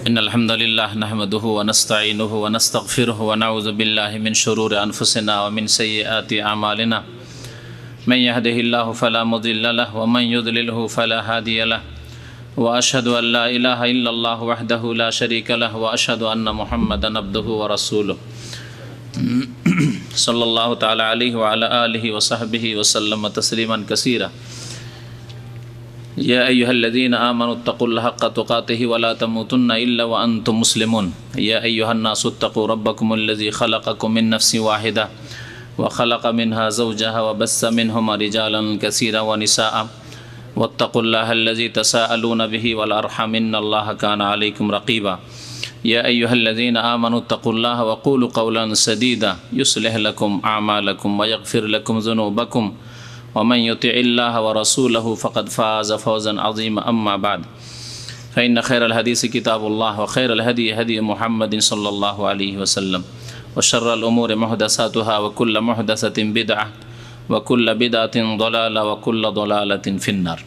إن الحمد لله نحمده ونستعينه ونستغفره ونعوذ بالله من شرور أنفسنا ومن سيئات أعمالنا من يهده الله فلا مضل له ومن يضلله فلا هادي له وأشهد أن لا إله إلا الله وحده لا شريك له وأشهد أن محمدا عبده ورسوله صلى الله تعالى عليه وعلى آله وصحبه وسلم تسليما كثيرا يا أيها الذين آمنوا اتقوا الله حق تقاته ولا تموتن إلا وأنتم مسلمون يا أيها الناس اتقوا ربكم الذي خلقكم من نفس واحدة وخلق منها زوجها وبث منهما رجالا كثيرا ونساء واتقوا الله الذي تساءلون به والأرحام إن الله كان عليكم رقيبا يا أيها الذين آمنوا اتقوا الله وقولوا قولا سديدا يصلح لكم أعمالكم ويغفر لكم ذنوبكم ومن يطع الله ورسوله فقد فاز فوزا عظيما أما بعد فإن خير الحديث كتاب الله وخير الهدي هدي محمد صلى الله عليه وسلم وشر الأمور محدثاتها وكل محدثة بدعة وكل بدعة ضلالة وكل ضلالة في النار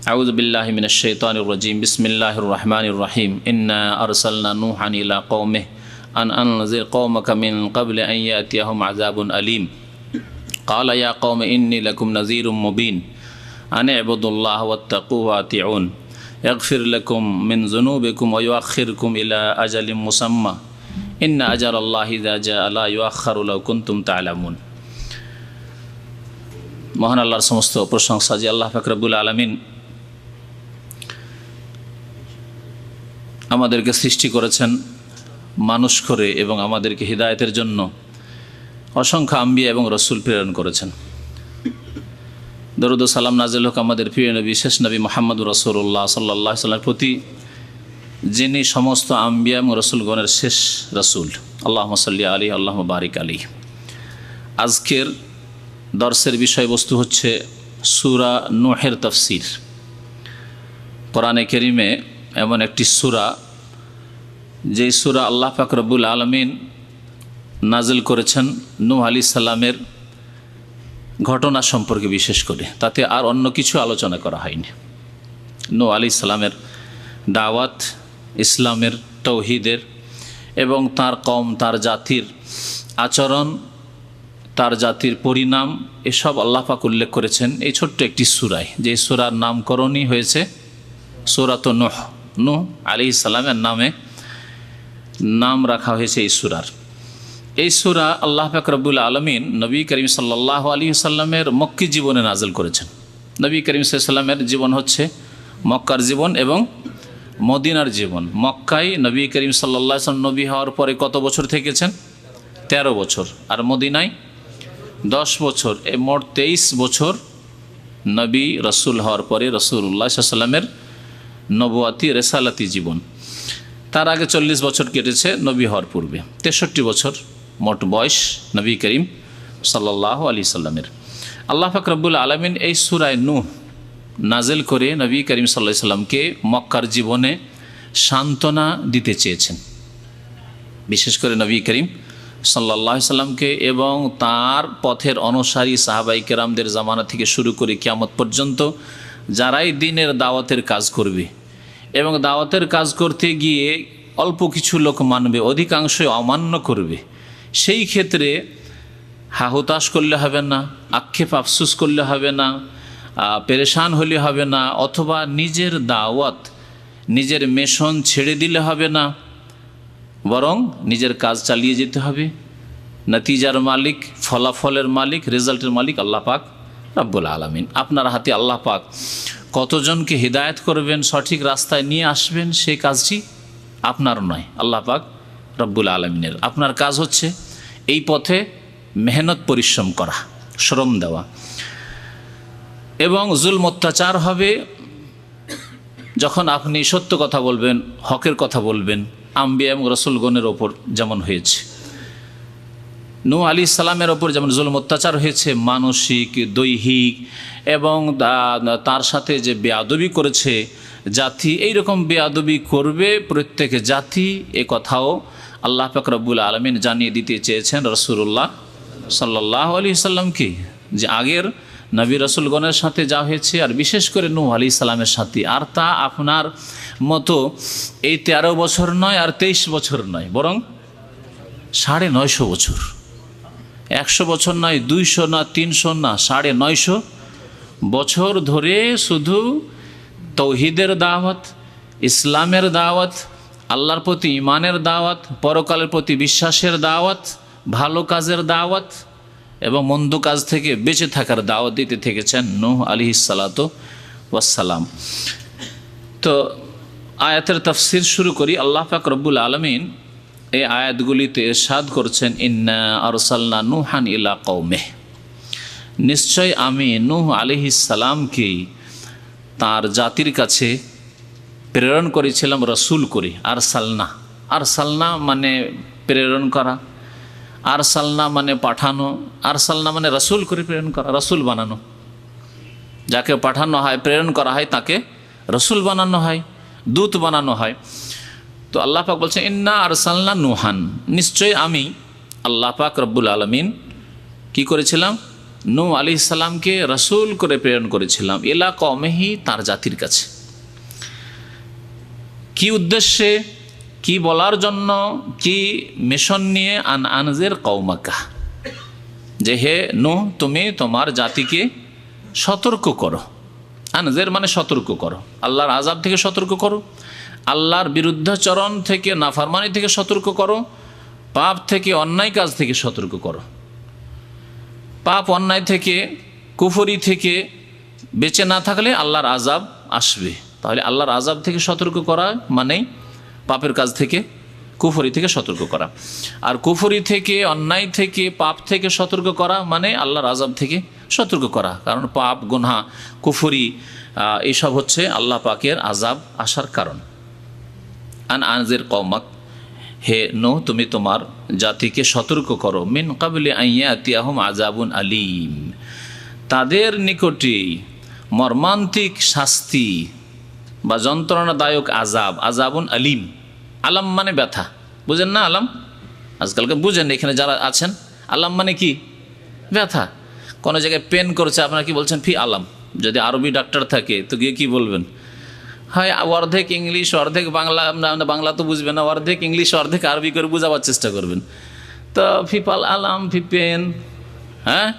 أعوذ بالله من الشيطان الرجيم بسم الله الرحمن الرحيم إنا أرسلنا نوحا إلى قومه أن أنذر قومك من قبل أن يأتيهم عذاب أليم قال يا قوم إني لكم نذير مبين أن اعبدوا الله واتقوه وأطيعون يغفر لكم من ذنوبكم ويؤخركم إلى أجل مسمى إن أجل الله إذا جاء لا يؤخر لو كنتم تعلمون মহান আল্লাহর সমস্ত প্রশংসা যে আল্লাহ পাক রব্বুল আলামিন আমাদেরকে সৃষ্টি করেছেন মানুষ করে এবং আমাদেরকে হিদায়াতের জন্য অসংখ্য আম্বিয়া এবং রসুল প্রেরণ করেছেন। দরুদ ও সালাম নাজিল হোক আমাদের প্রিয় নবী শেষ নবী মুহাম্মদুর রাসূলুল্লাহ সাল্লাল্লাহু আলাইহি ওয়াসাল্লামের প্রতি, যিনি সমস্ত আম্বিয়া এবং রসুলগণের শেষ রসুল। আল্লাহুম্মা সাল্লি আলাইহি আল্লাহুম্মা বারিক আলাইহি। আজকের দর্সের বিষয়বস্তু হচ্ছে সূরা নূহের তাফসীর। কোরআনে কারীমে এমন একটি সূরা, যেই সূরা আল্লাহ পাক রব্বুল আলামিন নাজিল করেছেন নূহ আলাইহিস সালামের ঘটনা সম্পর্কে, বিশেষ করে তাতে আর অন্য কিছু আলোচনা করা হয়নি। নূহ আলাইহিস সালামের দাওয়াত, ইসলামের, তৌহিদের এবং তার কওম, তার জাতির আচরণ, তার জাতির পরিণাম, এসব আল্লাহ পাক উল্লেখ করেছেন এই ছোট্ট একটি সূরায়। যে সূরার নামকরণই হয়েছে সূরাত নূহ। নূহ আলাইহিস সালামের নামে নাম রাখা হয়েছে এই সূরার। এই সূরা আল্লাহ পাক রব্বুল আলামিন নবী করিম সাল্লাল্লাহু আলাইহি ওয়াসাল্লামের মক্কি জীবনে নাজিল করেছেন। নবী করিম সাল্লাল্লাহু আলাইহি ওয়াসাল্লামের জীবন হচ্ছে মক্কার জীবন এবং মদিনার জীবন। মক্কায় নবী করিম সাল্লাল্লাহু আলাইহি ওয়াসাল্লাম নবী হওয়ার পরে কত বছর থেকেছেন? 13 বছর। আর মদিনায় 10 বছর। এই মোট 23 বছর নবী রসুল হওয়ার পরে রাসূলুল্লাহ সাল্লাল্লাহু আলাইহি ওয়াসাল্লামের নবুয়াতি রিসালাতি জীবন। তার আগে 40 বছর কেটেছে নবী হওয়ার পূর্বে। 63 বছর মোট বয়স নবী করিম সাল্লাল্লাহু আলাইহি সাল্লামের। আল্লাহ পাক রব্বুল আলামিন এই সূরায়ে নূহ নাজিল করে নবী করিম সাল্লাল্লাহু আলাইহি সাল্লামকে মক্কার জীবনে সান্ত্বনা দিতে চেয়েছেন। বিশেষ করে নবী করিম সাল্লাল্লাহু আলাইহি সাল্লামকে এবং তার পথের অনুসারী সাহাবায়ে কেরামদের জামানা থেকে শুরু করে কিয়ামত পর্যন্ত যারাই দ্বীনের দাওয়াতের কাজ করবে এবং দাওয়াতের কাজ করতে গিয়ে অল্প কিছু লোক মানবে, অধিকাংশই অমান্য করবে, সেই ক্ষেত্রে হাহুতাশ করলে হবে না, আক্ষেপ আফসুস করলে হবে না, পেরেশান হলে হবে না, অথবা নিজের দাওয়াত, নিজের মিশন ছেড়ে দিলে হবে না, বরং নিজের কাজ চালিয়ে যেতে হবে। নতিজার মালিক, ফলাফলের মালিক, রেজাল্টের মালিক আল্লাহ পাক রব্বুল আলামিন। আপনার হাতে আল্লাহ পাক কতজনকে হিদায়াত করবেন, সঠিক রাস্তায় নিয়ে আসবেন, সেই কাজটি আপনার নয়, আল্লাহ পাক রব্বুল আলামিনের। আপনার কাজ হচ্ছে এই পথে মেহনত, পরিশ্রম করা, শ্রম দেওয়া। এবং জুলম অত্যাচার হবে যখন আপনি সত্য কথা বলবেন, হকের কথা বলবেন, আম্বিয়া এবং রসুলগণের ওপর যেমন হয়েছে। নূহ আলাইহিস সালামের ওপর যেমন জুলম অত্যাচার হয়েছে, মানসিক, দৈহিক, এবং তার সাথে যে বেয়াদবি করেছে জাতি, এইরকম বেয়াদবি করবে প্রত্যেক জাতি, এ কথাও আল্লাহ পাক রব্বুল আলামিন জানিয়ে দিতে চেয়েছেন রাসূলুল্লাহ সাল্লাল্লাহু আলাইহি সাল্লামকে, যে আগের নবী রাসূলগণের সাথে যা হয়েছে, আর বিশেষ করে নূহ আলাইহিস সালামের সাথে, আর তা আপনার মতো এই 13 বছর নয় আর 23 বছর নয়, বরং 950 বছর। 100 বছর নয়, 200 না, 300 না, 950 বছর ধরে শুধু তৌহিদের দাওয়াত, ইসলামের দাওয়াত, আল্লাহর প্রতি ঈমানের দাওয়াত, পরকালের প্রতি বিশ্বাসের দাওয়াত, ভালো কাজের দাওয়াত এবং মন্দ কাজ থেকে বেঁচে থাকার দাওয়াত দিতে থেকেছেন নূহ আলাইহিসসালাতু ওয়াসসালাম। তো আয়াতের তাফসীর শুরু করি। আল্লাহ পাক রব্বুল আলামিন এই আয়াতগুলিতে ইরশাদ করছেন, ইন্না আরসালনা নূহান ইলা কওমিহি, নিশ্চয় আমি নূহ আলাইহিসসালামকে তার জাতির কাছে প্রেরণ করেছিলাম রসুল করে। আরসালনা মানে প্রেরণ করা, আরসালনা মানে পাঠানো, আরসালনা মানে রসুল করে প্রেরণ করা, রসুল বানানো। যাকে পাঠানো হয়, প্রেরণ করা হয়, তাকে রসুল বানানো হয়, দূত বানানো হয়। তো আল্লাহ পাক বলছেন, ইন্না আরসালনা নূহান, নিশ্চয় আমি আল্লাহ পাক রব্বুল আলামিন কি করেছিলাম, নূহ আলাইহিস সালামকে রসুল করে প্রেরণ করেছিলাম, ইলা কওমিহি, তার জাতির কাছে। কি উদ্দেশ্যে, কি বলার জন্য, কি মিশন নিয়ে, আনজির কওমাকা, যে হে নূহ তুমি তোমার জাতিকে সতর্ক করো। আনজির মানে সতর্ক করো, আল্লাহর আযাব থেকে সতর্ক করো, আল্লাহর বিরুদ্ধাচরণ থেকে, নাফরমানি থেকে সতর্ক করো, পাপ থেকে, অন্যায় কাজ থেকে সতর্ক করো। পাপ অন্যায় থেকে, কুফরি থেকে বেঁচে না থাকলে আল্লাহর আযাব আসবে। তাহলে আল্লাহর আযাব থেকে সতর্ক করা মানে পাপের কাজ থেকে, কুফরি থেকে সতর্ক করা। আর কুফরি থেকে, অন্যায় থেকে, পাপ থেকে সতর্ক করা মানে আল্লাহর আযাব থেকে সতর্ক করা। কারণ পাপ, গুনাহ, কুফরি এইসব হচ্ছে আল্লাহ পাকের আযাব আসার কারণ। আনজির কওমাক, হে নূহ তুমি তোমার জাতিকে সতর্ক করো, মিন ক্বাবলি আন ইয়াতিয়াহুম আযাবুন আলীম, তাদের নিকটে মর্মান্তিক শাস্তি বা যন্ত্রণাদায়ক আযাব, আযাবুন আলীম। আলাম মানে ব্যথা, বুঝেন না? আলাম আজকালকে বুঝেন, এখানে যারা আছেন, আলাম মানে কি? ব্যথা। কোনো জায়গায় পেন করছে, আপনারা কি বলছেন? ফি আলাম। যদি আরবি ডাক্তার থাকে তো গিয়ে কি বলবেন? হয় অর্ধেক ইংলিশ, অর্ধেক বাংলা, বাংলা তো বুঝবেন না, অর্ধেক ইংলিশ, অর্ধেক আরবি করে বোঝাবার চেষ্টা করবেন। তো ফিপাল আলাম, ফি পেন, হ্যাঁ,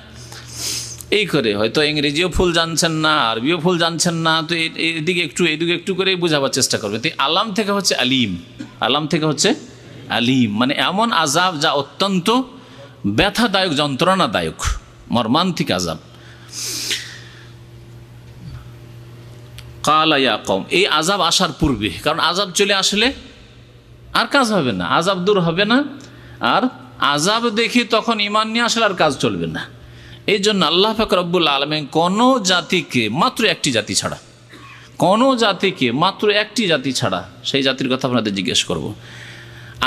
এই করে হয়তো ইংরেজিও ফুল জানছেন না, আরবিও ফুল জানছেন না, তো এদিকে একটু করে বোঝাবার চেষ্টা করবেন। তো আলাম থেকে হচ্ছে আলিম, আলাম থেকে হচ্ছে আলিম, মানে এমন আযাব যা অত্যন্ত ব্যথাদায়ক, যন্ত্রণাদায়ক, মর্মান্তিক আযাব। কালা ইয়া কওম, এই আযাব আসার পূর্বে, কারণ আযাব চলে আসলে আর কাজ হবে না, আযাব দূর হবে না, আর আযাব দেখি তখন ঈমান নিয়ে আসলে আর কাজ চলবে না। এই জন্য আল্লাহ পাক রব্বুল আলামিন কোনো জাতিকে, মাত্র একটি জাতি ছাড়া, কোনো জাতিকে মাত্র একটি জাতি ছাড়া, সেই জাতির কথা আপনাদের জিজ্ঞেস করব,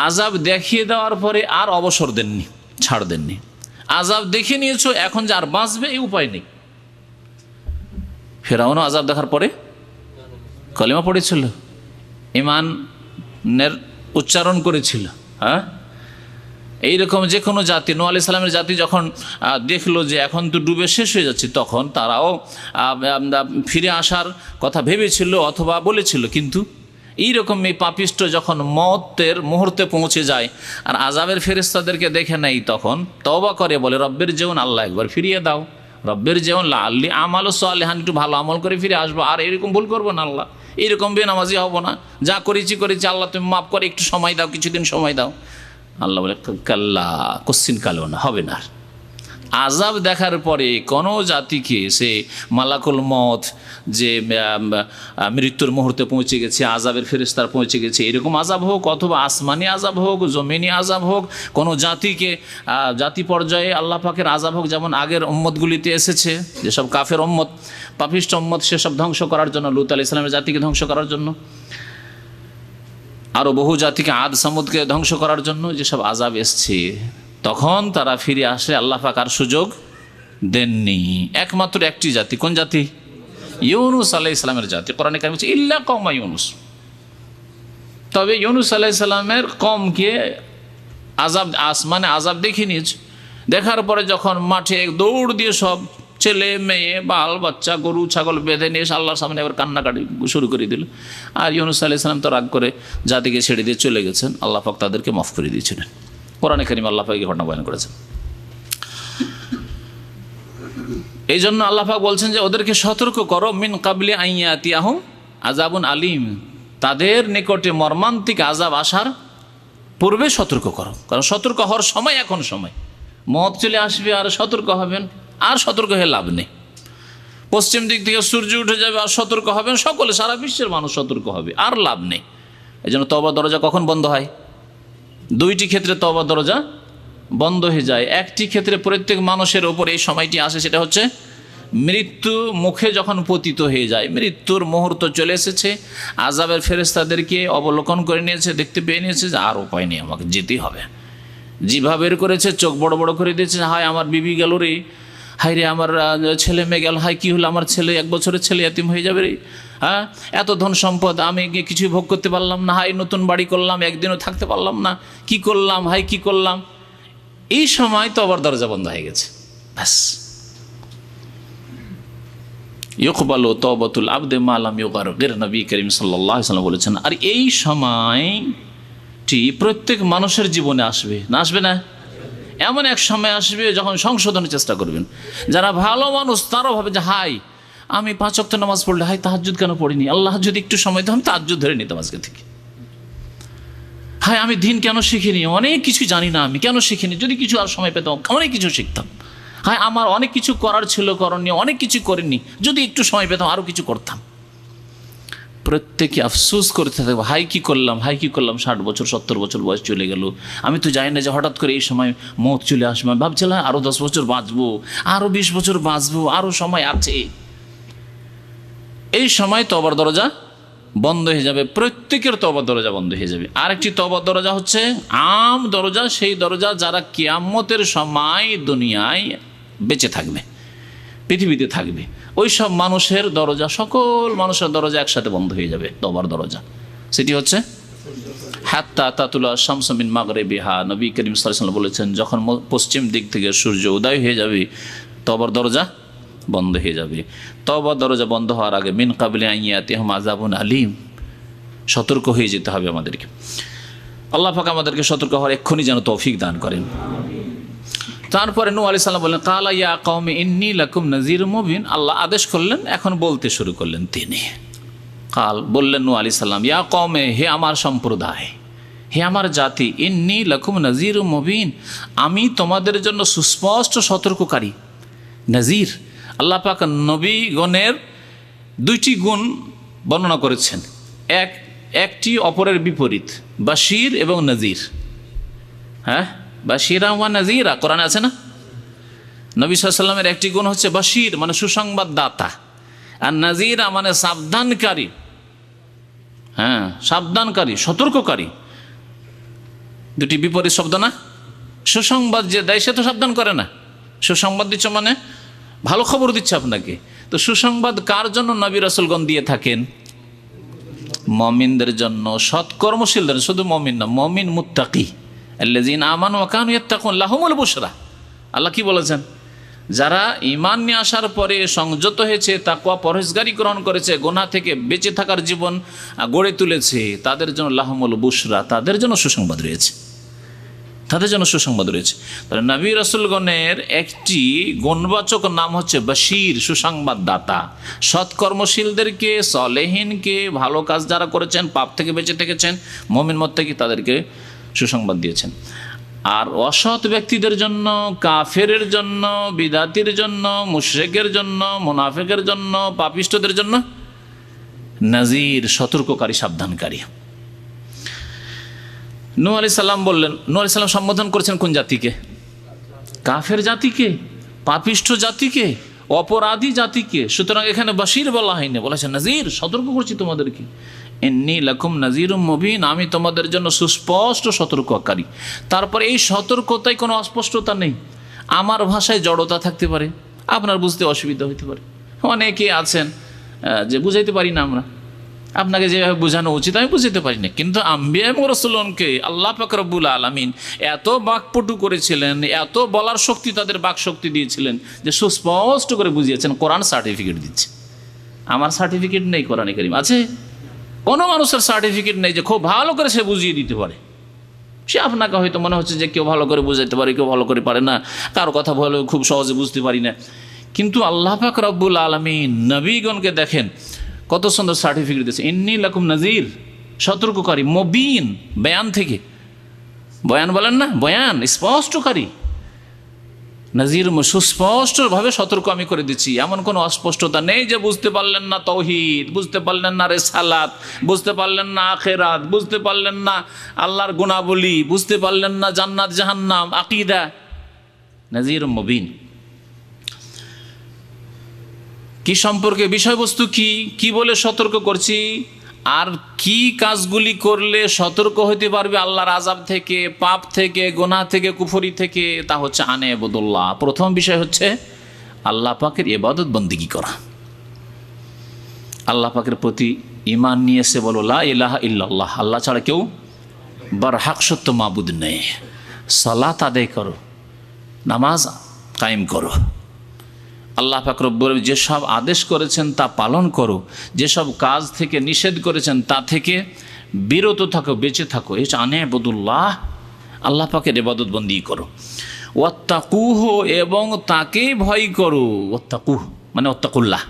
আযাব দেখিয়ে দেওয়ার পরে আর অবসর দেননি, ছাড় দেননি। আযাব দেখে নিয়েছো, এখন যে আর বাঁচবে এই উপায় নেই। ফেরাউনও আযাব দেখার পরে কলেমা পড়েছিল, ঈমানের উচ্চারণ করেছিল। হ্যাঁ, এইরকম যে কোনো জাতি, নূহ আলাইহিস সালামের জাতি যখন দেখলো যে এখন তো ডুবে শেষ হয়ে যাচ্ছে, তখন তারাও ফিরে আসার কথা ভেবেছিল অথবা বলেছিল। কিন্তু এইরকম এই পাপিষ্ট যখন মওতের মুহূর্তে পৌঁছে যায় আর আযাবের ফেরেশতাদেরকে দেখে নেই, তখন তওবা করে বলে, রব্বের জীবন, আল্লাহ একবার ফিরিয়ে দাও, রব্বের জীবন লাআল্লি আমালু সালিহান, একটু ভালো আমল করে ফিরে আসবো, আর এরকম ভুল করবো না আল্লাহ, এইরকম বেনামাজি হব না, যা করেছি আল্লাহ তুমি মাফ করে একটু সময় দাও, কিছুদিন সময় দাও। আল্লাহ বলে, কাল্লা, কোশ্চিন কালো না, হবে না। আযাব দেখার পরে কোনো জাতিকে, সে মালাকুল মওত যে মৃত্যুর মুহূর্তে পৌঁছে গেছে, আযাবের ফেরেশতার পৌঁছে গেছে, এরকম আযাব হোক অথবা আসমানি আযাব হোক, জমিনি আযাব হোক, কোনো জাতিকে জাতি পর্যায়ে আল্লাহ পাকের আযাব হোক, যেমন আগের উম্মতগুলিতে এসেছে, যেসব কাফের উম্মত, পাপিষ্ট উম্মত, সেসব ধ্বংস করার জন্য, লূত আলাইহিস সালামের জাতিকে ধ্বংস করার জন্য, আরও বহু জাতিকে, আদ সামুদকে ধ্বংস করার জন্য যেসব আযাব এসছে, তখন তারা ফিরে আসে, আল্লাহ পাক আর সুযোগ দেননি। একমাত্র একটি জাতি, কোন জাতি? ইউনুস আলাইহিস সালামের জাতি। কোরআনে কারিমে বলছে, ইল্লা কওমা ইউনুস, তবে ইউনুস আলাইহিস সালামের কওমকে আযাব, আসমানে আযাব দেখে নিয়েছে। দেখার পরে যখন মাঠে দৌড় দিয়ে সব ছেলে মেয়ে বাল বাচ্চা গরু ছাগল বেঁধে নিয়ে এসে আল্লাহর সামনে এবার কান্নাকাটি শুরু করে দিল। আর ইউনূস আলাইহিস সালাম তো রাগ করে জাতিকে ছেড়ে দিয়ে চলে গেছেন, আল্লাহ পাক তাদেরকে মাফ করে দিয়েছিলেন। কোরআনে কারীম আল্লাহ পাক এই ঘটনা বয়ান করেছেন। এই জন্য আল্লাহ পাক বলছেন যে ওদেরকে সতর্ক করো, মিন কাবলি আইয়াতিয়াহুম আযাবুন আলীম, তাদের নিকটে মর্মান্তিক আযাব আসার পূর্বে সতর্ক করো। কারণ সতর্ক হওয়ার সময় এখন সময়, মত চলে আসবে আর সতর্ক হবেন, আর সতর্ক হয়ে লাভ নেই। পশ্চিম দিক থেকে সূর্য উঠে যাবে আর সতর্ক হবেন, সকলে সারা বিশ্বের মানুষ সতর্ক হবে, আর লাভ নেই। এই জন্য তওবার দরজা কখন বন্ধ হয়? দুইটি ক্ষেত্রে তওবার দরজা বন্ধ হয়ে যায়। একটি ক্ষেত্রে প্রত্যেক মানুষের ওপর এই সময়টি আসে, সেটা হচ্ছে মৃত্যু মুখে যখন পতিত হয়ে যায়, মৃত্যুর মুহূর্ত চলে এসেছে, আযাবের ফেরেশতাদেরকে অবলোকন করে নিয়েছে, দেখতে পেয়ে নিয়েছে যে আর উপায় নেই, আমাকে যেতেই হবে। জিভা বের করেছে, চোখ বড় বড় করে দিয়েছে, হায় আমার বিবি গেল রে, হায় রে আমার ছেলে মেয়ে গেল, হায় কী হলো আমার ছেলে, 1 বছরের ছেলে এতিম হয়ে যাবে রে, হ্যাঁ এত ধন সম্পদ আমি কিছুই ভোগ করতে পারলাম না, হায় নতুন বাড়ি করলাম একদিনও থাকতে পারলাম না, কি করলাম, হায় কি করলাম। এই সময় তওবার দরজা বন্ধ হয়ে গেছে, ব্যাস। ইউকবালু তাওবাতুল আবদে মা লাম ইউগারগির, নবী করিম সাল্লাল্লাহু আলাইহি ওয়াসাল্লাম বলেছেন। আর এই সময়টি প্রত্যেক মানুষের জীবনে আসবে না, আসবে না? এমন এক সময় আসবে যখন সংশোধনের চেষ্টা করবেন। যারা ভালো মানুষ তারাও ভাবে যে হাই আমি 5 ওয়াক্ত নামাজ পড়লে, হাই তাহাজ্জুদ কেন পড়িনি, আল্লাহ যদি একটু সময় দিত আমি তাহাজ্জুদ ধরে নিতাম আজকে থেকে। হাই আমি দিন কেন শিখিনি, অনেক কিছু জানি না, আমি কেন শিখিনি, যদি কিছু আর সময় পেতাম অনেক কিছু শিখতাম। হ্যাঁ আমার অনেক কিছু করার ছিল, করণীয় অনেক কিছু করিনি, যদি একটু সময় পেতাম আরও কিছু করতাম। প্রত্যেকে আফসোস করতে থাকবো, হাই কি করলাম, হাই কি করলাম, 60 বছর 70 বছর বয়স চলে গেল, আমি তো জানি না যে হঠাৎ করে এই সময় মৌত চলে আসবে। আমি ভাবছিলাম আরও 10 বছর বাঁচবো, আরও 20 বছর বাঁচবো, আরও সময় আছে। এই সময় তওবার দরজা বন্ধ হয়ে যাবে, প্রত্যেকের তওবার দরজা বন্ধ হয়ে যাবে। আরেকটি তওবার দরজা হচ্ছে আম দরজা, সেই দরজা যারা কিয়ামতের সময় দুনিয়ায় বেঁচে থাকবে, পৃথিবীতে থাকবে, ওই সব মানুষের দরজা, সকল মানুষের দরজা একসাথে বন্ধ হয়ে যাবে। তওবার দরজা সেটি হচ্ছে হাত্তা তাতুলা শামসু মিন মাগরিবিহা, নবী করিম সাল্লাল্লাহু আলাইহি ওয়াসাল্লাম বলেছেন যখন পশ্চিম দিক থেকে সূর্য উদয় হয়ে যাবে তওবার দরজা বন্ধ হয়ে যাবে। তওবার দরজা বন্ধ হওয়ার আগে মিন কাবলি আইয়াতিহুম আযাবুন আলীম, সতর্ক হয়ে যেতে হবে আমাদেরকে। আল্লাহ পাক আমাদেরকে সতর্ক হওয়ার এক্ষুনি যেন তৌফিক দান করেন। তারপরে নূহ আলাইহিস সালাম বললেন কালা ইয়া কওমি ইন্নী লাকুম নাযীরুম মুবিন, আল্লাহ আদেশ করলেন, এখন বলতে শুরু করলেন তিনি। বললেন নূহ আলাইহিস সালাম, ইয়া কওমে, হে আমার সম্প্রদায়, হে আমার জাতি, ইন্নী লাকুম নাযীরুম মুবিন, আমি তোমাদের জন্য সুস্পষ্ট সতর্ককারী। নাযীর, আল্লাহ পাক নবীগণের 2টি গুণ বর্ণনা করেছেন, একটি অপরের বিপরীত, বাশির এবং নাযীর। হ্যাঁ, বাশিরা ওয়া নাযীরা কোরআনে আছে না? নবী সাল্লাল্লাহু আলাইহি ওয়াসাল্লামের একটি গুণ হচ্ছে বাশির মানে সুসংবাদদাতা, আর নাযীরা মানে সাবধানকারী। হ্যাঁ, সাবধানকারী, সতর্ককারী, 2টি বিপরীত শব্দ না? সুসংবাদ যে দেয় সে তো সাবধান করে না, সুসংবাদ দিচ্ছে মানে ভালো খবর দিচ্ছে আপনাকে। তো সুসংবাদ কার জন্য নবী রাসূলগণ দিয়ে থাকেন? মুমিনদের জন্য, সৎকর্মশীলদের, শুধু মুমিন না, মুমিন মুত্তাকি, আল্লাযীনা আমানু ওয়া কানু ইয়াত্তাকুন লাহুমুল বুশরা। আল্লাহ কি বলেছেন? যারা ঈমান নিয়ে আসার পরে সংযত হয়েছে, তাকওয়া পরহেজগারি গ্রহণ করেছে, গুনাহ থেকে বেঁচে থাকার জীবন গড়ে তুলেছে, তাদের জন্য লাহুমুল বুশরা, তাদের জন্য সুসংবাদ রয়েছে, তাদের জন্য সুসংবাদ রয়েছে। তাহলে নবী রাসূলগণের একটি গুণবাচক নাম হচ্ছে বাশির, সুসংবাদদাতা। সৎকর্মশীলদেরকে, সালেহিনকে, ভালো কাজ যারা করেছেন, পাপ থেকে বেঁচে থেকেছেন, মুমিন মুত্তাকি, তাদেরকে সুসংবাদ দিয়েছেন। আর অসৎ ব্যক্তিদের জন্য, কাফেরের জন্য, বিদাতির জন্য, মুশরিকের জন্য, মুনাফিকের জন্য, পাপিষ্ঠদের জন্য নাযীর, সতর্ককারী, সাবধানকারী। নূহ আলাইহিস সালাম বললেন, নূহ আলাইহিস সালাম সম্বোধন করেছেন কোন জাতিকে? কাফের জাতিকে, পাপিষ্ঠ জাতিকে, অপরাধী জাতিকে। সুতরাং এখানে বাশির বলা হয়নি, বলেছেন নাযীর, সতর্ক করছি তোমাদেরকে। ইন্নী লাকুম নাযীরুম মুবিন, আমি তোমাদের জন্য সুস্পষ্ট সতর্ককারী। তারপর এই সতর্কতায় কোনো অস্পষ্টতা নেই। আমার ভাষায় জড়তা থাকতে পারে, আপনার বুঝতে অসুবিধা হতে পারে, অনেকে আছেন যে বুঝাইতে পারি না আমরা, আপনাকে যেভাবে বোঝানো উচিত আমি বুঝতে পারি না, কিন্তু আম্বিয়া এবং রাসূলগণকে আল্লাহ পাক রব্বুল আলামিন এত বাকপটু করেছিলেন, এত বলার শক্তি তাদের বাক শক্তি দিয়েছিলেন যে সুস্পষ্ট করে বুঝিয়েছেন। কোরআন সার্টিফিকেট দিচ্ছে। আমার সার্টিফিকেট নেই, কোরআনে কারীম আছে? কোনো মানুষের সার্টিফিকেট নেই যে খুব ভালো করে সে বুঝিয়ে দিতে পারে। সে আপনাকে হয়তো মনে হচ্ছে যে কেউ ভালো করে বুঝাইতে পারে, কেউ ভালো করে পারে না, কারো কথা ভালো খুব সহজে বুঝতে পারি না। কিন্তু আল্লাহ পাক রব্বুল আলামিন নবীগণকে দেখেন কত সুন্দর সার্টিফিকেট দিয়েছে। ইন্নী লাকুম নাজির, সতর্ককারী, মুবিন, বয়ান থেকে, বয়ান বলেন না, বয়ান স্পষ্টকারী, নাজির সুস্পষ্টভাবে সতর্ক আমি করে দিচ্ছি। এমন কোনো অস্পষ্টতা নেই যে বুঝতে পারলেন না তাওহীদ, বুঝতে পারলেন না রিসালাত, বুঝতে পারলেন না আখিরাত, বুঝতে পারলেন না আল্লাহর গুণাবলী, বুঝতে পারলেন না জান্নাত জাহান্নাম, আকীদা। নাজির মুবিন কি সম্পর্কে, বিষয়বস্তু কি, কি বলে সতর্ক করছি, আর কি কাজগুলি করলে সতর্ক হতে পারবে আল্লাহর আযাব থেকে, পাপ থেকে, গুনাহ থেকে, কুফরি থেকে, তা হচ্ছে আনে ইবাদুল্লাহ। প্রথম বিষয় হচ্ছে আল্লাহ পাকের ইবাদত বন্দেগী করা। আল্লাহ পাকের প্রতি ঈমান নিয়ে এসে বলো লা ইলাহা ইল্লাল্লাহ, আল্লাহ ছাড়া কেউ বারহাক সত্য মাবুদ নেই। সালাত আদায় করো, নামাজ কায়েম করো। আল্লাহ পাক রব্বুল আলামিন যেসব আদেশ করেছেন তা পালন করো, যেসব কাজ থেকে নিষেধ করেছেন তা থেকে বিরত থাকো, বেঁচে থাকো। এই আনে ইবাদুল্লাহ, আল্লাহ পাকের ইবাদত বন্দি করো। ওয়াত্তাকুহ, এবং তাকেই ভয় করো। ওয়াত্তাকুহ মানে ওয়াত্তাকুল্লাহ,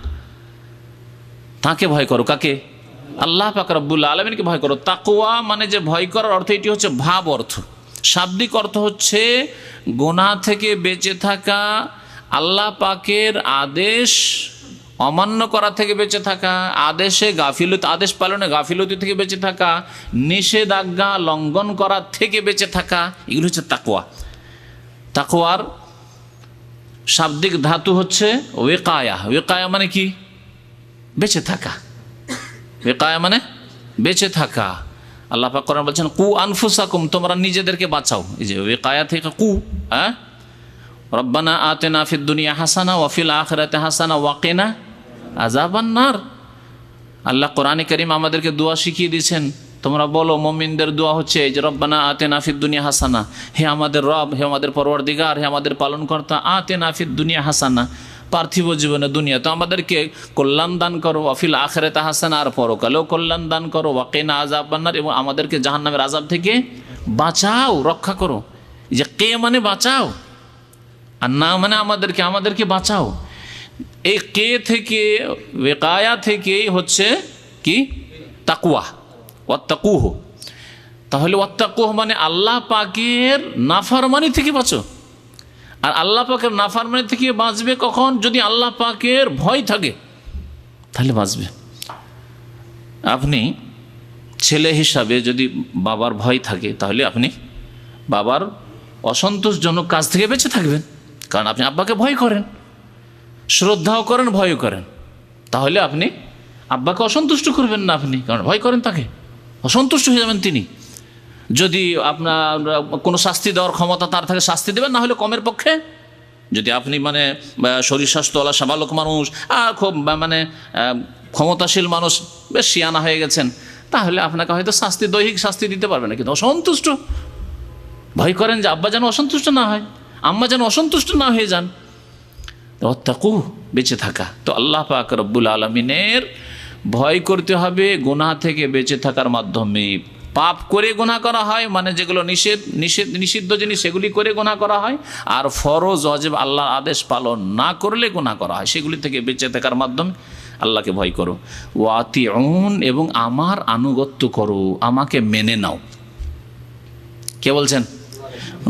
তাকে ভয় করো। কাকে? আল্লাহ পাক রব্বুল আলামিনকে ভয় করো। তাকওয়া মানে যে ভয় করার অর্থ, এটি হচ্ছে ভাব অর্থ। শাব্দিক অর্থ হচ্ছে গুনাহ থেকে বেঁচে থাকা, আল্লাহ পাকের আদেশ অমান্য করা থেকে বেঁচে থাকা, আদেশে গাফিলতি, আদেশ পালনে গাফিলতি থেকে বেঁচে থাকা, নিষেধাজ্ঞা লঙ্ঘন করা থেকে বেঁচে থাকা, এগুলো হচ্ছে তাকওয়া। তাকওয়ার শাব্দিক ধাতু হচ্ছে ওয়েকায়া। ওয়েকায়া মানে কি? বেঁচে থাকা। ওয়েকায়া মানে বেঁচে থাকা। আল্লাহ পাক কোরআনে বলছেন কু আনফুসাকুম, তোমরা নিজেদেরকে বাঁচাও। এই যে ওয়েকায়া থেকে কু, হ্যাঁ, রব্বানা আতেনা ফিদ দুনিয়া হাসানা ওয়া ফিল আখিরাতি হাসানা ওয়া কিনা আযাবান নার। আল্লাহ কোরআনে কারীম আমাদেরকে দোয়া শিখিয়ে দিয়েছেন। তোমরা বলো, মুমিনদের দোয়া হচ্ছে এই যে রব্বানা আতেনা ফিদ দুনিয়া হাসানা, হে আমাদের রব, হে আমাদের পরওয়ারদিগার, হে আমাদের পালনকর্তা, আতেনা ফিদ দুনিয়া হাসানা, পার্থিব জীবনে দুনিয়া তো আমাদেরকে কল্যাণ দান করো, ওয়া ফিল আখিরাতি হাসানা, আর পরকালেও কল্যাণ দান করো, ওয়া কিনা আযাবান নার, এবং আমাদেরকে জাহান্নামের আযাব থেকে বাঁচাও, রক্ষা করো। এই যে কে মানে বাঁচাও, আর না মানে আমাদেরকে বাঁচাও। এই কে থেকে, ওয়েকায়া থেকে হচ্ছে কি? তাকওয়া। ওয়াত্তাকুহ, তাহলে ওয়াত্তাকুহ মানে আল্লাহ পাকের নাফরমানি থেকে বাঁচো। আর আল্লাহ পাকের নাফরমানি থেকে বাঁচবে কখন? যদি আল্লাহ পাকের ভয় থাকে, তাহলে বাঁচবে। আপনি ছেলে হিসাবে যদি বাবার ভয় থাকে, তাহলে আপনি বাবার অসন্তোষজনক কাজ থেকে বেঁচে থাকবেন, কারণ আপনি আব্বাকে ভয় করেন, শ্রদ্ধাও করেন, ভয়ও করেন। তাহলে আপনি আব্বাকে অসন্তুষ্ট করবেন না, আপনি কারণ ভয় করেন তাকে, অসন্তুষ্ট হয়ে যাবেন তিনি। যদি আপনার কোনো শাস্তি দেওয়ার ক্ষমতা তার থাকে, শাস্তি দেবেন, না হলে কমের পক্ষে যদি আপনি মানে শরীর স্বাস্থ্যওয়ালা সাবালক মানুষ, খুব মানে ক্ষমতাশীল মানুষ, বেশ শিয়ানা হয়ে গেছেন, তাহলে আপনাকে হয়তো শাস্তি, দৈহিক শাস্তি দিতে পারবে না, কিন্তু অসন্তুষ্ট ভয় করেন যে আব্বা যেন অসন্তুষ্ট না হয়, আম্মা যেন অসন্তুষ্ট না হয়ে যান। ওয়াত্তাকু, বেঁচে থাকা। তো আল্লাহ পাক রব্বুল আলামিনের ভয় করতে হবে গুনাহ থেকে বেঁচে থাকার মাধ্যমে। পাপ করে গুনাহ করা হয় মানে যেগুলো নিষিদ্ধ জিনিস সেগুলি করে গুনাহ করা হয়, আর ফরজ ওয়াজিব আল্লাহর আদেশ পালন না করলে গুনাহ করা হয়, সেগুলি থেকে বেঁচে থাকার মাধ্যমে আল্লাহকে ভয় করো। ওয়াতিউন, এবং আমার আনুগত্য করো, আমাকে মেনে নাও। কে বলছেন?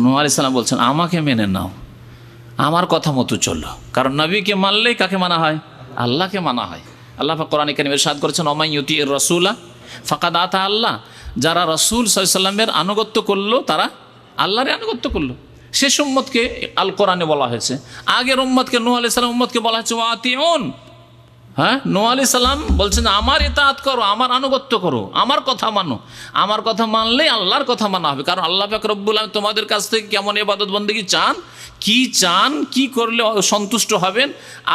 নূহ আলাইহিস সালাম বলছেন আমাকে মেনে নাও, আমার কথা মতো চলো। কারণ নবীকে মানলেই কাকে মানা হয়? আল্লাহকে মানা হয়। আল্লাহ পাক কোরআনে কারীমে ইরশাদ করেছেন ওমাই ইউতির রাসূলা ফাকাদ আতা আল্লাহ, যারা রাসূল সাল্লাল্লাহু আলাইহি ওয়াসাল্লামের আনুগত্য করলো তারা আল্লাহর আনুগত্য করলো। শেষ উম্মতকে আল কোরআনে বলা হয়েছে, আগের উম্মতকে নূহ আলাইহিস সালাম উম্মতকে বলা হয়েছে ওয়াতিউন। হ্যাঁ, নূহ আলাইহিস সালাম বলছেন আমার ইতাআত করো, আমার আনুগত্য করো, আমার কথা মানো। আমার কথা মানলেই আল্লাহর কথা মানা হবে। কারণ আল্লাহ পাক রব্বুল আলামিন তোমাদের কাছ থেকে কেমন ইবাদত বন্দেগী চান, কি করলে সন্তুষ্ট হবেন,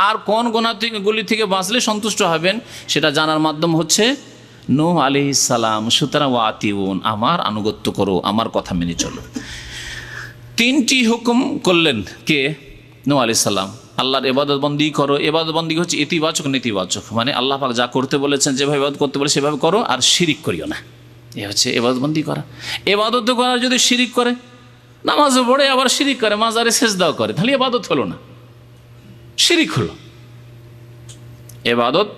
আর কোন গুনাহগুলি থেকে বাঁচলে সন্তুষ্ট হবেন, সেটা জানার মাধ্যম হচ্ছে নূহ আলাইহিস সালাম, সুতরাং ওয়াতিউন, আমার আনুগত্য করো, আমার কথা মেনে চলো। তিনটি হুকুম করলেন কে? নূহ আলাইহিস সালাম। আল্লাহর ইবাদত বন্দি করো। ইবাদত বন্দি হচ্ছে ইতিবাচক নেতিবাচক, মানে আল্লাহ পাক যা করতে বলেছেন, যেভাবে ইবাদত করতে বলে সেভাবে করো, আর শিরিক করিও না। এ হচ্ছে ইবাদত বন্দি করা। ইবাদত করা যদি শিরিক করে, নামাজও পড়ে আবার শিরিক করে, মাজারে সেজদাও করে, তাহলে ইবাদত হলো না, শিরিক হলো। ইবাদত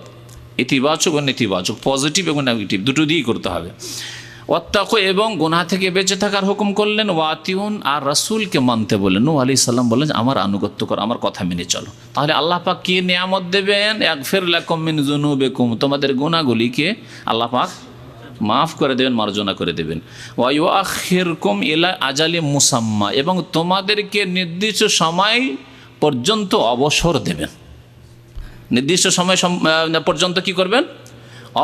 ইতিবাচক ও নেতিবাচক, পজিটিভ এবং নেগেটিভ দুটো দিয়েই করতে হবে। ওয়াত্তাকু, এবং গুনাহ থেকে বেঁচে থাকার হুকুম করলেন। ওয়াতিউন, আর রাসূলকে মানতে বললেন। নূহ আলাইহিস সালাম বললেন আমার আনুগত্য করো, আমার কথা মেনে চলো। তাহলে আল্লাহ পাক কি নিয়ামত দেবেন? ইয়াগফির লাকুম মিন যুনুবিকুম, তোমাদের গুনাহগুলিকে আল্লাহ পাক মাফ করে দেবেন, মার্জনা করে দেবেন। ওয়া ইউআখিরকুম ইলা আজালিম মুসাম্মা, এবং তোমাদেরকে নির্দিষ্ট সময় পর্যন্ত অবসর দেবেন। নির্দিষ্ট সময় পর্যন্ত কি করবেন?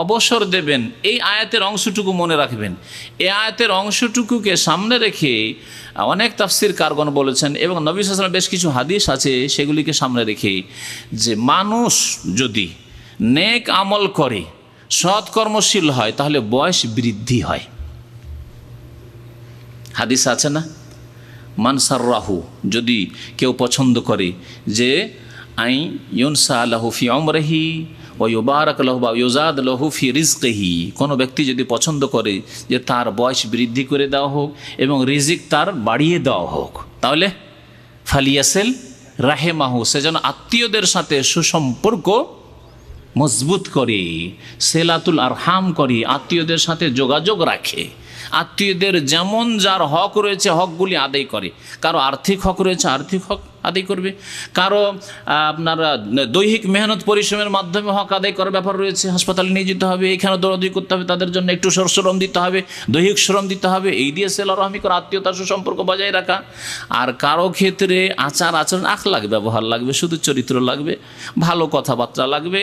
অবসর দেবেন। এই আয়াতের অংশটুকু মনে রাখবেন। এই আয়াতের অংশটুকুকে সামনে রেখে অনেক তাফসির কারগণ বলেছেন, এবং নবী সাল্লাল্লাহু আলাইহি ওয়াসাল্লাম বেশ কিছু হাদিস আছে সেগুলিকে সামনে রেখে, যে মানুষ যদি নেক আমল করে, সৎকর্মশীল হয়, তাহলে বয়স বৃদ্ধি হয়। হাদিস আছে না, মান সাররাহু, যদি কেউ পছন্দ করে যে আই ইউনসা লাহু ফি উমরিহি ওয়া ইউবারাক লাহু ওয়া ইউজাদ লাহু ফি রিজকিহি, কোনো ব্যক্তি যদি পছন্দ করে যে তার বয়স বৃদ্ধি করে দেওয়া হোক এবং রিজিক তার বাড়িয়ে দেওয়া হোক, তাহলে ফালিয়াসিল রাহিমাহু, সে যেন আত্মীয়দের সাথে সুসম্পর্ক মজবুত করে, সেলাতুল আরহাম করে, আত্মীয়দের সাথে যোগাযোগ রাখে, আত্মীয়দের যেমন যার হক রয়েছে হকগুলি আদায় করে। কারো আর্থিক হক রয়েছে, আর্থিক হক আদায় করবে। কারো আপনার দৈহিক মেহনত পরিশ্রমের মাধ্যমে হক আদায় করার ব্যাপার রয়েছে, হাসপাতালে নিয়ে যেতে হবে, এখানে দৌড়াদৌড়ি করতে হবে, তাদের জন্য একটু শ্রম দিতে হবে, দৈহিক শ্রম দিতে হবে, এই দিয়ে সেলা রহমি করে আত্মীয়তার সুসম্পর্ক বজায় রাখা। আর কারো ক্ষেত্রে আচার আচরণ, আখলাক ব্যবহার লাগবে, শুধু চরিত্র লাগবে, ভালো কথাবার্তা লাগবে,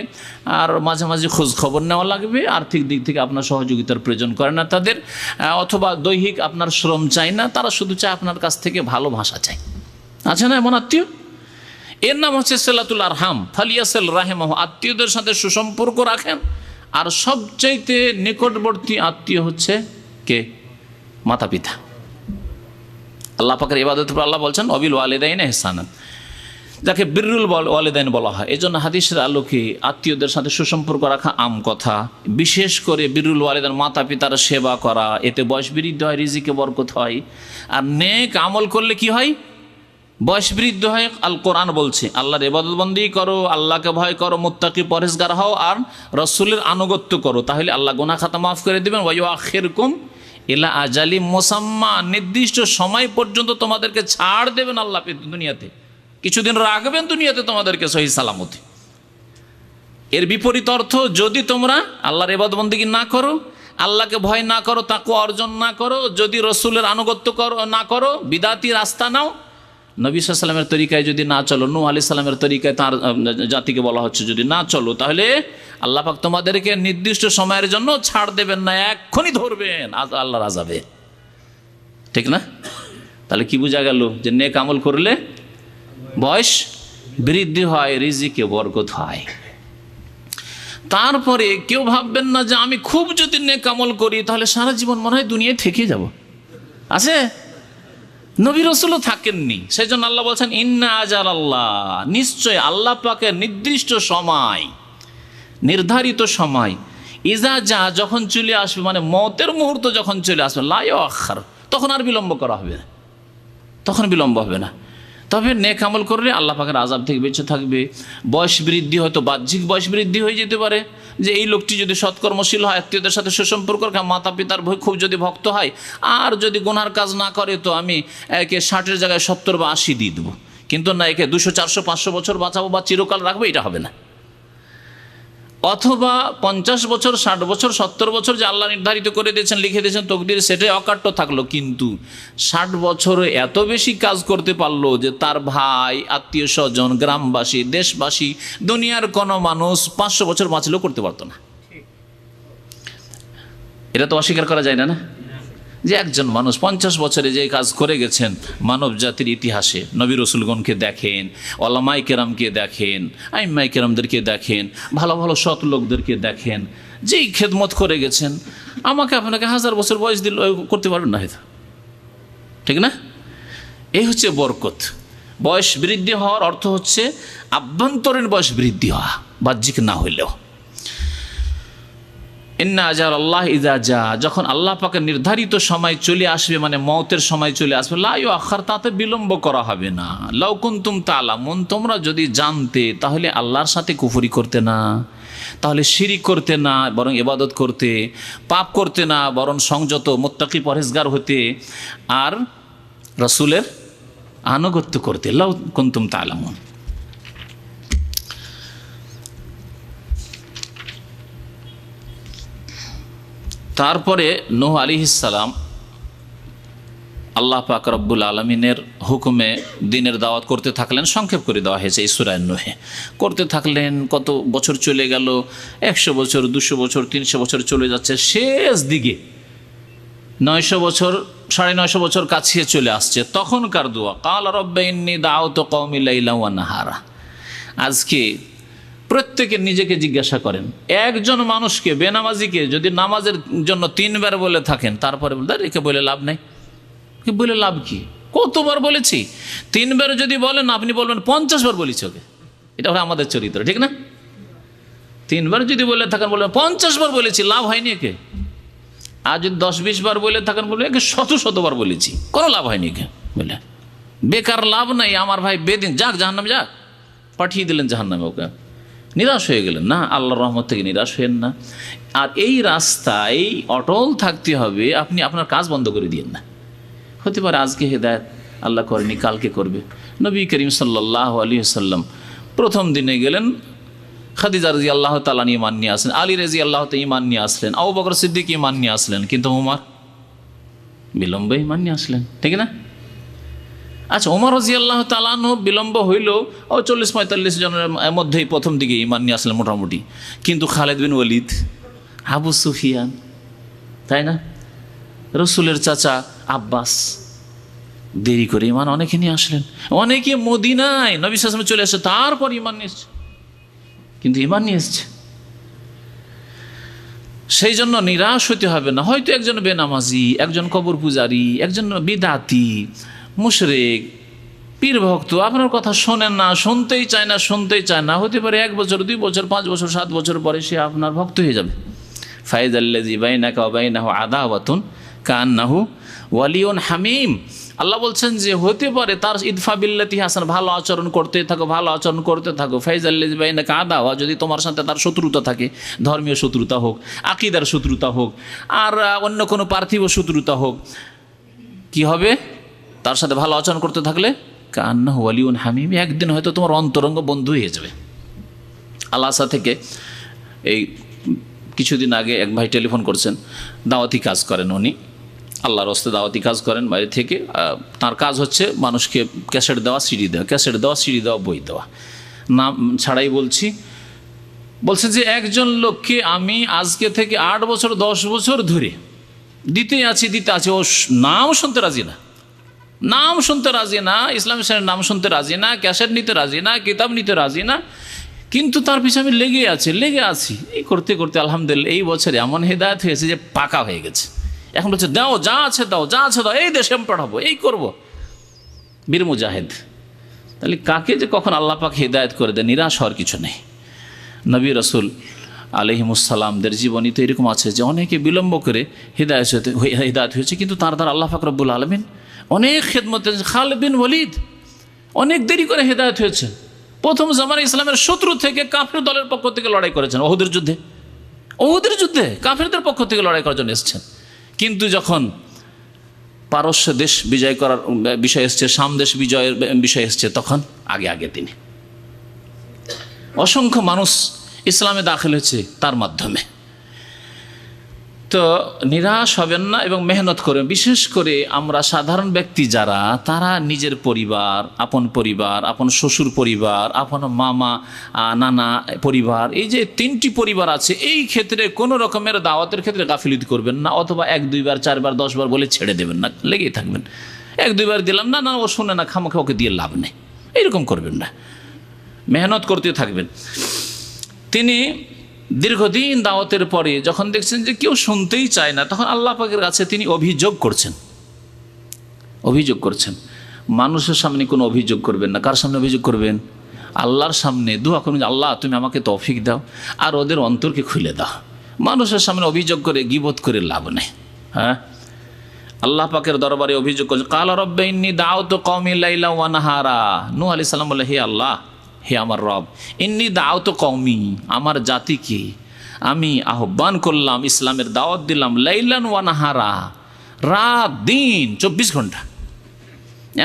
আর মাঝে মাঝে খোঁজ খবর নেওয়া লাগবে। আর্থিক দিক থেকে আপনার সহযোগিতার প্রয়োজন করে না তাদের, অথবা দৈহিক আপনার শ্রম চাই না, তারা শুধু চায় আপনার কাছ থেকে ভালো ভাষা চায়। আছে না এমন আত্মীয়? এর নাম হচ্ছে সেলাতুল আরহাম। ফালিয়াসিল রাহিমাহু, আত্মীয়দের সাথে সুসম্পর্ক রাখেন। আর সবচাইতে নিকটবর্তী আত্মীয় হচ্ছে কে? মাতা পিতা। আল্লাহ পাকের ইবাদতের পর আল্লাহ বলছেন অবিল ওয়ালিদাইন ইহসানান, যাকে বিররুল ওয়ালিদাইন বলা হয়। এই জন্য হাদিসের আলোকে আত্মীয়দের সাথে সুসম্পর্ক রাখা আম কথা। বিশেষ করে বিররুল ওয়ালিদাইন, মাতা পিতার সেবা করা, এতে বয়স বৃদ্ধি হয়, রিজিকে বরকত হয়। আর নেক আমল করলে কি হয়? বয়স বৃদ্ধি হয়। আল কোরআন বলছে আল্লাহর ইবাদত বন্দি করো, আল্লাহকে ভয় করো, মুত্তাকি পরহেজগার হও, আর রাসূলের আনুগত্য করো, তাহলে আল্লাহ গুনাহ খাতা মাফ করে দেবেন। ওয়া ইউআখিরকুম ইলা আজালিম মুসাম্মা, নির্দিষ্ট সময় পর্যন্ত তোমাদেরকে ছাড় দেবেন আল্লাহ দুনিয়াতে, কিছুদিন রাখবেন দুনিয়াতে তোমাদেরকে সহি সালামতে। এর বিপরীত অর্থ, যদি তোমরা আল্লাহর ইবাদত বন্দেগী না করো, আল্লাহকে ভয় না করো, তাকওয়া অর্জন না করো, যদি রাসূলের আনুগত্য না করো, বিদাতি রাস্তা নাও, নবী সাল্লাল্লাহু আলাইহি ওয়াসাল্লামের তরিকায় যদি না চলো, নূহ আলাইহিস সালামের তরিকায় তার জাতিকে বলা হচ্ছে যদি না চলো, তাহলে আল্লাহ পাক তোমাদেরকে নির্দিষ্ট সময়ের জন্য ছাড় দেবেন না, এক্ষুনি ধরবেন আল্লাহর আযাবে। ঠিক না? তাহলে কি বোঝা গেল? যে নেক আমল করলে বয়স বৃদ্ধি হয়, রিজিকে বরকত হয়। তারপরে কেউ ভাববেন না যে আমি খুব যদি নেক আমল করি তাহলে সারা জীবন মনে হয় দুনিয়ায় থেকে যাব। আছে? নবী রাসূলও থাকেননি। সেই জন্য আল্লাহ বলছেন ইন্না আজাল আল্লাহ, নিশ্চয় আল্লাহ পাকের নির্দিষ্ট সময়, নির্ধারিত সময়, ইজা যা, যখন চলে আসবে, মানে মতের মুহূর্ত যখন চলে আসবে, লা ইউআখার, তখন আর বিলম্ব করা হবে না, তখন বিলম্ব হবে না। তবে নেক আমল করলে আল্লাহ পাকের আযাব থেকে বেঁচে থাকবে। বয়স বৃদ্ধি, হয়তো বাহ্যিক বয়স বৃদ্ধি হয়ে যেতে পারে, যে এই লোকটি যদি সৎকর্মশীল হয়, আত্মীয়দের সাথে সুসম্পর্ক রাখে, মাতা পিতার খুব যদি ভক্ত হয়, আর যদি গুনার কাজ না করে, তো আমি একে 60-এর জায়গায় 70 বা 80 দিয়ে দেবো, কিন্তু না একে 200, 400, 500 বছর বাঁচাবো বা চিরকাল রাখবো, এটা হবে না। অথবা 50 বছর, 60 বছর, 70 বছর যে আল্লাহ নির্ধারিত করে দিয়েছেন, লিখে দিয়েছেন তকদির, সেটাই অকাট্য থাকলো, কিন্তু 60 বছরে এত বেশি কাজ করতে পারলো যে তার ভাই, আত্মীয় স্বজন, গ্রামবাসী, দেশবাসী, দুনিয়ার কোনো মানুষ 500 বছর বাঁচলেও করতে পারতো না। এটা তো অস্বীকার করা যায় না, না? যে একজন মানুষ 50 বছরে যে কাজ করে গেছেন মানব জাতির ইতিহাসে, নবী রসুলগণকে দেখেন, ওলামায়ে কেরামকে দেখেন, আইম্মায়ে কেরামদেরকে দেখেন, ভালো ভালো সৎ লোকদেরকে দেখেন, যেই খেদমত করে গেছেন, আমাকে আপনাকে 1000 বছর বয়স দিল করতে পারবেন না হয়তো, ঠিক না? এই হচ্ছে বরকত। বয়স বৃদ্ধি হওয়ার অর্থ হচ্ছে আভ্যন্তরীণ বয়স বৃদ্ধি হওয়া, বাহ্যিক না হইলেও। ইন্না আজাল আল্লাহ ইজা জা, যখন আল্লাহ পাকের নির্ধারিত সময় চলে আসবে, মানে মওতের সময় চলে আসবে, লা ইউআখার, তাতে বিলম্ব করা হবে না। লাউ কুনতুম তা'লামুন, তোমরা যদি জানতে তাহলে আল্লাহর সাথে কুফরি করতে না, তাহলে শিরিক করতে না, বরং ইবাদত করতে, পাপ করতে না, বরং সংযত মুত্তাকি পরহেজগার হতে, আর রাসূলের আনুগত্য করতে। লাউ কুনতুম তা'লামুন। তারপরে নূহ আলাইহিস সালাম আল্লাহ পাক রব্বুল আলমিনের হুকুমে দিনের দাওয়াত করতে থাকলেন। সংক্ষেপ করে দেওয়া হয়েছে এই সূরা নূহে। করতে থাকলেন, কত বছর চলে গেল, 100 বছর, 200 বছর, 300 বছর চলে যাচ্ছে, শেষ দিকে 900 বছর, 950 বছর কাছিয়ে চলে আসছে। তখনকার দোয়া, কাল রব্বি ইন্নী দাউতু কওমি লাইলা ওয়া নাহারা। আজকে প্রত্যেকে নিজেকে জিজ্ঞাসা করেন, একজন মানুষকে, বেনামাজিকে যদি নামাজের জন্য 3 বার বলে থাকেন, তারপরে একে বলে লাভ নাই, বলে লাভ কি? কতবার বলেছি? 3 বার যদি বলেন, আপনি বলবেন 50 বার বলেছি ওকে। এটা হলো আমাদের চরিত্র, ঠিক না? 3 বার যদি বলে থাকেন, বলবেন 50 বার বলেছি, লাভ হয়নি একে। আর যদি 10-20 বার বলে থাকেন, বলবেন একে 100-100 বার বলেছি, কোনো লাভ হয়নি একে, বলে বেকার, লাভ নাই। আমার ভাই বেদিন, যাক জাহান্নামে যাক, পাঠিয়ে দিলেন জাহান্নামে, ওকে নিরাশ হয়ে গেলেন না। আল্লাহর রহমত থেকে নিরাশ হয়েন না। আর এই রাস্তায় অটল থাকতে হবে। আপনি আপনার কাজ বন্ধ করে দিয়েন না। হতে পারে আজকে হেদায়েত আল্লাহ করেনি, কালকে করবে। নবী করিম সাল্লাল্লাহু আলাইহি ওয়াসাল্লাম প্রথম দিনে গেলেন, খাদিজা রাদিয়াল্লাহু তাআলা ঈমান নিয়ে আসলেন, আলী রাদিয়াল্লাহু তাআলা ঈমান নিয়ে আসলেন, আবু বকর সিদ্দিক ঈমান নিয়ে আসলেন, কিন্তু ওমর বিলম্বে ঈমান নিয়ে আসলেন, ঠিক না? আচ্ছা, ওমর রাদিয়াল্লাহু তাআলা আনহু বিলম্ব হইল 40-45 জনের মধ্যেই প্রথম দিকে ঈমান নিয়ে আসলেন মোটামুটি। কিন্তু খালিদ বিন ওয়ালিদ, আবু সুফিয়ান, তাই না, রসুলের চাচা আব্বাস, দেরি করে ঈমান অনেকে নিয়ে আসলেন। অনেকে মদিনায় নবী সাল্লাল্লাহু আলাইহি ওয়াসাল্লাম চলে আসছে, তারপর ঈমান নিয়ে এসছে, কিন্তু ঈমান নিয়ে এসছে। সেই জন্য নিরাশ হতে হবে না। হয়তো একজন বেনামাজি, একজন কবর পূজারী, একজন বিদাতি, মুশরিক, পীর ভক্ত আপনার কথা শোনেন না, শুনতেই চায় না। হতে পারে 1 বছর, 2 বছর, 5 বছর, 7 বছর পরে সে আপনার ভক্ত হয়ে যাবে। ফাইজাল্লাযী বাইনাকা ওয়া বাইনাহু আদাওয়াতুন কান্নাহু ওয়ালিয়ুন হামিম। আল্লাহ বলছেন যে হতে পারে তার ইদফা বিল্লাতি হাসান, ভালো আচরণ করতে থাকো। ফাইজাল্লাযী বাইনাকা আদাওয়া, যদি তোমার সাথে তার শত্রুতা থাকে, ধর্মীয় শত্রুতা হোক, আকীদার শত্রুতা হোক, আর অন্য কোনো পার্থিব শত্রুতা হোক, কি হবে? তার সাথে ভালো আচরণ করতে থাকলে কান্নাহু ওয়ালিয়ুন হামিম, একদিন হয়তো তোমার অন্তরঙ্গ বন্ধু হয়ে যাবে। আলাসা থেকে এই কিছুদিন আগে এক ভাই টেলিফোন করছেন, দাওয়াতি কাজ করেন উনি, আল্লাহর রাস্তে দাওয়াতি কাজ করেন বাইরে থেকে। তার কাজ হচ্ছে মানুষকে ক্যাসেট দেওয়া, সিডি দেওয়া, বই দেওয়া। নাম ছাড়াই বলছে যে একজন লোককে আমি আজকে থেকে 8 বছর 10 বছর ধরে দিতে আছি, ও নাম শুনতে রাজি না, ইসলামী সাহেবের নাম শুনতে রাজি না, ক্যাসেট নিতে রাজি না, কিতাব নিতে রাজি না, কিন্তু তার পিছনে আমি লেগে আছি। এই করতে করতে আলহামদুলিল্লাহ এই বছরে এমন হেদায়েত হয়েছে যে পাকা হয়ে গেছে। এখন বলছে দাও, যা আছে দাও, এই দেশে আমি পাঠাবো, এই করবো, বীর মুজাহিদ। তাহলে কাকে যে কখন আল্লাহ পাক হেদায়েত করে দেয়, নিরাশ হওয়ার কিছু নেই। নবী রাসূল আলাইহিমুসসালামদের জীবনী তো এরকম আছে যে অনেকে বিলম্ব করে হেদায়েত হয়েছে, কিন্তু তার দ্বারা আল্লাহ পাক রব্বুল আলামিন অনেক খেদমত। খালিদ বিন ওয়ালিদ অনেক দেরি করে হেদায়েত হয়েছে। প্রথম জামানায় ইসলামের শত্রু থেকে কাফের দলের পক্ষ থেকে লড়াই করেছেন। ওহুদের যুদ্ধে কাফেরদের পক্ষ থেকে লড়াই করার জন্য এসেছেন। কিন্তু যখন পারস্য দেশ বিজয় করার বিষয় এসছে, শাম দেশ বিজয়ের বিষয় এসছে, তখন আগে তিনি অসংখ্য মানুষ ইসলামে দাখিল হয়েছে তার মাধ্যমে। তো নিরাশ হবেন না এবং মেহনত করবেন। বিশেষ করে আমরা সাধারণ ব্যক্তি যারা, তারা নিজের পরিবার, আপন শ্বশুর পরিবার, আপন মামা নানা পরিবার, এই যে 3টি পরিবার আছে, এই ক্ষেত্রে কোনো রকমের দাওয়াতের ক্ষেত্রে গাফিলতি করবেন না, অথবা 1-2 বার 4 বার 10 বার বলে ছেড়ে দেবেন না, লেগেই থাকবেন। 1-2 বার দিলাম, না ও শুনে না, খামাখা ওকে দিয়ে লাভ নেই, এইরকম করবেন না, মেহনত করতে থাকবেন। তিনি দীর্ঘদিন দাওয়াতের পরে যখন দেখছেন যে কেউ শুনতেই চায় না, তখন আল্লাহ পাকের কাছে তিনি অভিযোগ করছেন। মানুষের সামনে কোনো অভিযোগ করবেন না। কার সামনে অভিযোগ করবেন? আল্লাহর সামনে দোয়া করবেন, আল্লাহ তুমি আমাকে তৌফিক দাও আর ওদের অন্তরকে খুলে দাও। মানুষের সামনে অভিযোগ করে গীবত করে লাভ নেই। হ্যাঁ, আল্লাহ পাকের দরবারে অভিযোগ করছেন, কালা রব্বে ইন্নী দাউতু কওমি লাইলা ওয়া নাহারা। নূহ আলাইহিস সালাম বলে, হে আল্লাহ, হে আমার রব, ইন্নী দাউতু কওমি, আমার জাতিকে আমি আহ্বান করলাম, ইসলামের দাওয়াত দিলাম, লাইলান ওয়া নাহারা, রাত দিন 24 ঘন্টা।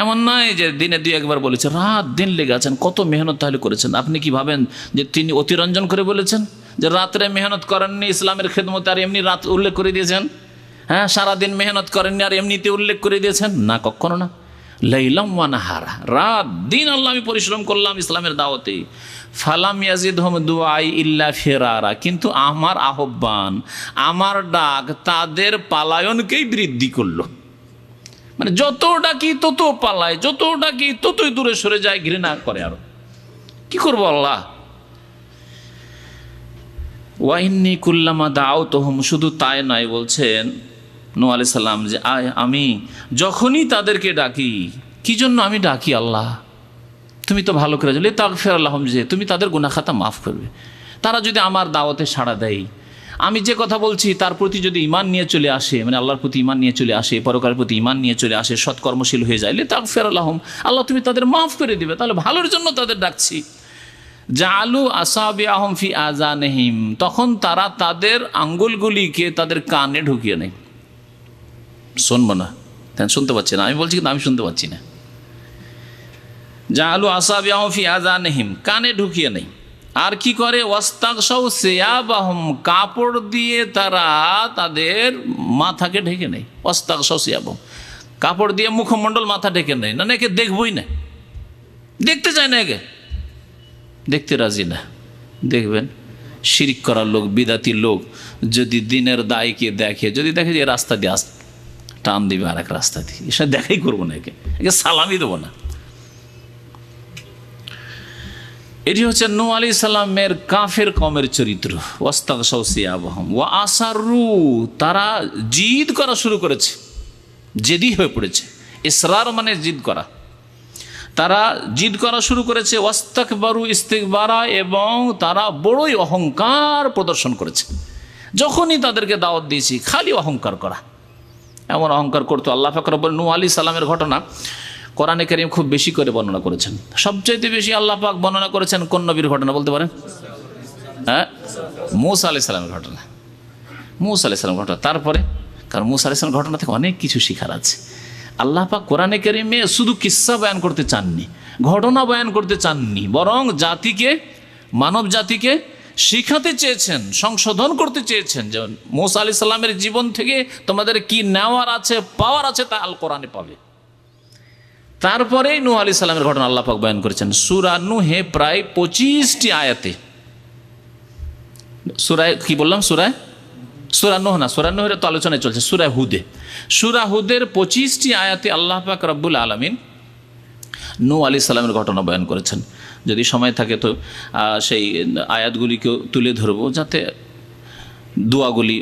এমন নয় যে দিনে 2-1 বার বলেছে, রাত দিন লেগে আছেন। কত মেহনত তাহলে করেছেন। আপনি কি ভাবেন যে তিনি অতিরঞ্জন করে বলেছেন যে রাত্রে মেহনত করেননি ইসলামের খেদমতে আর এমনি রাত উল্লেখ করে দিয়েছেন? হ্যাঁ, সারাদিন মেহনত করেননি আর এমনিতে উল্লেখ করে দিয়েছেন? না, কখনো না। লাইলাম ওয়া নাহারা, রাত দিন আল্লাহ আমি পরিশ্রম করলাম ইসলামের দাওয়াতে। ফালাম ইয়াজিদহুম দুআই ইল্লা ফিরারা, কিন্তু আমার আহ্বান, আমার ডাক তাদের পালায়নকেই বৃদ্ধি করলো। মানে যত ডাকি তত পালায়, যত ডাকি ততই দূরে সরে যায়, ঘৃণা করে। আরো কি করবো আল্লাহ? ওয়া ইন্নী কুল্লামা দাউতুহুম, শুধু তাই নয়, বলছেন নূহ আলাইহিস সালাম যে আমি যখনই তাদেরকে ডাকি, কি জন্য আমি ডাকি আল্লাহ? তুমি তো ভালো করে জানো, তাগফির লাহুম, যে তুমি তাদের গুনাহ খাতা মাফ করবে। তারা যদি আমার দাওয়াতে সাড়া দেয়, আমি যে কথা বলছি তার প্রতি যদি ঈমান নিয়ে চলে আসে, মানে আল্লাহর প্রতি ঈমান নিয়ে চলে আসে, পরকালের প্রতি ঈমান নিয়ে চলে আসে, সৎকর্মশীল হয়ে যায়, তাগফির লাহুম, আল্লাহ তুমি তাদের মাফ করে দিবে। তাহলে ভালোর জন্য তাদের ডাকছি। জাআলু আসাবিআহুম ফি আযানিহিম, তখন তারা তাদের আঙ্গুলগুলিকে তাদের কানে ঢুকিয়ে নেয়। শুনবো না, শুনতে পাচ্ছি না, আমি বলছি কিন্তু আমি শুনতে পাচ্ছি না। জাআলু আসাবিআহুম ফি আযানিহিম, কানে ঢুকিয়ে নেয়। আর কি করে? ওয়াস্তাগশাউ সিয়াবাহুম, কাপড় দিয়ে তারা তাদের মাথাকে ঢেকে নেয়। ওয়াস্তাগশাউ সিয়াবাহুম, কাপড় দিয়ে মুখমণ্ডল মাথা ঢেকে নেয়। না, একে দেখবই না, দেখতে চায় না, একে দেখতে রাজি না। দেখবেন শিরিক করার লোক, বিদাতি লোক যদি দিনের দায়কে দেখে, যদি দেখে যে রাস্তা দিয়ে টান দিবে আর এক রাস্তা দিয়ে, এসব দেখাই করবো না, একে সালামই দেবো না। এটি হচ্ছে নূহ আলাইহিস সালামের কাফের কওমের চরিত্র। ওয়াস্তাগশাউ সিয়াবাহুম ওয়া আসারু, তারা জিদ করা শুরু করেছে, জেদি হয়ে পড়েছে। ইসরার মানে জিদ করা। তারা জিদ করা শুরু করেছে। ওয়াস্তাকবারু ইস্তিকবারা, এবং তারা বড়ই অহংকার প্রদর্শন করেছে। যখনই তাদেরকে দাওয়াত দিয়েছি খালি অহংকার করা, এমন অহংকার করতো। আল্লাহ পাক রব্বুল নূহ আলাইহিস সালামের ঘটনা কোরআনে কারীম খুব বেশি করে বর্ণনা করেছেন। সবচাইতে বেশি আল্লাহ পাক বর্ণনা করেছেন কোন নবীর ঘটনা বলতে পারেন? হ্যাঁ, মূসা আলাইহিস সালামের ঘটনা। মূসা আলাইহিস সালামের ঘটনা। তারপরে, কারণ মূসা আলাইহিস সালামের ঘটনা থেকে অনেক কিছু শিখার আছে। আল্লাহ পাক কোরআনে কারীমে শুধু কিস্সা বয়ান করতে চাননি, ঘটনা বয়ান করতে চাননি, বরং জাতিকে, মানব জাতিকে শিখাতে চেয়েছেন, সংশোধন করতে চেয়েছেন যে মূসা আলাইহিস সালামের জীবন থেকে তোমাদের কি নেওয়ার আছে, পাওয়ার আছে, তা আল কোরআনে পাবে। তারপরেই নূহ আলাইহিস সালামের ঘটনা আল্লাহ পাক বয়ান করেছেন সূরা নূহে প্রায় 25টি আয়াতে। সূরায় কি বললাম? সূরা নূহ না, সূরা নূহের তো আলোচনায় চলছে। সূরা হুদের 25টি আয়াতে আল্লাহ পাক রব্বুল আলামিন নূহ আলাইহিস সালামের ঘটনা বয়ান করেছেন। যদি সময় থাকে তো সেই আয়াতগুলিকেও তুলে ধরবো, যাতে দোয়াগুলি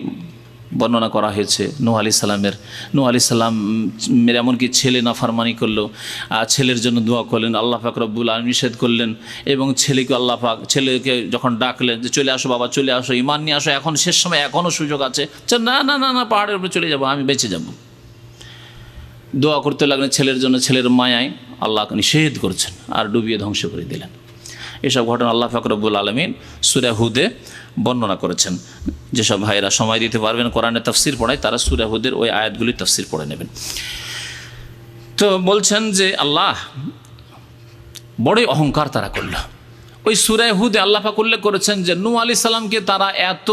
বর্ণনা করা হয়েছে নূহ আলাইহিস সালামের। নূহ আলাইহিস সালামের এমনকি ছেলে নাফরমানি করলো, ছেলের জন্য দোয়া করলেন, আল্লাহ পাক রব্বুল আলামিন নিষেধ করলেন। এবং ছেলেকে যখন ডাকলেন যে চলে আসো বাবা, চলে আসো, ঈমান নিয়ে আসো, এখন শেষ সময়, এখনও সুযোগ আছে। না না না না, পাহাড়ের উপরে চলে যাবো, আমি বেঁচে যাব। দোয়া করতে লাগলেন ছেলের জন্য, ছেলের মায়ায় আল্লাহ নিষেধ করছেন আর ডুবিয়ে ধ্বংস করে দিলেন। এসব ঘটনা আল্লাহ পাক রব্বুল আলামিন সূরা হুদে বর্ণনা করেছেন। যেসব ভাইরা সময় দিতে পারবেন, কোরআনে তাফসির পড়ায়, তারা সূরা হুদের ওই আয়াতগুলি তাফসির পড়ে নেবেন। তো বলছেন যে আল্লাহ বড়ই অহংকার তারা করল, ওই সূরা হুদে আল্লাহ পাক উল্লেখ করেছেন যে নূহ আলাইহিস সালামকে তারা এত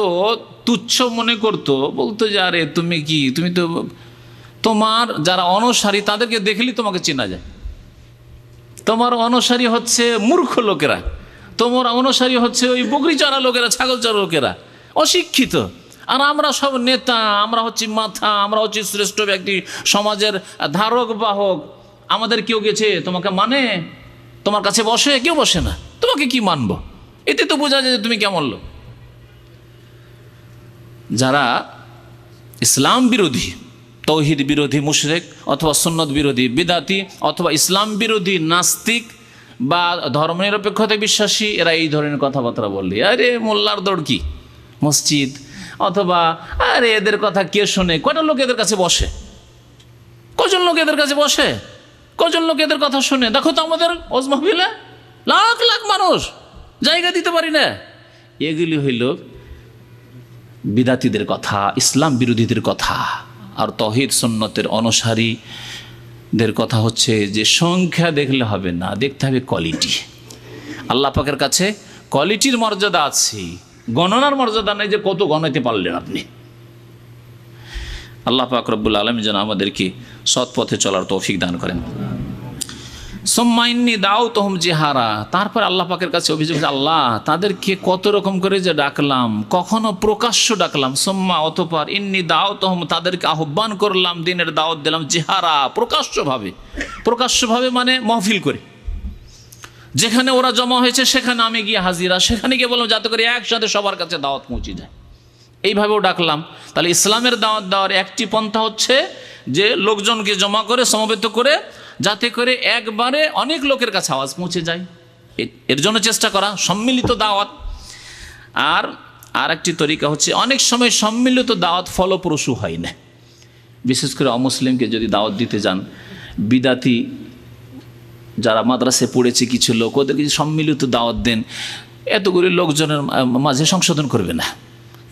তুচ্ছ মনে করতো, বলতো যে আরে তুমি কি, তুমি তো তোমার যারা অনুসারী তাদেরকে দেখলেই তোমাকে চেনা যায়, তোমার অনুসারী হচ্ছে মূর্খ লোকেরা, তোমার অনুসারী হচ্ছে ওই বকরি চড়া লোকেরা, ছাগল চড়া লোকেরা, অশিক্ষিত, আর আমরা সব নেতা, আমরা হচ্ছি মাথা, আমরা হচ্ছি শ্রেষ্ঠ ব্যক্তি, সমাজের ধারক বাহক, আমাদের কেউ গেছে তোমাকে মানে, তোমার কাছে বসে? কেউ বসে না, তোমাকে কি মানবো? এতে তো বোঝা যায় যে তুমি কেমন লোক। যারা ইসলাম বিরোধী, তৌহিদ বিরোধী মুশরিক, অথবা সুন্নত বিরোধী বিদাতি, অথবা ইসলাম বিরোধী নাস্তিক বা ধর্মনিরপেক্ষতা বিশ্বাসী, এরা এই ধরনের কথাবার্তা বললে আরে মোল্লার দৌড় কি মসজিদ, অথবা আরে এদের কথা কে শোনে, কয়টা লোক এদের কাছে বসে, কজন লোক এদের কাছে বসে, কজন লোক এদের কথা শুনে, দেখো তো আমাদের ওয়াজ মাহফিলে লাখ লাখ মানুষ, জায়গা দিতে পারি না। এগুলি হইল বিদাতিদের কথা, ইসলাম বিরোধীদের কথা। আর তৌহিদ সুন্নতের অনুসারীদের কথা হচ্ছে যে সংখ্যা দেখলে হবে না, দেখতে হবে কোয়ালিটি। আল্লাহ পাকের কাছে কোয়ালিটির মর্যাদা আছে, গণনার মর্যাদা নেই যে কত গণাইতে পারলেন আপনি। আল্লাহ পাক রব্বুল আলামিন যেন আমাদেরকে সৎ পথে চলার তৌফিক দান করেন। সুম্মা ইন্নী দাউতুহুম জিহারা, তারপর আল্লাহ পাকের কাছে অভিযোগ, আল্লাহ তাদেরকে কত রকম করে যে ডাকলাম, কখনো প্রকাশ্য ডাকলাম, সুম্মা অতঃপর ইন্নী দাউতুহুম, তাদেরকে আহ্বান করলাম, দিনের দাওয়াত দিলাম, জিহারা প্রকাশ্যভাবে, প্রকাশ্যভাবে মানে মাহফিল করে, যেখানে ওরা জমা হয়েছে সেখানে আমি গিয়ে হাজিরা, সেখানে গিয়ে বললাম যাতে করে একসাথে সবার কাছে দাওয়াত পৌঁছে যায়, এইভাবেও ডাকলাম। তাহলে ইসলামের দাওয়াত দেওয়ার একটি পন্থা হচ্ছে যে লোকজনকে জমা করে সমবেত করে, যাতে করে একবারে অনেক লোকের কাছে আওয়াজ পৌঁছে যায়, এর জন্য চেষ্টা করা, সম্মিলিত দাওয়াত। আর একটি তরিকা হচ্ছে অনেক সময় সম্মিলিত দাওয়াত ফলপ্রসূ হয় না, বিশেষ করে অমুসলিমকে যদি দাওয়াত দিতে যান, বিদাতি যারা মাদ্রাসায় পড়েছে কিছু লোক, ওদেরকে সম্মিলিত দাওয়াত দেন, এতগুলি লোকজনের মাঝে সংশোধন করবে না,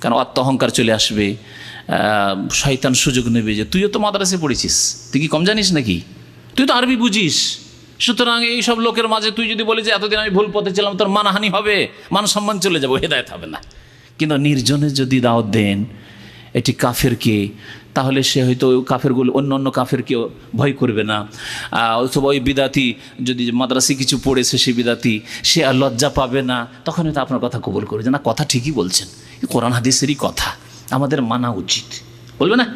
কারণ আত্ম অহংকার চলে আসবে, শয়তান সুযোগ নেবে যে তুইও তো মাদ্রাসায় পড়েছিস, তুই কি কম জানিস নাকি, তুই তো আরবি বুঝিস, সুতরাং এই সব লোকের মাঝে তুই যদি বলি যে এতদিন আমি ভুল পথে ছিলাম, তোর মানহানি হবে, মান সম্মান চলে যাবো, হেদায়েত হবে না। কিন্তু নির্জনে যদি দাওয়াত দেন এটি কাফেরকে, তাহলে সে হয়তো ওই কাফেরগুলো অন্য কাফেরকেও ভয় করবে না, অথবা ওই বিদাতি যদি মাদ্রাসে কিছু পড়েছে সে বিদাতি, সে আর লজ্জা পাবে না, তখন হয়তো আপনার কথা কবুল করবে যে না কথা ঠিকই বলছেন, কোরআন হাদিসেরই কথা, আমাদের মানা উচিত, বলবে না।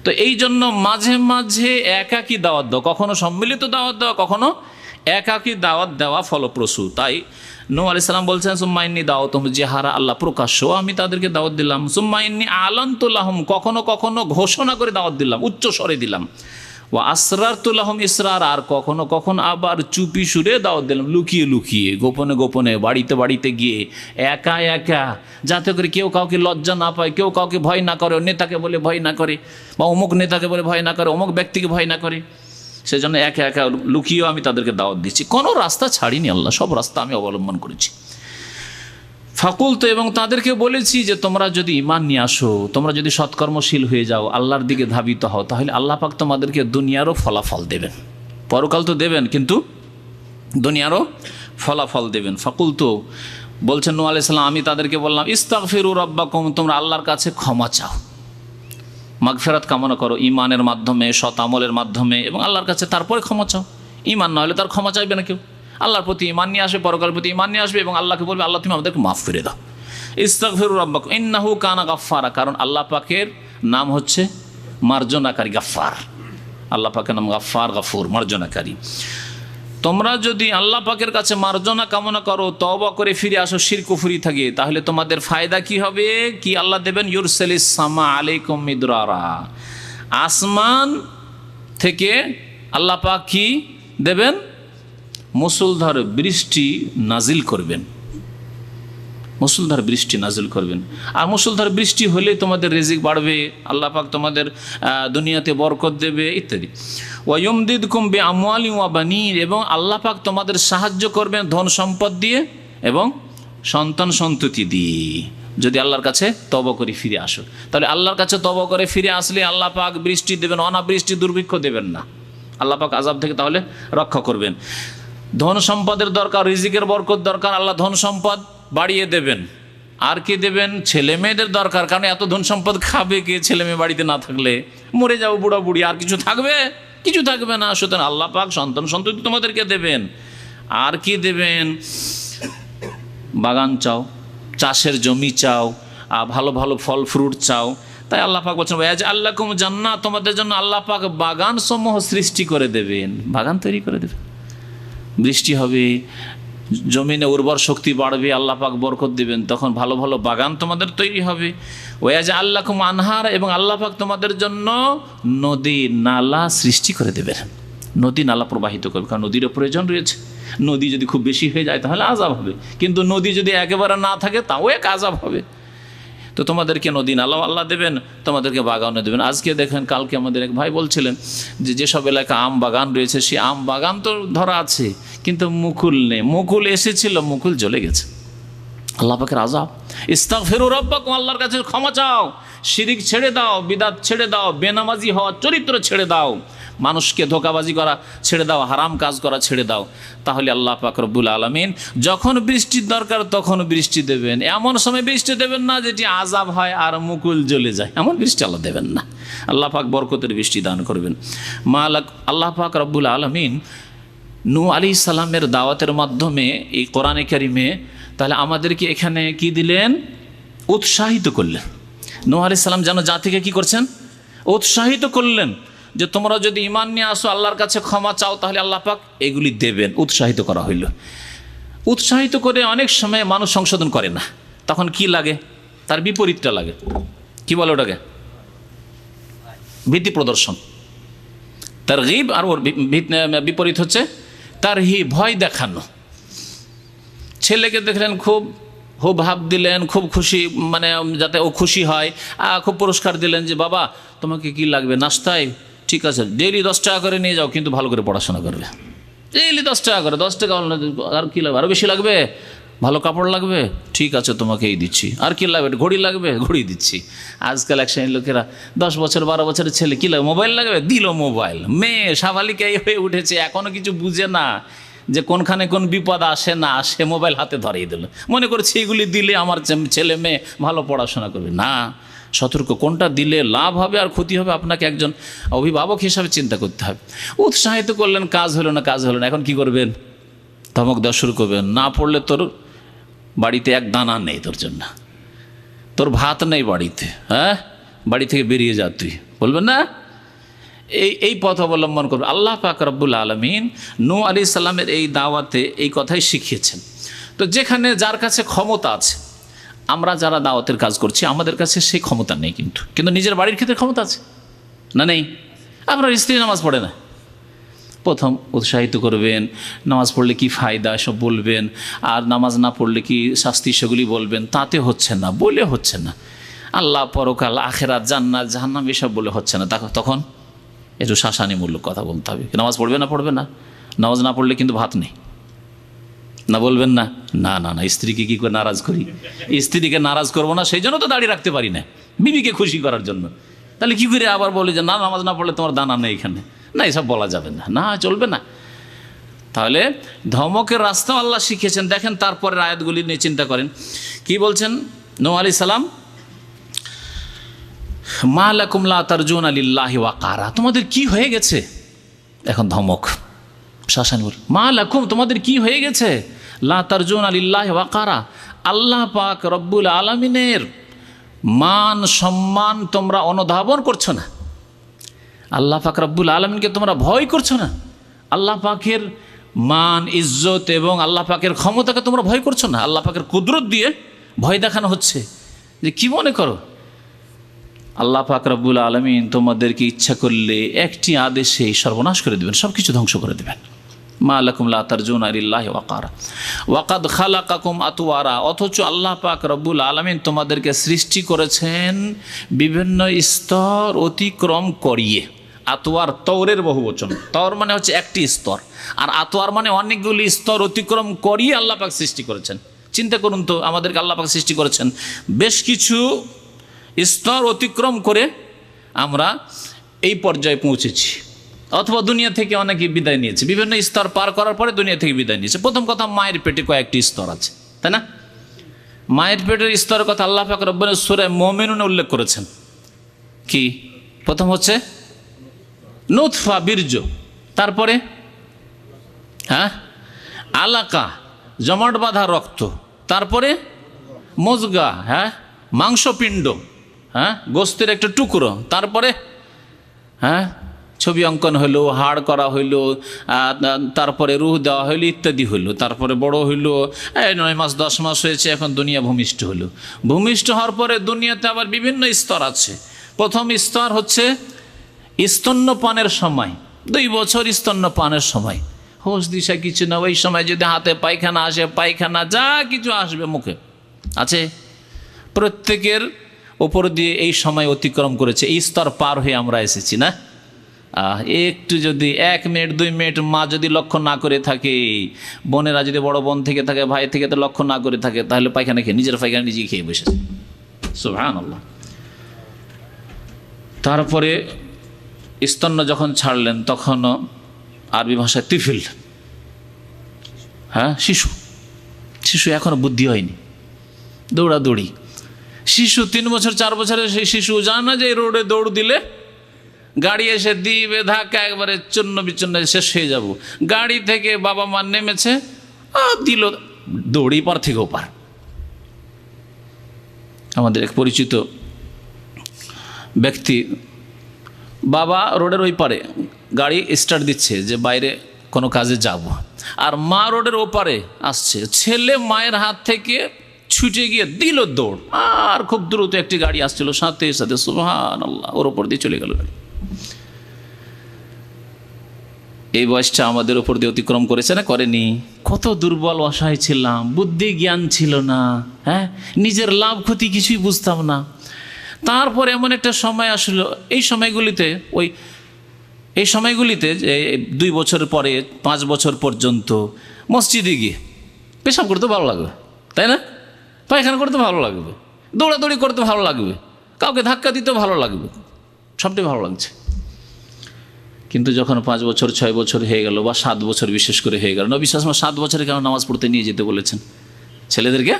তো এই জন্য মাঝে মাঝে একাকী দাওয়াত দেওয়া, কখনো সম্মিলিত দাওয়াত দেওয়া, কখনো একাকী দাওয়াত দেওয়া ফলপ্রসূ। তাই নূহ আলাইহিস সালাম বলছেন সুম্মা ইন্নী দাউতুহুম জিহারা, আল্লাহ প্রকাশ্য আমি তাদেরকে দাওয়াত দিলাম, সুম্মা ইন্নী আলানতু লাহুম, কখনো কখনো ঘোষণা করে দাওয়াত দিলাম, উচ্চ স্বরে দিলাম, ওয়া আসরারতু লাহুম ইসরার, আর কখনো কখনো আবার চুপি সুরে দাওয়াত দিলাম, লুকিয়ে লুকিয়ে, গোপনে গোপনে, বাড়িতে বাড়িতে গিয়ে, একা একা, যাতে করে কেউ কাউকে লজ্জা না পায়, কেউ কাউকে ভয় না করে, নেতাকে বলে ভয় না করে, বা অমুক নেতাকে বলে ভয় না করে, অমুক ব্যক্তিকে ভয় না করে, সেজন্য একা একা লুকিয়েও আমি তাদেরকে দাওয়াত দিচ্ছি, কোনো রাস্তা ছাড়িনি আল্লাহ, সব রাস্তা আমি অবলম্বন করেছি। ফাকুলতু, এবং তাদেরকে বলেছি যে তোমরা যদি ঈমান নিয়ে আসো, তোমরা যদি সৎকর্মশীল হয়ে যাও, আল্লাহর দিকে ধাবিত হও, তাহলে আল্লাহ পাক তোমাদেরকে দুনিয়ারও ফলাফল দেবেন, পরকাল তো দেবেন কিন্তু দুনিয়ারও ফলাফল দেবেন। ফাকুলতু বলছেন নূহ আলাইহিস সালাম, আমি তাদেরকে বললাম ইস্তাগফিরু রাব্বাকুম, তোমরা আল্লাহর কাছে ক্ষমা চাও, মাগফিরাত কামনা করো ঈমানের মাধ্যমে, সৎ আমলের মাধ্যমে, এবং আল্লাহর কাছে তারপরে ক্ষমা চাও। ঈমান না হলে তার ক্ষমা চাইবে না কেউ, আল্লাহর প্রতি ঈমান নিয়ে আসবে, পরকালের প্রতি ঈমান নিয়ে আসবে, এবং আল্লাহকে বলবে আল্লাহ তুমি আমাদেরকে মাফ করে দাও। ইস্তাগফিরু রাব্বাকুম ইন্নাহু কানা গাফফারা, কারণ আল্লাহ পাকের নাম হচ্ছে মার্জনাকারী, গাফফার, আল্লাহ পাকের নাম গাফফার, গাফুর, মার্জনাকারী। তোমরা যদি আল্লাহ পাকের কাছে মার্জনা কামনা করো, তওবা করে ফিরে আসো, শিরক কুফরি থাকে, তাহলে তোমাদের ফায়দা কি হবে? কি আল্লাহ দেবেন? ইউরসিলিস সামা আলাইকুম মিদরারা, আসমান থেকে আল্লাহ পাক কি দেবেন? মুষলধার বৃষ্টি নাজিল করবেন, মুষলধার বৃষ্টি নাজিল করবেন। আর মুষলধার বৃষ্টি হলে তোমাদের রিজিক বাড়বে, আল্লাহ পাক তোমাদের দুনিয়াতে বরকত দেবে ইত্যাদি। ওয়ায়ুমদিদকুম বিআমওয়ালিন ওয়া বানিন, এবং আল্লাহ পাক তোমাদের সাহায্য করবেন ধন সম্পদ দিয়ে এবং সন্তান সন্ততি দিয়ে, যদি আল্লাহর কাছে তওবা করে ফিরে আসো। তাহলে আল্লাহর কাছে তওবা করে ফিরে আসলে আল্লাহ পাক বৃষ্টি দেবেন, অনাবৃষ্টি দুর্ভিক্ষ দেবেন না, আল্লাহ পাক আযাব থেকে তাহলে রক্ষা করবেন। ধন সম্পদের দরকার, রিজিকের বরকত দরকার, আল্লাহ ধন সম্পদ বাড়িয়ে দেবেন। আর কি দেবেন? ছেলে মেয়েদের দরকার, কারণ এত ধন সম্পদ খাবে কে ছেলে মেয়ে বাড়িতে না থাকলে? মরে যাবো বুড়া বুড়ি, আর কিছু থাকবে? কিছু থাকবে না। সুতরাং আল্লাহ পাক সন্তান সন্ততি তোমাদেরকে দেবেন। আর কি দেবেন? বাগান চাও, চাষের জমি চাও, ভালো ভালো ফল ফ্রুট চাও। তাই আল্লাহ পাক বলছেন আল্লাহকুম জান্নাত, তোমাদের জন্য আল্লাহ পাক বাগান সমূহ সৃষ্টি করে দেবেন, বাগান তৈরি করে দেবেন। বৃষ্টি হবে, জমিনে উর্বর শক্তি বাড়বে, আল্লাহ পাক বরকত দিবেন, তখন ভালো ভালো বাগান তোমাদের তৈরি হবে। আল্লাহকুম আনহার, এবং আল্লাহ পাক তোমাদের জন্য নদী নালা সৃষ্টি করে দেবেন, নদী নালা প্রবাহিত করবে, কারণ নদীরও প্রয়োজন রয়েছে। নদী যদি খুব বেশি হয়ে যায় তাহলে আযাব হবে, কিন্তু নদী যদি একেবারে না থাকে তাও এক আযাব হবে। তো তোমাদেরকে নদী নালাও আল্লাহ দেবেন, তোমাদেরকে বাগানও দেবেন। আজকে দেখেন, কালকে আমাদের এক ভাই বলছিলেন যে যেসব এলাকা আম বাগান রয়েছে, সেই আম বাগান তো ধরা আছে কিন্তু মুকুল নেই, মুকুল এসেছিল মুকুল জ্বলে গেছে। আল্লাহ পাকের আযাব। ইস্তাগফিরু রাব্বাকুম, আল্লাহর কাছে ক্ষমা চাও, শিরিক ছেড়ে দাও, বিদআত ছেড়ে দাও, বেনামাজি হওয়া চরিত্র ছেড়ে দাও, মানুষকে ধোঁকাবাজি করা ছেড়ে দাও, হারাম কাজ করা ছেড়ে দাও। তাহলে আল্লাহ পাক রব্বুল আলামিন যখন বৃষ্টির দরকার তখন বৃষ্টি দেবেন। এমন সময় বৃষ্টি দেবেন না যেটি আযাব হয় আর মুকুল জ্বলে যায়, এমন বৃষ্টি আল্লাহ দেবেন না। আল্লাহ পাক বরকতের বৃষ্টি দান করবেন। আল্লাহ পাক রব্বুল আলামিন নূহ আলাইহিস সালামের দাওয়াতের মাধ্যমে এই কোরআনে কারিমে তাহলে আমাদেরকে এখানে কি দিলেন? উৎসাহিত করলেন। নূহ আলাইহিস সালাম যেন জাতিকে কি করছেন? উৎসাহিত করলেন যে তোমরা যদি ঈমান নিয়ে আসো, আল্লাহর কাছে ক্ষমা চাও, তাহলে আল্লাহ পাক এগুলি দেবেন। উৎসাহিত করা হইল। উৎসাহিত করে অনেক সময় মানুষ সংশোধন করে না, তখন কি লাগে? তার বিপরীতটা লাগে। কি বলে ওটাকে? ভীতি প্রদর্শন। তারগীব, আর ওর বিপরীত হচ্ছে তারহিব, ভয় দেখানো। ছেলেকে দেখলেন খুব ভাব দিলেন, খুব খুশি, মানে যাতে ও খুশি হয়, খুব পুরস্কার দিলেন যে বাবা তোমাকে কি লাগবে নাস্তায়? ঠিক আছে, ডেইলি 10 টাকা করে নিয়ে যাও, কিন্তু ভালো করে পড়াশোনা করবে। ডেইলি 10 টাকা করে, 10 টাকা আর কি লাগবে? আরও বেশি লাগবে? ভালো কাপড় লাগবে? ঠিক আছে, তোমাকে এই দিচ্ছি। আর কি লাগবে? ঘড়ি লাগবে? ঘড়ি দিচ্ছি। আজকাল এক শ্রেণীর লোকেরা 10 বছর 12 বছরের ছেলে কি লাগবে? মোবাইল লাগবে? দিল মোবাইল। মেয়ে সাবালিকা হয়ে উঠেছে, এখনও কিছু বুঝে না যে কোনখানে কোন বিপদ আসে না আসে, মোবাইল হাতে ধরিয়ে দিল, মনে করছে এগুলি দিলে আমার ছেলে মেয়ে ভালো পড়াশোনা করবে। না, সতর্ক, কোনটা দিলে লাভ হবে আর ক্ষতি হবে আপনাকে একজন অভিভাবক হিসাবে চিন্তা করতে হবে। উৎসাহিত করলেন, কাজ হলো না, এখন কি করবেন? ধমক দেওয়া শুরু করবেন, না পড়লে তোর বাড়িতে এক দানা নেই, তোর জন্য তোর ভাত নেই বাড়িতে, হ্যাঁ, বাড়ি থেকে বেরিয়ে যা তুই, বলবেন না? এই পথ অবলম্বন করবে। আল্লাহ পাক রব্বুল আলামিন নূহ আলাইহিস সালামের এই দাওয়াতে এই কথাই শিখিয়েছেন। তো যেখানে যার কাছে ক্ষমতা আছে, আমরা যারা দাওয়াতের কাজ করছি আমাদের কাছে সেই ক্ষমতা নেই, কিন্তু নিজের বাড়ির ক্ষেত্রে ক্ষমতা আছে না? নেই। আপনার স্ত্রী নামাজ পড়ে না, প্রথম উৎসাহিত করবেন, নামাজ পড়লে কি ফায়দা সব বলবেন, আর নামাজ না পড়লে কি শাস্তি সেগুলি বলবেন। তাতে হচ্ছে না, বলে হচ্ছে না। আল্লাহ, পরকাল, আখেরাত, জান্নাত, জাহান্নাম এসব বলে হচ্ছে না। তখন একটু শাসানিমূলক কথা বলতে হবে। নামাজ পড়বে না? পড়বে না। নামাজ না পড়লে কিন্তু ভাত নেই, না বলবেন না? না না না, স্ত্রীকে কি করে নারাজ করি? স্ত্রীকে নারাজ করবো না, সেই জন্য তো দাঁড়িয়ে রাখতে পারি না, বিবিকে খুশি করার জন্য। তাহলে কি করে আবার বলে যে না, নামাজ না পড়লে তোমার দানা নেই এখানে? না, এসব বলা যাবে না, না, চলবে না। তাহলে ধমকের রাস্তাও আল্লাহ শিখেছেন। দেখেন তারপরের আয়াতগুলি নিয়ে চিন্তা করেন, কি বলছেন নূহ আলাইহিস সালাম? মা লাকুম লা তারজুনা লিল্লাহি ওয়াকারা, তোমাদের কি হয়ে গেছে? এখন ধমক, শাসান। মা লাকুম, তোমাদের কি হয়ে গেছে? লা তারজুনা লিল্লাহি ওয়াকারা, আল্লাহ পাক রব্বুল আলামিনের মান সম্মান তোমরা অনুধাবন করছো না। আল্লাহ পাক রব্বুল আলামিনকে তোমরা ভয় করছো না। আল্লাহ পাকের মান, ইজ্জত এবং আল্লাহ পাকের ক্ষমতাকে তোমরা ভয় করছো না। আল্লাহ পাকের কুদরত দিয়ে ভয় দেখানো হচ্ছে। যে কি মনে করো আল্লাহ পাক রব্বুল আলামিন তোমাদেরকে ইচ্ছা করলে একটি আদেশেই সর্বনাশ করে দেবেন, সব কিছু ধ্বংস করে দেবেন। মা লাকুম লা তারজুনা লিল্লাহি ওয়াকারা ওয়াকাদ খালাকাকুম আতওয়ারা, অথচ আল্লাহ পাক রব্বুল আলামিন তোমাদেরকে সৃষ্টি করেছেন বিভিন্ন স্তর অতিক্রম করিয়ে। আতওয়ার তওরের বহুবচন, তওর মানে হচ্ছে একটি স্তর, আর আতওয়ার মানে অনেকগুলি স্তর অতিক্রম করিয়ে আল্লাহ পাক সৃষ্টি করেছেন। চিন্তা করুন তো, আমাদেরকে আল্লাহ পাক সৃষ্টি করেছেন, বেশ কিছু স্তর অতিক্রম করে আমরা এই পর্যায়ে পৌঁছেছি। অথবা দুনিয়া থেকে অনেকে বিদায় নিয়েছে, বিভিন্ন স্তর পার করার পরে দুনিয়া থেকে বিদায় নিয়েছে। প্রথম কথা, মায়ের পেটে কয়েকটি স্তর আছে, তাই না? মায়ের পেটের স্তরের কথা আল্লাহ পাক রব্বুল সূরা মুমিনুনে উল্লেখ করেছেন। কি? প্রথম হচ্ছে নুতফা, বীর্য, তারপরে আলাকা, জমাট বাঁধা রক্ত, তারপরে মজগা, মাংসপিণ্ড, গোস্তের একটা টুকরো, তারপরে ছবি অঙ্কন হইলো, হাড় করা হইলো, তারপরে রুহ দেওয়া হইলো, ইত্যাদি হইলো। তারপরে বড় হইলো, 9 মাস 10 মাস হয়েছে, এখন দুনিয়া ভূমিষ্ঠ হলো। ভূমিষ্ঠ হওয়ার পরে দুনিয়াতে আবার বিভিন্ন স্তর আছে। প্রথম স্তর হচ্ছে স্তন্যপানের সময়, 2 বছর স্তন্যপানের সময়, হোশ দিশা কিছু না। ওই সময় যদি হাতে পায়খানা আসে, পায়খানা যা কিছু আসবে মুখে আছে, প্রত্যেকের ওপর দিয়ে এই সময় অতিক্রম করেছে। এই স্তর পার হয়ে আমরা এসেছি না। একটু যদি 1 মিনিট 2 মিনিট মা যদি লক্ষ্য না করে থাকে, বোনেরা যদি বড় বোন থেকে থাকে, ভাই থেকে তো লক্ষ্য না করে থাকে, তাহলে পায়খানা খেয়ে নিজের পায়খানা নিজেই খেয়ে বসেছে। সুবহানাল্লাহ। তারপরে স্তন্য যখন ছাড়লেন, তখনও আরবি ভাষায় তিফিল, শিশু। শিশু এখনো বুদ্ধি হয়নি, দৌড়াদৌড়ি শিশু। 3 বছর 4 বছরের সেই শিশু জানে না যে রোডে দৌড় দিলে গাড়ি এসে দিবে ধাক্কা, একবারে চূর্ণ বিচূর্ণ শেষ হয়ে যাব। গাড়ি থেকে বাবা মা নেমেছে, দিল দৌড়ি পার থেকে ওপার। আমাদের এক পরিচিত ব্যক্তি, বাবা রোডের ওই পারে গাড়ি স্টার্ট দিচ্ছে যে বাইরে কোনো কাজে যাব, আর মা রোডের ওপারে আসছে। ছেলে মায়ের হাত থেকে ছুটে গিয়ে দিল দৌড়, আর খুব দ্রুত একটি গাড়ি আসছিল, সাথে সাথে সুবহানাল্লাহ ওর ওপর দিয়ে চলে গেল গাড়ি। এই বয়সটা আমাদের ওপর দিয়ে অতিক্রম করেছে না, করেনি? কত দুর্বল অসহায় ছিলাম, বুদ্ধি জ্ঞান ছিল না, নিজের লাভ ক্ষতি কিছুই বুঝতাম না। তারপর এমন একটা সময় আসলো, এই সময়গুলিতে যে 2 বছর পরে 5 বছর পর্যন্ত মসজিদে গিয়ে পেশাব করতে ভালো লাগবে, তাই না? পায়খানা করতে ভালো লাগবে, দৌড়াদৌড়ি করতে ভালো লাগবে, কাউকে ধাক্কা দিতে ভালো লাগবে, সবটাই ভালো লাগছে। কিন্তু যখন 5 বছর 6 বছর হয়ে গেল, বা 7 বছর বিশেষ করে হয়ে গেল, নবী সাল্লাল্লাহু আলাইহি ওয়াসাল্লাম 7 বছরে কেন নামাজ পড়তে নিয়ে যেতে বলেছেন? ছেলেদেরকে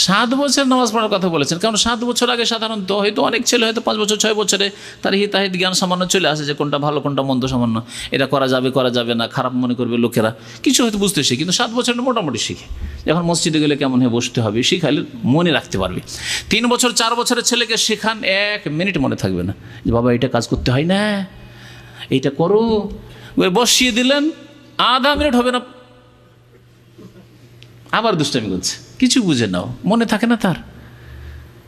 7 বছর নামাজ পড়ার কথা বলেছেন, কারণ 7 বছর আগে সাধারণত হয়তো অনেক ছেলে হয়তো 5 বছর 6 বছরে তার হিতাহিত জ্ঞান সামান্য চলে আসে, যে কোনটা ভালো কোনটা মন্দ সামান্য, এটা করা যাবে করা যাবে না, খারাপ মনে করবে লোকেরা, কিছু হয়তো বুঝতে শিখে। কিন্তু 7 বছর মোটামুটি শিখে, যখন মসজিদে গেলে কেমন হয়ে বসতে হবে শিখাইলে মনে রাখতে পারবে। 3 বছর 4 বছরের ছেলেকে শেখান, 1 মিনিট মনে থাকবে না যে বাবা এটা কাজ করতে হয় না, এইটা করো, বসিয়ে দিলেন, আধা মিনিট হবে না আবার দুষ্টামি করছে, কিছু বুঝে নাও, মনে থাকে না, তার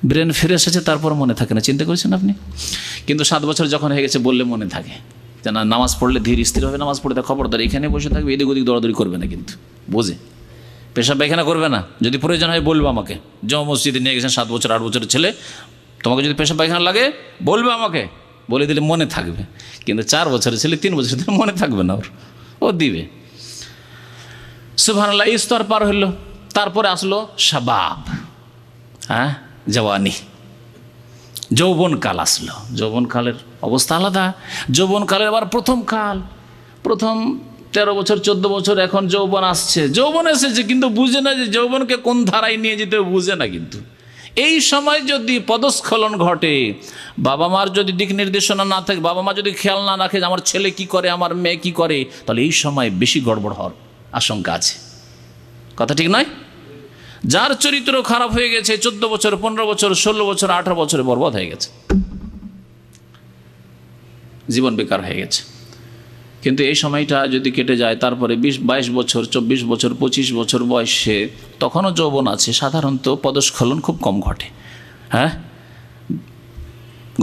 ব্রেন ফিরে এসেছে, তারপর মনে থাকে না। চিন্তা করেছেন আপনি? কিন্তু 7 বছর যখন হয়ে গেছে বললে মনে থাকে, যে না নামাজ পড়লে ধীর স্থির হবে, নামাজ পড়তে খবরদার এখানে বসে থাকবে, এদিক ওদিক দৌড়াদৌড়ি করবে না, কিন্তু বোঝে, পেশাব পায়খানা করবে না, যদি প্রয়োজন হয় বলবে আমাকে। যে মসজিদে নিয়ে গেছেন 7 বছর 8 বছরের ছেলে, তোমাকে যদি পেশাব পায়খানা লাগে বলবে আমাকে, বলে দিলে মনে থাকবে। কিন্তু 4 বছরের ছেলে 3 বছরের ছেলে মনে থাকবে না, ও দিবে। সুবহানাল্লাহ। এই স্তর পার হইল, তারপরে আসলো শাবাব, জওয়ানি, যৌবনকাল আসলো। যৌবনকালের অবস্থা আলাদা। যৌবনকালের আবার প্রথম 13 বছর 14 বছর এখন যৌবন আসছে, যৌবন এসেছে, কিন্তু বুঝে না যে যৌবনকে কোন ধারায় নিয়ে যেতে, বুঝে না। কিন্তু এই সময় যদি পদস্খলন ঘটে, বাবা মার যদি দিক নির্দেশনা না থাকে, বাবা মা যদি খেয়াল না রাখে যে আমার ছেলে কি করে, আমার মেয়ে কি করে, তাহলে এই সময় বেশি গড়বড় হওয়ার আশঙ্কা আছে। কথা ঠিক নয়? যার চরিত্র খারাপ হয়ে গেছে, 14 বছর 15 বছর 16 বছর 18 বছরে বরবাদ হয়ে গেছে, জীবন বেকার হয়ে গেছে। কিন্তু এই সময়টা যদি কেটে যায়, তারপরে 20-22 বছর 24 বছর 25 বছর বয়সে, তখনও যৌবন আছে, সাধারণত পদস্খলন খুব কম ঘটে।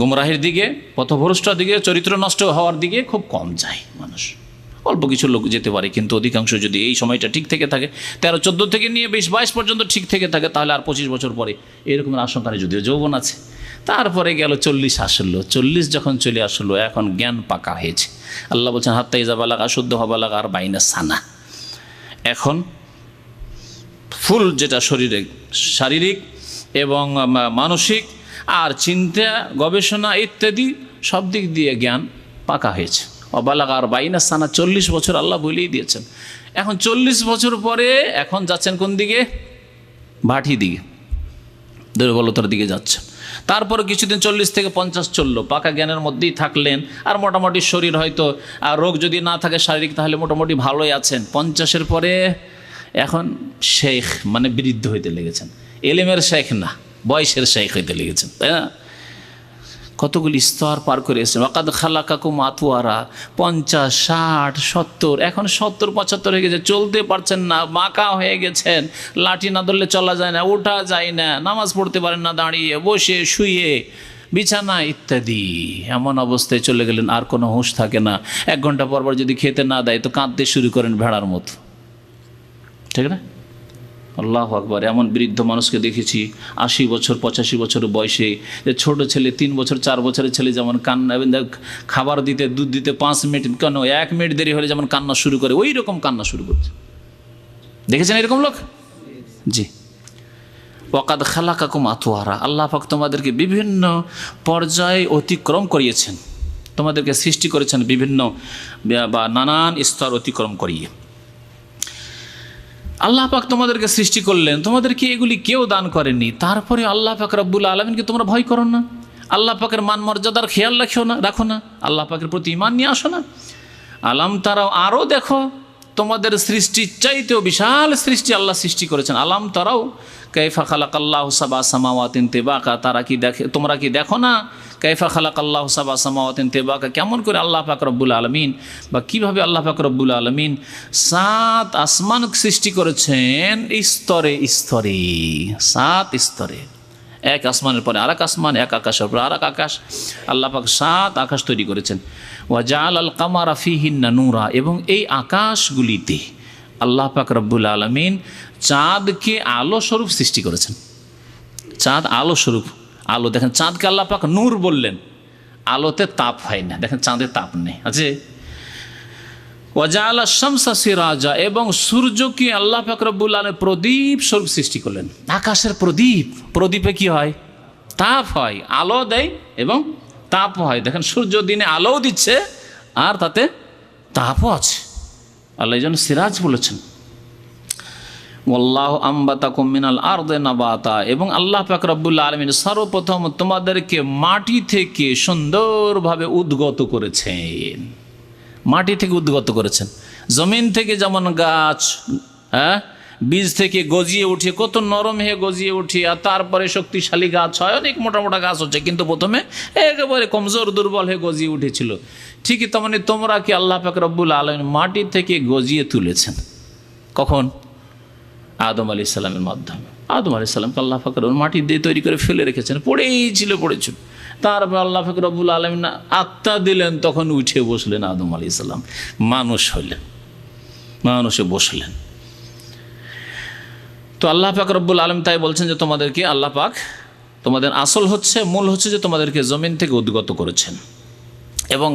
গুমরাহির দিকে, পথভ্রষ্টের দিকে, চরিত্র নষ্ট হওয়ার দিকে খুব কম যায় মানুষ। অল্প কিছু লোক যেতে পারে, কিন্তু অধিকাংশ যদি এই সময়টা ঠিক থেকে থাকে, 13-14 থেকে নিয়ে 20-22 পর্যন্ত ঠিক থেকে থাকে, তাহলে আর 25 বছর পরে এরকম আশঙ্কা নেই, যদিও যৌবন আছে। তারপরে গেল 40 আসলো, 40 যখন চলে আসলো, এখন জ্ঞান পাকা হয়েছে। আল্লাহ বলছেন হাত্তা ইজা বালাগা শুদ্ধ হবালাগা আর বাইনা সানা। এখন ফুল যেটা শারীরিক এবং মানসিক আর চিন্তা গবেষণা ইত্যাদি সব দিক দিয়ে জ্ঞান পাকা হয়েছে, অবালাগা আর বাইনা সানা, 40 বছর আল্লাহ বলেই দিয়েছেন। এখন 40 বছর পরে এখন যাচ্ছেন কোন দিকে? ভাটি দিকে, দুর্বলতার দিকে যাচ্ছেন। তারপরে কিছুদিন 40 থেকে 50 চললো, পাকা জ্ঞানের মধ্যেই থাকলেন, আর মোটামুটি শরীর হয়তো আর রোগ যদি না থাকে শারীরিক, তাহলে মোটামুটি ভালোই আছেন। 50-এর পরে এখন শেখ মানে বৃদ্ধ হইতে লেগেছেন, এলেমের শেখ না, বয়সের শেখ হইতে লেগেছেন, তাই না? কতগুলি স্তর পার করে এসেছেন। ওয়াকাদ খালাকাকুম আতওয়ারা, 50, 60, 70, এখন 70-75 হয়ে গেছে, চলতে পারছেন না, বাঁকা হয়ে গেছেন, লাঠি না ধরলে চলা যায় না, ওঠা যায় না, নামাজ পড়তে পারেন না, দাঁড়িয়ে বসে শুয়ে বিছানা ইত্যাদি। এমন অবস্থায় চলে গেলেন, আর কোনো হুঁশ থাকে না। 1 ঘন্টা পর পর যদি খেতে না দেয় তো কাঁদতে শুরু করেন ভেড়ার মতো, ঠিক না? আল্লাহু আকবার। এমন বৃদ্ধ মানুষকে দেখেছি 80 বছর 85 বছর বয়সে, যে ছোট ছেলে 3 বছর 4 বছরের ছেলে যেমন কান্না, খাবার দিতে দুধ দিতে 5 মিনিট কেন 1 মিনিট দেরি হলে যেমন কান্না শুরু করে, ওই রকম কান্না শুরু করছে। দেখেছেন এরকম লোক? জি। ওয়াকাদ খালাকাকুম আতওয়ারা, আল্লাহ পাক তোমাদেরকে বিভিন্ন পর্যায়ে অতিক্রম করিয়েছেন, তোমাদেরকে সৃষ্টি করেছেন বিভিন্ন বা নানান স্তর অতিক্রম করিয়ে। আল্লাহ পাক তোমাদেরকে সৃষ্টি করলেন, তোমাদেরকে এগুলি কেউ দান করেনি, তারপরে আল্লাহ পাক রব্বুল আলামিনকে তোমরা ভয় করো না, আল্লাহ পাকের মান মর্যাদার খেয়াল রাখো না, আল্লাহ পাকের প্রতি ঈমান নিয়ে আসো না। আলাম তারাও, আরও দেখো, তোমাদের সৃষ্টির চাইতেও বিশাল সৃষ্টি আল্লাহ সৃষ্টি করেছেন। আলাম তারাও কাইফা খালাকাল্লাহু সাবা সামাওয়াতিন তিবাকা, তোমরা কি দেখো না? কাইফা খালাকাল্লাহু সাবা সামাওয়াতিন তিবাকা, কেমন করে আল্লাহ পাক রব্বুল আলামিন, বা কিভাবে আল্লাহ পাক রব্বুল আলামিন 7 আসমান সৃষ্টি করেছেন স্তরে স্তরে, 7 স্তরে, এক আসমানের পরে আরেক আসমান, এক আকাশের পরে আরেক আকাশ, আল্লাহ পাক 7 আকাশ তৈরি করেছেন। ওয়া জাআলাল কামারা ফিহিন্না নূরা, এবং এই আকাশগুলিতে আল্লাহ পাক রব্বুল আলামিন চাঁদকে আলো স্বরূপ সৃষ্টি করেছেন। চাঁদ আলো স্বরূপ, আলো দেখেন, চাঁদকে আল্লাহ পাক নূর বললেন, আলোতে তাপ হয় না, দেখেন চাঁদে তাপ নেই আছে। ওয়া জাআলা শামসা সিরাজা, এবং সূর্যকে আল্লাহ পাক রব্বুল আলামিন প্রদীপ স্বরূপ সৃষ্টি করলেন। আকাশের প্রদীপ, প্রদীপে কি হয়? তাপ হয়, আলো দেয় এবং তাপ হয়। দেখেন সূর্য দিনে আলোও দিচ্ছে আর তাতে তাপও আছে, আল্লাহ এই জন্য সিরাজ বলেছেন। ওয়াল্লাহু আম্বাতাকুম মিনাল আরদি নাবাতা, এবং আল্লাহ পাক রব্বুল আলামিন সর্বপ্রথম তোমাদেরকে মাটি থেকে সুন্দরভাবে উদ্গত করেছেন, মাটি থেকে উদ্গত করেছেন। জমিন থেকে যেমন গাছ বীজ থেকে গজিয়ে উঠে, কত নরম হয়ে গজিয়ে উঠে, আর তারপরে শক্তিশালী গাছ হয়, অনেক মোটা মোটা গাছ হচ্ছে, কিন্তু প্রথমে একেবারে কমজোর দুর্বল হয়ে গজিয়ে উঠেছিল। ঠিকই তেমনি তোমরা কি আল্লাহ পাক রব্বুল আলামিন মাটি থেকে গজিয়ে তুলেছেন। কখন? আদম আলাইহিস সালামের মাধ্যমে। আদম আলাইহিস সালামকে আল্লাহ পাক মাটি দিয়ে তৈরি করে ফেলে রেখেছেন, পড়েছিল। তারপর আল্লাহ পাক রব্বুল আলামিন আত্মা দিলেন, তখন উঠে বসলেন আদম আলাইহিস সালাম, মানুষ হলেন, মানুষে বসলেন। তো আল্লাহ পাক রব্বুল আলামিন তাই বলছেন যে তোমাদেরকে আল্লাহ পাক, তোমাদের আসল হচ্ছে, মূল হচ্ছে যে তোমাদেরকে জমিন থেকে উদ্গত করেছেন। এবং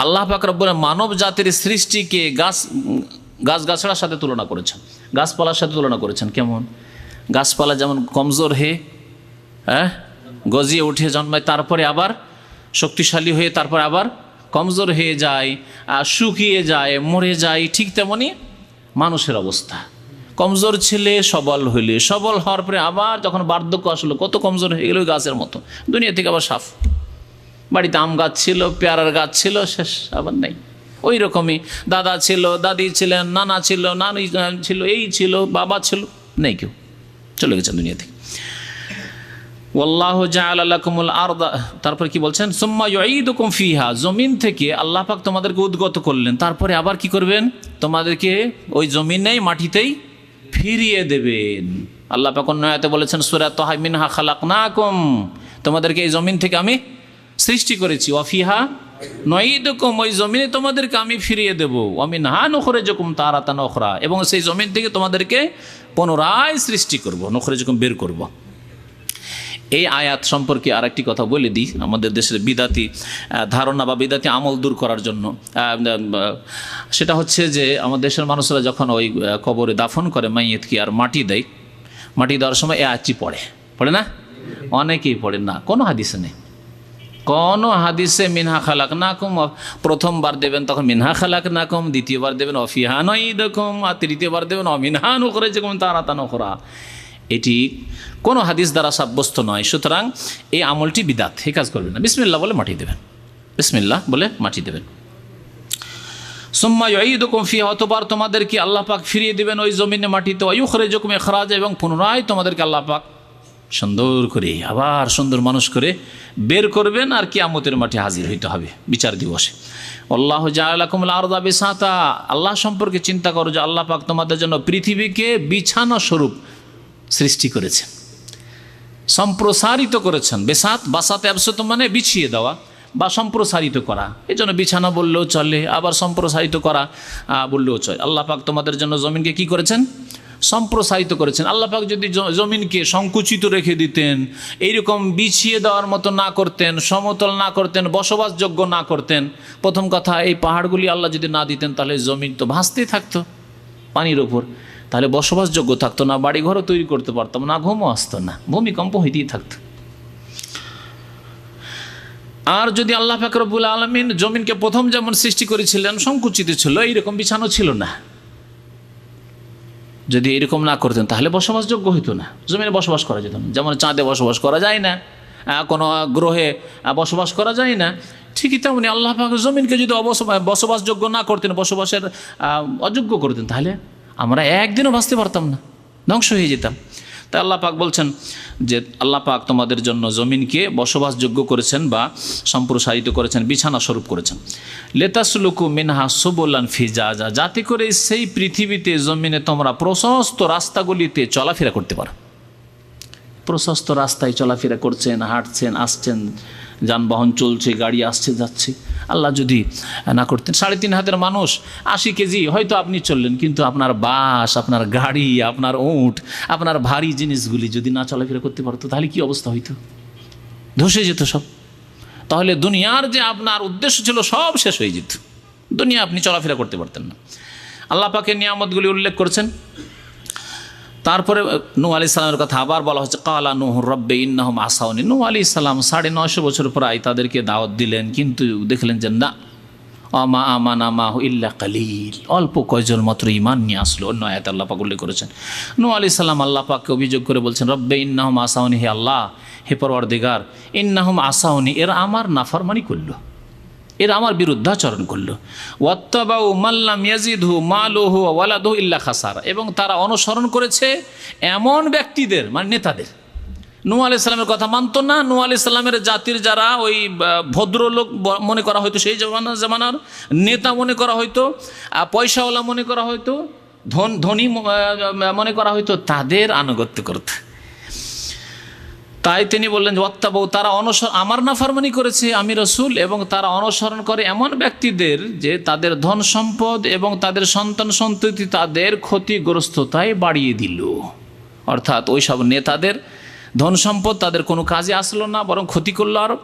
আল্লাহ পাক রব্বুল মানব জাতির সৃষ্টিকে গাছগাছড়ার সাথে তুলনা করেছেন, গাছপালার সাথে তুলনা করেছেন। কেমন? গাছপালা যেমন কমজোর হয়ে গজিয়ে উঠে জন্মায়, তারপরে আবার শক্তিশালী হয়ে তারপর আবার কমজোর হয়ে যায়, শুকিয়ে যায়, মরে যায়, ঠিক তেমনি মানুষের অবস্থা। কমজোর ছেলে সবল হইলে, সবল হওয়ার পরে আবার যখন বার্ধক্য আসলো, কত কমজোর হয়ে গেল গাছের মতো, দুনিয়া থেকে আবার সাফ। বাড়িতে আম গাছ ছিল, পেয়ারার গাছ ছিল, শেষ, আবার নেই। ওই রকমই দাদা ছিল, দাদি ছিলেন, নানা ছিল, নানি ছিল, এই ছিল, বাবা ছিল, নেই কেউ, চলে গেছেন দুনিয়া থেকে। ওয়াল্লাহু জাআলা লাকুমুল আরদা, তারপর কি বলছেন? সুম্মা ইউঈদুকুম ফিহা, জমিন থেকে আল্লাহ পাক তোমাদেরকে উদ্গত করলেন, তারপরে আবার কি করবেন? তোমাদেরকে ওই জমিনেই, মাটিতেই ফিরিয়ে দেবেন। আল্লাহ পাক অন্য আয়াতে বলেছেন সূরা তাহা, মিনহা খালাকনাকুম, তোমাদেরকে এই জমিন থেকে আমি সৃষ্টি করেছি। ওয়া ফিহা নুঈদুকুম, ওই জমিনে তোমাদেরকে আমি ফিরিয়ে দেব। ওয়া মিনহা নুখরিজুকুম তারাতান উখরা, এবং সেই জমিন থেকে তোমাদেরকে পুনরায় সৃষ্টি করব, নুখরিজুকুম বের করব। এই আয়াত সম্পর্কে আরেকটি কথা বলে দিই, আমাদের দেশের বিদাতি ধারণা বা বিদাতি আমল দূর করার জন্য। সেটা হচ্ছে যে আমাদের দেশের মানুষরা যখন ওই কবরে দাফন করে মাইয়েতকে আর মাটি দেয়, মাটি দেওয়ার সময় এই আয়াতটি পড়ে না? অনেকেই পড়েন না, কোনো হাদিসে নেই, কোন হাদিসে মিনহা খালাকনাকুম প্রথমবার দেবেন তখন মিনহা খালাকনাকুম, দ্বিতীয়বার দেবেন অফিহা নুঈদুকুম, আর তৃতীয়বার দেবেন অমিনহা নুখরিজুকুম তারাতান উখরা। এটি কোনো হাদিস দ্বারা সাব্যস্ত নয়। সুতরাং এই আমলটি বিদাত, এই কাজ করবেন না। বিসমিল্লাহ বলে মাটি দেবেন, বিসমিল্লাহ বলে মাটি দেবেন। সুম্মা ইউঈদুকুম ফিহা, অতঃপর তোমাদেরকে আল্লাহ পাক ফিরিয়ে দিবেন ওই জমিনে মাটিতে, ওয়া ইউখরিজুকুম ইখরাজা, এবং পুনরায় তোমাদেরকে আল্লাহ পাক সুন্দর করে আবার সুন্দর মানুষ করে বের করবেন, আর কিয়ামতের মাঠে হাজির হইতে হবে বিচার দিবসে। আল্লাহু জাআলা লাকুমুল আরদা বিসাতা, আল্লাহ সম্পর্কে চিন্তা করো যে আল্লাহ পাক তোমাদের জন্য পৃথিবীকে বিছানা স্বরূপ সৃষ্টি করেছেন, সম্প্রসারিত করেছেন। বেসাত, বাসাত অ্যাবসত মানে বিছিয়ে দেওয়া বা সম্প্রসারিত করা, এই জন্য বিছানা বললেও চলে, আবার সম্প্রসারিত করা বললেও চলে। আল্লাহ পাক তোমাদের জন্য জমিনকে কি করেছেন? সম্প্রসারিত করেছেন। আল্লাহ পাক যদি জমিনকে সংকুচিত রেখে দিতেন, এইরকম বিছিয়ে দেওয়ার মতো না করতেন, সমতল না করতেন, বসবাসযোগ্য না করতেন, প্রথম কথা এই পাহাড়গুলি আল্লাহ যদি না দিতেন তাহলে জমিন তো ভাসতেই থাকতো পানির ওপর, তাহলে বসবাসযোগ্য থাকতো না, বাড়িঘরও তৈরি করতে পারতাম না, ঘুমও আসতো না, ভূমিকম্প হইতেই থাকতো। আর যদি আল্লাহ পাক রব্বুল আলামিন জমিনকে প্রথম যেমন সৃষ্টি করেছিলেন সংকুচিত ছিল, এইরকম বিছানো ছিল না, যদি এরকম না করতেন তাহলে বসবাসযোগ্য হইতো না, জমিনে বসবাস করা যেত না। যেমন চাঁদে বসবাস করা যায় না, কোনো গ্রহে বসবাস করা যায় না, ঠিকই তেমনি আল্লাহ পাক জমিনকে যদি বসবাসযোগ্য না করতেন, বসবাসের অযোগ্য করতেন, তাহলে আমরা একদিনও বাঁচতে পারতাম না, ধ্বংস হয়ে যেতাম। তাই আল্লাহ পাক বলছেন যে আল্লাহ পাক তোমাদের জন্য জমিনকে বসবাসযোগ্য করেছেন বা সম্প্রসারিত করেছেন, বিছানা স্বরূপ করেছেন। লেতাসলুকু মিনহা সুবুলান ফিজাজা, যাতে করে সেই পৃথিবীতে জমিনে তোমরা প্রশস্ত রাস্তাগুলিতে চলাফেরা করতে পারো। প্রশস্ত রাস্তায় চলাফেরা করছেন, হাঁটছেন, আসছেন, যানবাহন চলছে, গাড়ি আসছে যাচ্ছে। আল্লাহ যদি না করতেন, 3.5 হাতের মানুষ 80 কেজি হয়তো আপনি চললেন, কিন্তু আপনার বাস, আপনার গাড়ি, আপনার উট, আপনার ভারী জিনিসগুলি যদি না চলাফেরা করতে পারতো তাহলে কি অবস্থা হইতো? ধসে যেত সব। তাহলে দুনিয়ার যে আপনার উদ্দেশ্য ছিল সব শেষ হয়ে যেত, দুনিয়া আপনি চলাফেরা করতে পারতেন না। আল্লাহ পাকের নিয়ামতগুলি উল্লেখ করেছেন। তারপরে নূহ আলাইহিস সালামের কথা আবার বলা হচ্ছে, কালা নূহু রব্বি ইন্নাহুম আসাউনি। নূহ আলাইহিস সালাম 950 বছর প্রায় তাদেরকে দাওয়াত দিলেন, কিন্তু দেখলেন যে না, আমা আমানা মাহু ইল্লা কালিল, অল্প কয়জন মাত্র ঈমান নিয়ে আসলো। অন্য আয়াতে আল্লাহ পাক উল্লেখ করেছেন। নূহ আলাইহিস সালাম আল্লাহ পাককে অভিযোগ করে বলছেন, রব্বি ইন্নাহুম আসাউনি, হে আল্লাহ, হে পরওয়ারদিগার, ইন্নাহুম আসাউনি, এরা আমার নাফরমানি করলো, এরা আমার বিরুদ্ধাচরণ করলো। ওয়াত্তাবাউ মাল্লাম ইয়াজিদহু মালুহু ওয়া ওয়ালাদুহু ইল্লা খাসারা, এবং তারা অনুসরণ করেছে এমন ব্যক্তিদের, মানে নেতাদের। নূহ আলাইহিস সালামের কথা মানতো না। নূহ আলাইহিস সালামের জাতির যারা ওই ভদ্রলোক মনে করা হয়তো, সেই জামানার নেতা মনে করা হয়তো, পয়সাওয়ালা মনে করা হয়তো, ধনী মনে করা হয়তো, তাদের আনুগত্য করতে। তাই তিনি বললেন যে ওয়াত্তাবাউ, তারা আমার নাফরমানি করেছে, আমি রসুল, এবং তারা অনুসরণ করে এমন ব্যক্তিদের যে তাদের ধন সম্পদ এবং তাদের সন্তান সন্ততি তাদের ক্ষতিগ্রস্ততায় বাড়িয়ে দিল। অর্থাৎ ওই সব নেতাদের ধন সম্পদ তাদের কোনো কাজে আসলো না, বরং ক্ষতি করলো আরও।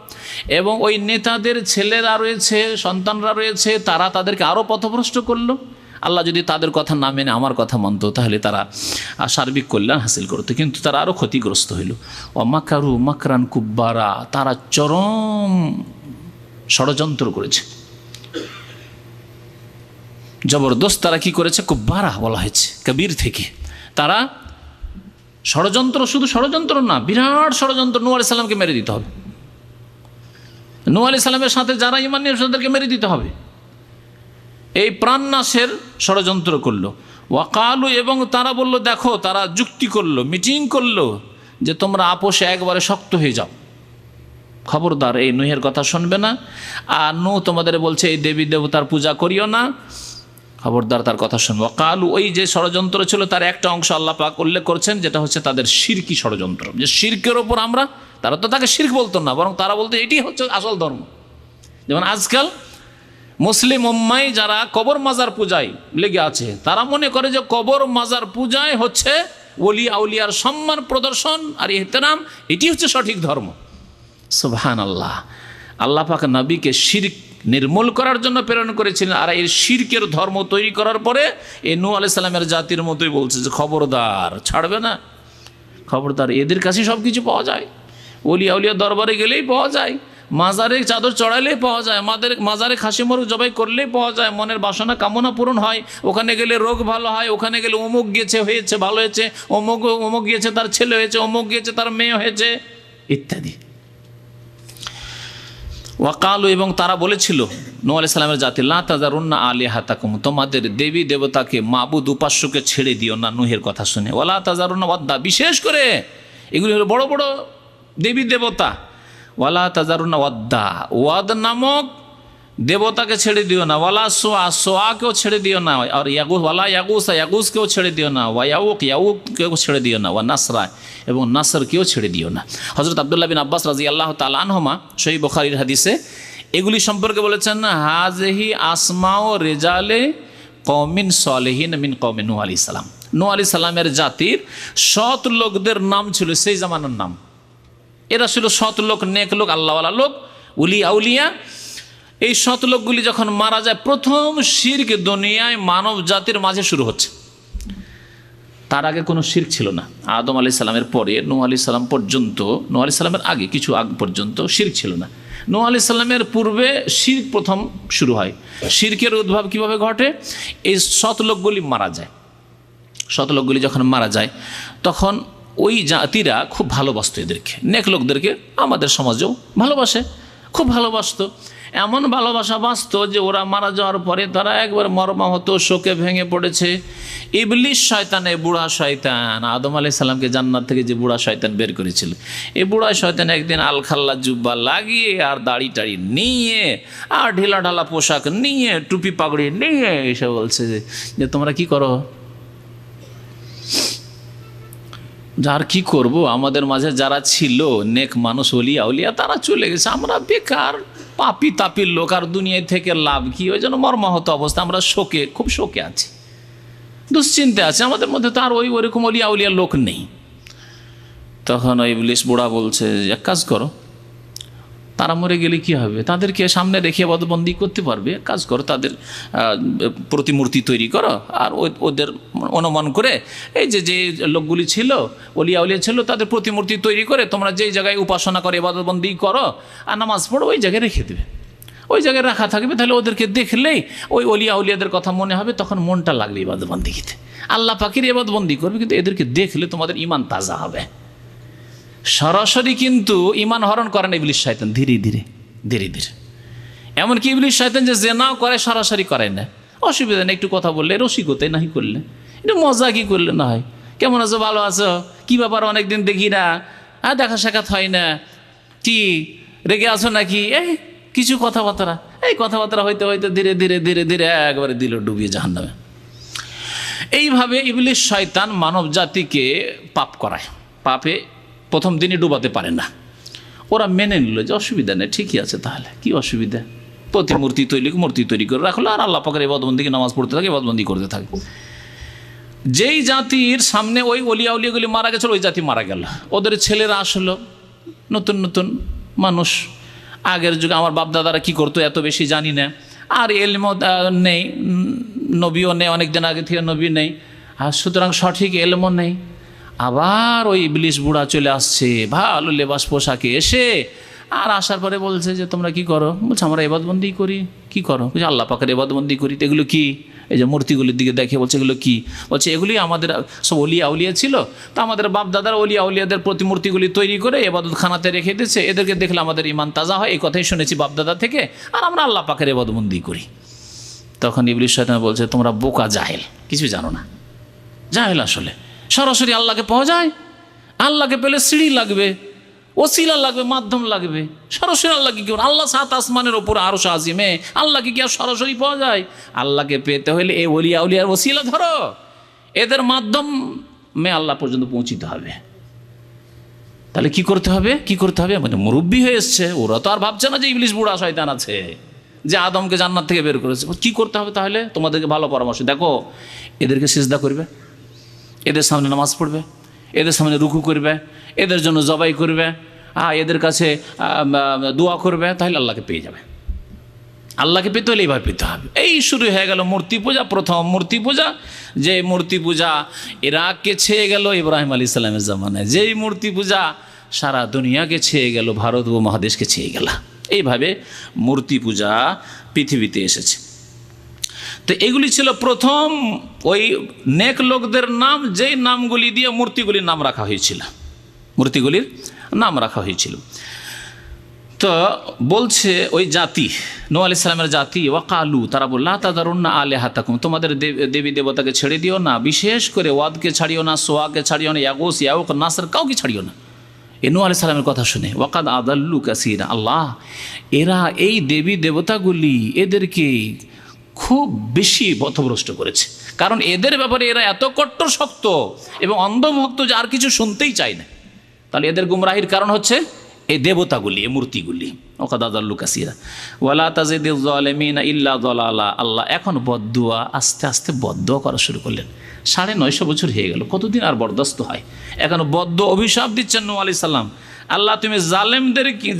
এবং ওই নেতাদের ছেলেরা রয়েছে, সন্তানরা রয়েছে, তারা তাদেরকে আরও পথভ্রষ্ট করলো। আল্লাহ যদি তাদের কথা না মেনে আমার কথা মানত তাহলে তারা সার্বিক কল্যাণ হাসিল করতো, কিন্তু তারা আরও ক্ষতিগ্রস্ত হইল। মাকারু মাকরান কুব্বারা, তারা চরম ষড়যন্ত্র করেছে, জবরদস্ত। তারা কি করেছে? কুব্বারা বলা হয়েছে কবির থেকে। তারা ষড়যন্ত্র, শুধু ষড়যন্ত্র না, বিরাট ষড়যন্ত্র। নূহ আলাইহিস সালামকে মেরে দিতে হবে, নূহ আলাইহিস সালামের সাথে যারা ঈমান নিয়ে তাদেরকে মেরে দিতে হবে, এই প্রাণনাশের ষড়যন্ত্র করলো। ওয়াকালু, এবং তারা বলল, দেখো, তারা যুক্তি করলো, মিটিং করলো যে তোমরা আপোষে একবারে শক্ত হয়ে যাও, খবরদার এই নূহের কথা শুনবে না, আর নূহ তোমাদের বলছে এই দেবী দেবতার পূজা করিও না, খবরদার তার কথা শুনবে। ওয়াকালু, ওই যে ষড়যন্ত্র ছিল তার একটা অংশ আল্লাহ পাক উল্লেখ করছেন, যেটা হচ্ছে তাদের শিরকি ষড়যন্ত্র, যে শিরকের ওপর আমরা, তারা তো তাকে শিরক বলতো না, বরং তারা বলতো এটি হচ্ছে আসল ধর্ম। যেমন আজকাল মুসলিম উম্মায় যারা কবর মাজার পূজায় লেগে আছে, তারা মনে করে যে কবর মাজার পূজায় হচ্ছে ওলি আউলিয়ার সম্মান প্রদর্শন আর ইহতেরাম, এটি হচ্ছে সঠিক ধর্ম। সুবহানাল্লাহ। আল্লাহ পাক নবীকে শিরক নির্মূল করার জন্য প্রেরণ করেছিলেন, আর এই শিরকের ধর্ম তৈরি করার পরে এই নূহ আলাইহিস সালামের জাতির মতোই বলছে যে খবরদার, ছাড়বে না, খবরদার, এদের কাছে সব কিছু পাওয়া যায়, ওলি আউলিয়া দরবারে গেলেই পাওয়া যায়, মাজারে চাদর চড়াইলেই পাওয়া যায়, মাজারে খাসি মোরগ জবাই করলেই পাওয়া যায়, মনের বাসনা কামনা পূরণ হয়, ওখানে গেলে রোগ ভালো হয়, ওখানে গেলে অমুক গিয়েছে হয়েছে ভালো হয়েছে, অমুক গিয়েছে তার ছেলে হয়েছে, অমুক গিয়েছে তার মেয়ে হয়েছে ইত্যাদি। ওয়াকালু, এবং তারা বলেছিল নূহ আলাইহিস সালামের জাতি, লা তাযারুন্না আলিহাতাকুম, তোমাদের দেবী দেবতাকে মাবুদ উপাস্যকে ছেড়ে দিও না নূহের কথা শুনে। ওয়ালা তাযারুন্না ওয়াদ্দা, বিশেষ করে এগুলি হলো বড় বড় দেবী দেবতা। ওয়ালা তাযারুন্না ওয়াদ্দা, ওয়াদ নামক দেবতাকে ছেড়ে দিও না। ওয়ালা সোয়া, সোয়াকেও ছেড়ে দিও না। আর ইয়াগুস, ওয়ালা ইয়াগুস, ইয়াগুসকেও ছেড়ে দিও না। ওয়া ইয়াউক, ইয়াউককেও ছেড়ে দিও না। ওয়া নাসরা, এবং নাসরকেও ছেড়ে দিও না। হযরত আব্দুল্লাহ বিন আব্বাস রাদিয়াল্লাহু তাআলা আনহুমা সহিহ বুখারীর হাদিসে এগুলি সম্পর্কে বলেছেন, হাযিহি আসমাউ রিজালে কওমিন সালিহিন মিন কওমি নূহ আলাইহিস সালাম। নূহ আলাইহিস সালামের জাতির সৎ লোকদের নাম ছিল সেই জামানার নাম। এরা ছিল সৎ লোক, নেক লোক, আল্লাহওয়ালা লোক, উলি আউলিয়া। এই সৎ লোকগুলি যখন মারা যায়, প্রথম শিরক দুনিয়ায় মানব জাতির মাঝে শুরু হচ্ছে। তার আগে কোনো শিরক ছিল না। আদম আলাইহিস সালামের পরে নূহ আলাইহিস সালাম পর্যন্ত, নূহ আলাইহিস সালামের আগে কিছু আগ পর্যন্ত শিরক ছিল না। নূহ আলাইহিস সালামের পূর্বে শিরক প্রথম শুরু হয়। শিরকের উদ্ভব কিভাবে ঘটে? এই সৎ লোকগুলি মারা যায়। সৎ লোকগুলি যখন মারা যায় তখন ওই জাতিরা খুব ভালোবাসত এদেরকে, নেক লোকদেরকে। আমাদের সমাজেও ভালোবাসে, খুব ভালোবাসতো। এমন ভালোবাসা বাসত যে ওরা মারা যাওয়ার পরে তারা একবার মর্মাহত শোকে ভেঙে পড়েছে। ইবলিস শয়তান, এই বুড়া শয়তান, আদম আলাইহিস সালামকে জান্নাত থেকে যে বুড়া শয়তান বের করেছিল, এই বুড়া শয়তান একদিন আলখাল্লা জুব্বা লাগিয়ে আর দাড়ি টাড়ি নিয়ে আর ঢিলা ঢালা পোশাক নিয়ে, টুপি পাগড়ি নিয়ে এসে বলছে যে তোমরা কি করো? যার কি করব, আমাদের মাঝে যারা ছিল নেক মানুষ, ওলিয়া আউলিয়া, তারা চলে গেছে, আমরা বেকার পাপি তাপির লোক, আর দুনিয়ায় থেকে লাভ কি? ওই জন্য মর্মাহত অবস্থা, আমরা শোকে, খুব শোকে আছি, দুশ্চিন্তে আছে, আমাদের মধ্যে তো আর ওইরকম ওলিয়া আউলিয়া লোক নেই। তখন ওই ইবলিস বুড়া বলছে, এক কাজ করো, তারা মরে গেলে কি হবে? তাদেরকে সামনে রেখে বদবন্দি করতে পারবে। কাজ করো, তাদের প্রতিমূর্তি তৈরি করো, আর ওদের অনুমান করে এই যে লোকগুলি ছিল, ওলিয়া উলিয়া ছিল, তাদের প্রতিমূর্তি তৈরি করে তোমরা যেই জায়গায় উপাসনা করে বদবন্দি করো আর নামাজ পড়ো, ওই জায়গায় রেখে দেবে, ওই জায়গায় রাখা থাকবে। তাহলে ওদেরকে দেখলেই ওই ওলিয়া উলিয়াদের কথা মনে হবে, তখন মনটা লাগবে ইবাদতবন্দিতে, আল্লাহ পাকের ইবাদতবন্দি করবে। কিন্তু এদেরকে দেখলে তোমাদের ঈমান তাজা হবে। সরাসরি কিন্তু ঈমান হরণ করে না ইবলিস শয়তান, ধীরে ধীরে ধীরে ধীরে। এমনকি ইবলিস শয়তান যে জেনাও করে, সরাসরি করে না, অসুবিধা নেই, একটু কথা বললে, রসিকতাই নাহি করলে, একটু মজা কি করলে না হয়, কেমন আছো, ভালো আছো, কী ব্যাপার, অনেকদিন দেখি না, আর দেখা সাক্ষাৎ হয় না, কি রেগে আছো নাকি, এই কিছু কথাবার্তা, এই কথাবার্তা হইতে হইতে ধীরে ধীরে ধীরে ধীরে একবারে দিল ডুবিয়ে জাহান্নামে। এইভাবে ইবলিস শয়তান মানব জাতিকে পাপ করায়, পাপে প্রথম দিনই ডুবাতে পারে না। ওরা মেনে নিল যে অসুবিধা নেই, ঠিকই আছে, তাহলে কি অসুবিধা, প্রতিমূর্তি তৈরি করে রাখলো আর আল্লাহ পাকের ইবাদতবন্দিকে নামাজ পড়তে থাকে, ইবাদতবন্দি করতে থাকে। যেই জাতির সামনে ওই ওলিয়া উলিয়াগুলি মারা গেছিল, ওই জাতি মারা গেল, ওদের ছেলেরা আসলো, নতুন নতুন মানুষ। আগের যুগে আমার বাপদাদারা কি করতো এত বেশি জানি না, আর এলম নেই, নবীও নেই, অনেক দিন আগে থেকে নবী নেই, আর সুতরাং সঠিক এলমও নেই। আবার ওই ইবলিস বুড়া চলে আসছে ভালো লেবাস পোশাকে এসে, আর আসার পরে বলছে যে তোমরা কি করো? বলছে আমরা ইবাদতবন্দি করি। কি করো? বলছে আল্লাহ পাকের ইবাদতবন্দি করি। এগুলো কি? এই যে মূর্তিগুলির দিকে দেখে বলছে এগুলো কি? বলছে এগুলি আমাদের সব ওলিয়া আউলিয়া ছিল, তো আমাদের বাপ দাদার ওলিয়া আউলিয়াদের প্রতিমূর্তিগুলি তৈরি করে ইবাদতখানাতে রেখে দিয়েছে, এদেরকে দেখলে আমাদের ঈমান তাজা হয়, এই কথাই শুনেছি বাপ দাদা থেকে, আর আমরা আল্লাহ পাকের ইবাদতবন্দি করি। তখন ইবলিস শয়তান বলছে তোমরা বোকা, জাহেল, কিছু জানো না, জাহেল। আসলে সরাসরি আল্লাহকে পাওয়া যায়? আল্লাহকে পেলে সিঁড়ি লাগবে, ওসিলা লাগবে, মাধ্যম লাগবে। সরাসরি আল্লাহকে কি? আল্লাহ 7 আসমানের ওপর আরশ আজিমে, আল্লাহকে কি আর সরাসরি পাওয়া যায়? আল্লাহকে পেতে হলে এই ওলিয়া উলিয়ার ওসিলা ধরো, এদের মাধ্যমে আল্লাহ পর্যন্ত পৌঁছিতে হবে। তাহলে কি করতে হবে? কি করতে হবে? মানে মুরব্বী হয়ে এসছে, ওরা তো আর ভাবছে না যে ইবলিস বুড়া শয়তান আছে, যে আদমকে জান্নাত থেকে বের করেছে। কি করতে হবে তাহলে? তোমাদেরকে ভালো পরামর্শ, দেখো এদেরকে সিজদা করবে, এদের সামনে নামাজ পড়বে, এদের সামনে রুকু করবে, এদের জন্য জবাই করবে, এদের কাছে দোয়া করবে, তাহলে আল্লাহকে পেয়ে যাবে। আল্লাহকে পেতে হলে এইভাবে পেতে হবে। এই শুরু হয়ে গেল মূর্তি পূজা, প্রথম মূর্তি পূজা। যে মূর্তি পূজা ইরাককে ছেয়ে গেল ইব্রাহিম আলাইহিস সালামের জামানায়, যেই মূর্তি পূজা সারা দুনিয়াকে ছেয়ে গেল, ভারত ও মহাদেশকে ছেয়ে গেল। এইভাবে মূর্তি পূজা পৃথিবীতে এসেছে। তো এগুলি ছিল প্রথম ওই নেক লোকদের নাম, যেই নামগুলি দিয়ে মূর্তিগুলির নাম রাখা হয়েছিল, মূর্তিগুলির নাম রাখা হয়েছিল। তো বলছে ওই জাতি, নূহ আলাইহিস সালামের জাতি, ওয়াকালু, তারা বলল লা তাযারুন্না আলিহাতাকুম, তোমাদের দেবী দেবতাকে ছেড়ে দিও না, বিশেষ করে ওয়াদকে ছাড়িও না, সোয়াকে ছাড়িও না, ইয়াগুস ইয়াউক নাসর কাউকে ছাড়িও না। এ নূহ আলাইহিস সালামের কথা শুনে ওয়াকাদ আদাল্লু কাসীরা, আল্লাহ এরা এই দেবী দেবতাগুলি এদেরকে খুব বেশি পথভ্রষ্ট করেছে, কারণ এদের ব্যাপারে এরা এত কট্টর শক্ত এবং অন্ধভক্ত যে আর কিছু শুনতেই চায় না। তাহলে এদের গুমরাহির কারণ হচ্ছে এই দেবতাগুলি, এই মূর্তিগুলি। ওয়াকাদ আদাল্লু কাসীরা ওয়ালা তাজিদিজ জালিমিনা ইল্লা দালালা। আল্লাহ এখন বদদুয়া, আস্তে আস্তে বদদুয়া করা শুরু করলেন। 950 বছর হয়ে গেল, কতদিন আর বরদাস্ত হয়? এখন বদদুয়া, অভিশাপ দিচ্ছেন নূহ আলাইহিস সালাম, আল্লাহ তুমি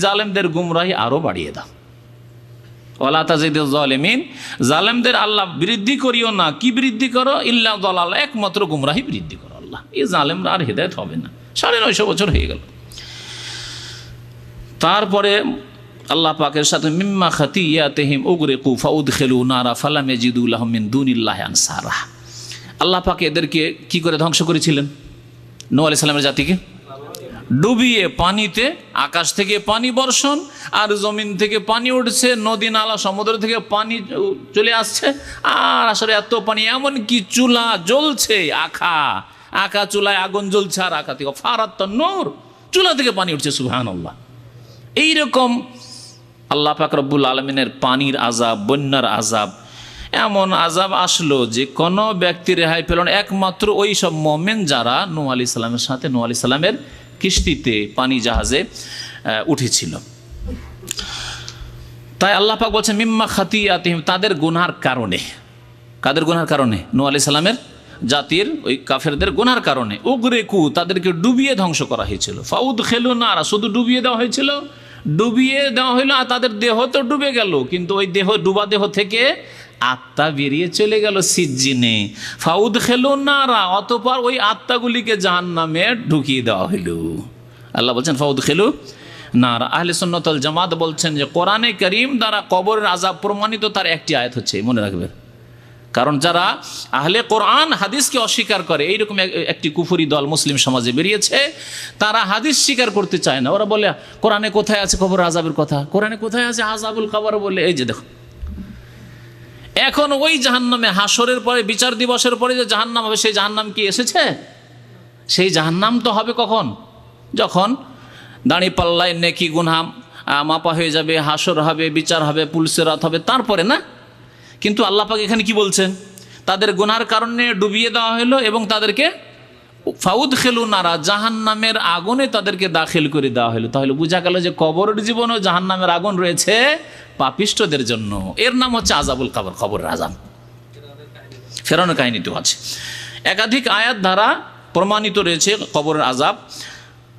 জালেমদের গুমরাহি আরও বাড়িয়ে দাও। ওয়ালা তাজিদিজ জালিমিন, জালেমদের আল্লাহ বৃদ্ধি করিও না। কি বৃদ্ধি করো? ইল্লা দালালা, একমাত্র গুমরাহি বৃদ্ধি করো আল্লাহ, এই জালেমরা আর হেদায়েত হবে না। 950 বছর হয়ে গেল। তারপরে আল্লাহ পাকের সাথে মিম্মা খাতিয়াতিহিম উগরিকু ফাউদখিলু নারা ফালাম ইয়াজিদু লাহুম মিন দুনিল্লাহি আনসারা। আল্লাহ পাক এদেরকে কি করে ধ্বংস করেছিলেন? নূহ আলাইহিস সালামের জাতিকে ডুবিয়ে, পানিতে, আকাশ থেকে পানি বর্ষণ আর জমিন থেকে পানি উঠছে, নদী নালা সমুদ্র থেকে পানি চলে আসছে, আর আসলে এত পানি, এমন কি চুলা জ্বলছে, আখা চুলায় আগুন জ্বলছে, আর আখা থেকে ফারাত নূর, চুলা থেকে পানি উঠছে। সুবহানাল্লাহ। এইরকম আল্লাহ পাক রব্বুল আলমিনের পানির আযাব, বন্যার আযাব, এমন আযাব আসলো যে কোনো ব্যক্তি রেহাই পেল না, একমাত্র ওই সব মুমিন যারা নূহ আলাইহিস সালামের সাথে, নূহ আলাইহিস সালামের কিস্তিতে, পানি জাহাজে উঠেছিল। তাই আল্লাহ পাক বলছেন মিম্মা খাতিয়াতিহিম, তাদের গুনার কারণে। কাদের গুনার কারণে? নূহ আলাইহিস সালামের জাতির ওই কাফেরদের গুনার কারণে। উগরিকু, তাদেরকে ডুবিয়ে ধ্বংস করা হয়েছিল। ফাউদখিলু নারা, শুধু ডুবিয়ে দেওয়া হয়েছিল, ডুবিয়ে দেওয়া হইলো, আর তাদের দেহ তো ডুবে গেল, কিন্তু ওই দেহ, ডুবা দেহ থেকে আত্মা বেরিয়ে চলে গেল সিজ্জিনে। ফাউদখিলু নারা, অতঃপর ওই আত্মাগুলিকে জাহান্নামে ঢুকিয়ে দেওয়া হইল। আল্লাহ বলছেন ফাউদখিলু নারা। আহলে সুন্নাত ওয়াল জামাত বলছেন যে কোরআনে কারীম দ্বারা কবরের আযাব প্রমাণিত তার একটি আয়াত হচ্ছে, মনে রাখবেন, কারণ যারা আহলে কোরআন হাদিসকে অস্বীকার করে, এইরকম একটি কুফরি দল মুসলিম সমাজে বেরিয়েছে, তারা হাদিস স্বীকার করতে চায় না। ওরা বলে কোরআনে কোথায় আছে কবর আযাবের কথা, কোরআনে কোথায় আছে আযাবুল কবর বলে। এই যে দেখো, এখন ওই জাহান্নামে হাসরের পরে, বিচার দিবসের পরে যে জাহান্নাম হবে, সেই জাহান্নাম কি এসেছে? সেই জাহান্নাম তো হবে কখন? যখন দাঁড়ি পাল্লায় নেকি গুনাহ মাপা হয়ে যাবে, হাসর হবে, বিচার হবে, পুলসিরাত হবে, তারপরে না। কিন্তু আল্লাহ পাক এখানে কি বলছেন? তাদের গুনার কারণে ডুবিয়ে দেওয়া হলো এবং তাদেরকে ফাউদখিলু নারা, জাহান্নামের আগুনে তাদেরকে দাখিল করে দেওয়া হলো। তাহলে বোঝা গেল যে কবরের জীবনেও জাহান্নামের আগুন রয়েছে পাপিষ্ঠদের জন্য। এর নাম হচ্ছে আযাবুল কবর, কবরের আযাব। ফেরাউনের কাহিনীতেও আছে, একাধিক আয়াত দ্বারা প্রমাণিত রয়েছে কবরের আযাব।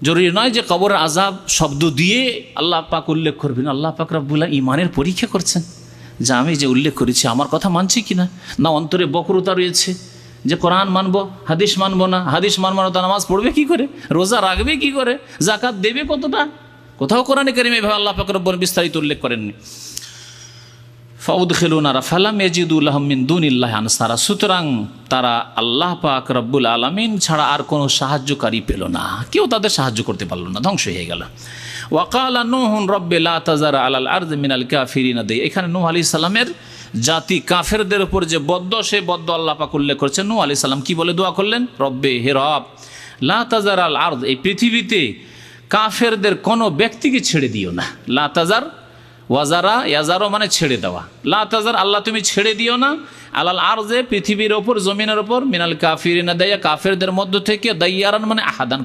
জরুরি নয় যে কবরের আযাব শব্দ দিয়ে আল্লাহ পাক উল্লেখ করবেন। আল্লাহ পাক রব্বুল আলামিন ঈমানের পরীক্ষা করছেন, যে আমি যে উল্লেখ করেছি আমার কথা মানছি কিনা, না অন্তরে বক্রতা রয়েছে যে কোরআন মানবো, হাদিস মানবো না, হাদিস মানবো না, তা নামাজ পড়বে কি করে, রোজা রাখবে কি করে, যাকাত দেবে কতটা। কোথাও কোরআনে কারীমে এভাবে আল্লাহ পাক রব্বুল বিস্তারিত উল্লেখ করেননি। ফাউদখিলু নারা ফালাম ইয়াজিদু লাহুম মিন দুনিল্লাহি আনসারা, সুতরাং তারা আল্লাহ পাক রব্বুল আলামিন ছাড়া আর কোনো সাহায্যকারী পেল না, কেউ তাদের সাহায্য করতে পারল না, ধ্বংস হয়ে গেল। ওয়াকালা নূহুন রব্বি লা তাযার আলাল আরদি মিনাল কাফিরিনা দে। এখানে নূহ আলাইহিস সালামের জাতি কাফেরদের উপর যে বদ্দুয়া, সেই বদ্দুয়া আল্লাহ পাক উল্লেখ করেছেন। নূহ আলাইহিস সালাম কি বলে দোয়া করলেন? রব্বে, হে রব, লা তাযার আল আরদ, এই পৃথিবীতে কাফেরদের কোনো ব্যক্তিকে ছেড়ে দিও না। লা তাযার, ওয়াজারা ইয়াজারো মানে ছেড়ে দেওয়া, লা তাযার আল্লাহ তুমি ছেড়ে দিও না, আলাল আরজে পৃথিবীর ওপর, জমিনের ওপর, মিনাল কাফিরিনা দাইয়া কাফেরদের মধ্য থেকে, দাইয়ারান মানে আহাদান,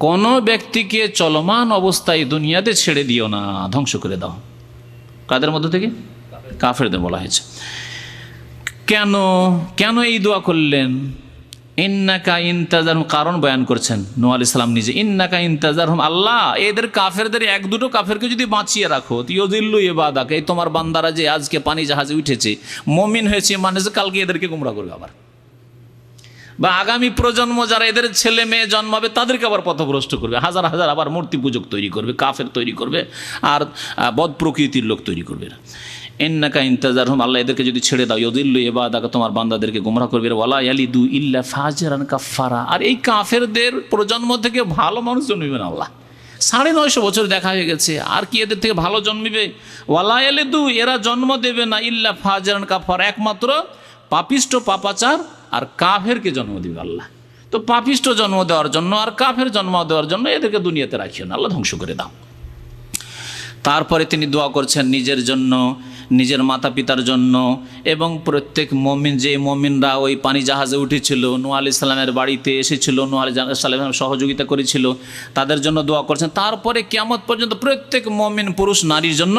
কোনো ব্যক্তিকে চলমান অবস্থায় দুনিয়াতে ছেড়ে দিও না, ধ্বংস করে দাও। কাদের মধ্য থেকে? কাফেরদের বলা হয়েছে। কেন এই দোয়া করলেন? ইন্নাকা ইনতাজারহুম, কারণ বয়ান করছেন নূহ আলাইহিস সালাম নিজে। ইন্নাকা ইনতাজারহুম, আল্লাহ এদের কাফেরদের এক দুটো কাফেরকে যদি বাঁচিয়ে রাখো, ইউযিল্লু ইবাদাকা, এই তোমার বান্দারা যে আজকে পানি জাহাজে উঠেছে, মুমিন হয়েছে, মানে কালকে এদেরকে গুমরাহ করবে আবার। বা আগামী প্রজন্ম যারা এদের ছেলে মেয়ে জন্মাবে তাদেরকে আবার পথভ্রষ্ট করবে, হাজার হাজার আবার মূর্তি পূজক তৈরি করবে, কাফের তৈরি করবে, আর বদ প্রকৃতির লোক তৈরি করবে। ইন্নাকা ইনতাজারহুম, আল্লাহ এদেরকে যদি ছেড়ে দাও, ইউদিল্লু ইবাদাকা, তোমার বান্দাদেরকে গোমরাহ করবে, ওয়ালা ইয়ালিদু ইল্লা ফাজিরান কাফারা, আর এই কাফেরদের প্রজন্ম থেকে ভালো মানুষ জন্মিবে না। আল্লাহ 950 বছর দেখা হয়ে গেছে, আর কি এদের থেকে ভালো জন্মিবে? ওয়ালা ইয়ালিদু, এরা জন্ম দেবে না, ইল্লা ফাজিরান কাফারা, একমাত্র পাপিষ্ট পাপাচার আর কাফেরকে জন্ম দিবে আল্লাহ। তো পাপিষ্ট জন্ম দেওয়ার জন্য আর কাফের জন্ম দেওয়ার জন্য এদেরকে দুনিয়াতে রাখিও না, আল্লাহ ধ্বংস করে দাও। তারপরে তিনি দোয়া করছেন নিজের জন্য, নিজের মাতা পিতার জন্য, এবং প্রত্যেক মমিন, যে মমিনরা ওই পানি জাহাজে উঠেছিল, নূহ আলাইহিস সালামের বাড়িতে এসেছিল, নূহ আলাইহিস সালাম সহযোগিতা করেছিল, তাদের জন্য দোয়া করছেন। তারপরে কিয়ামত পর্যন্ত প্রত্যেক মমিন পুরুষ নারীর জন্য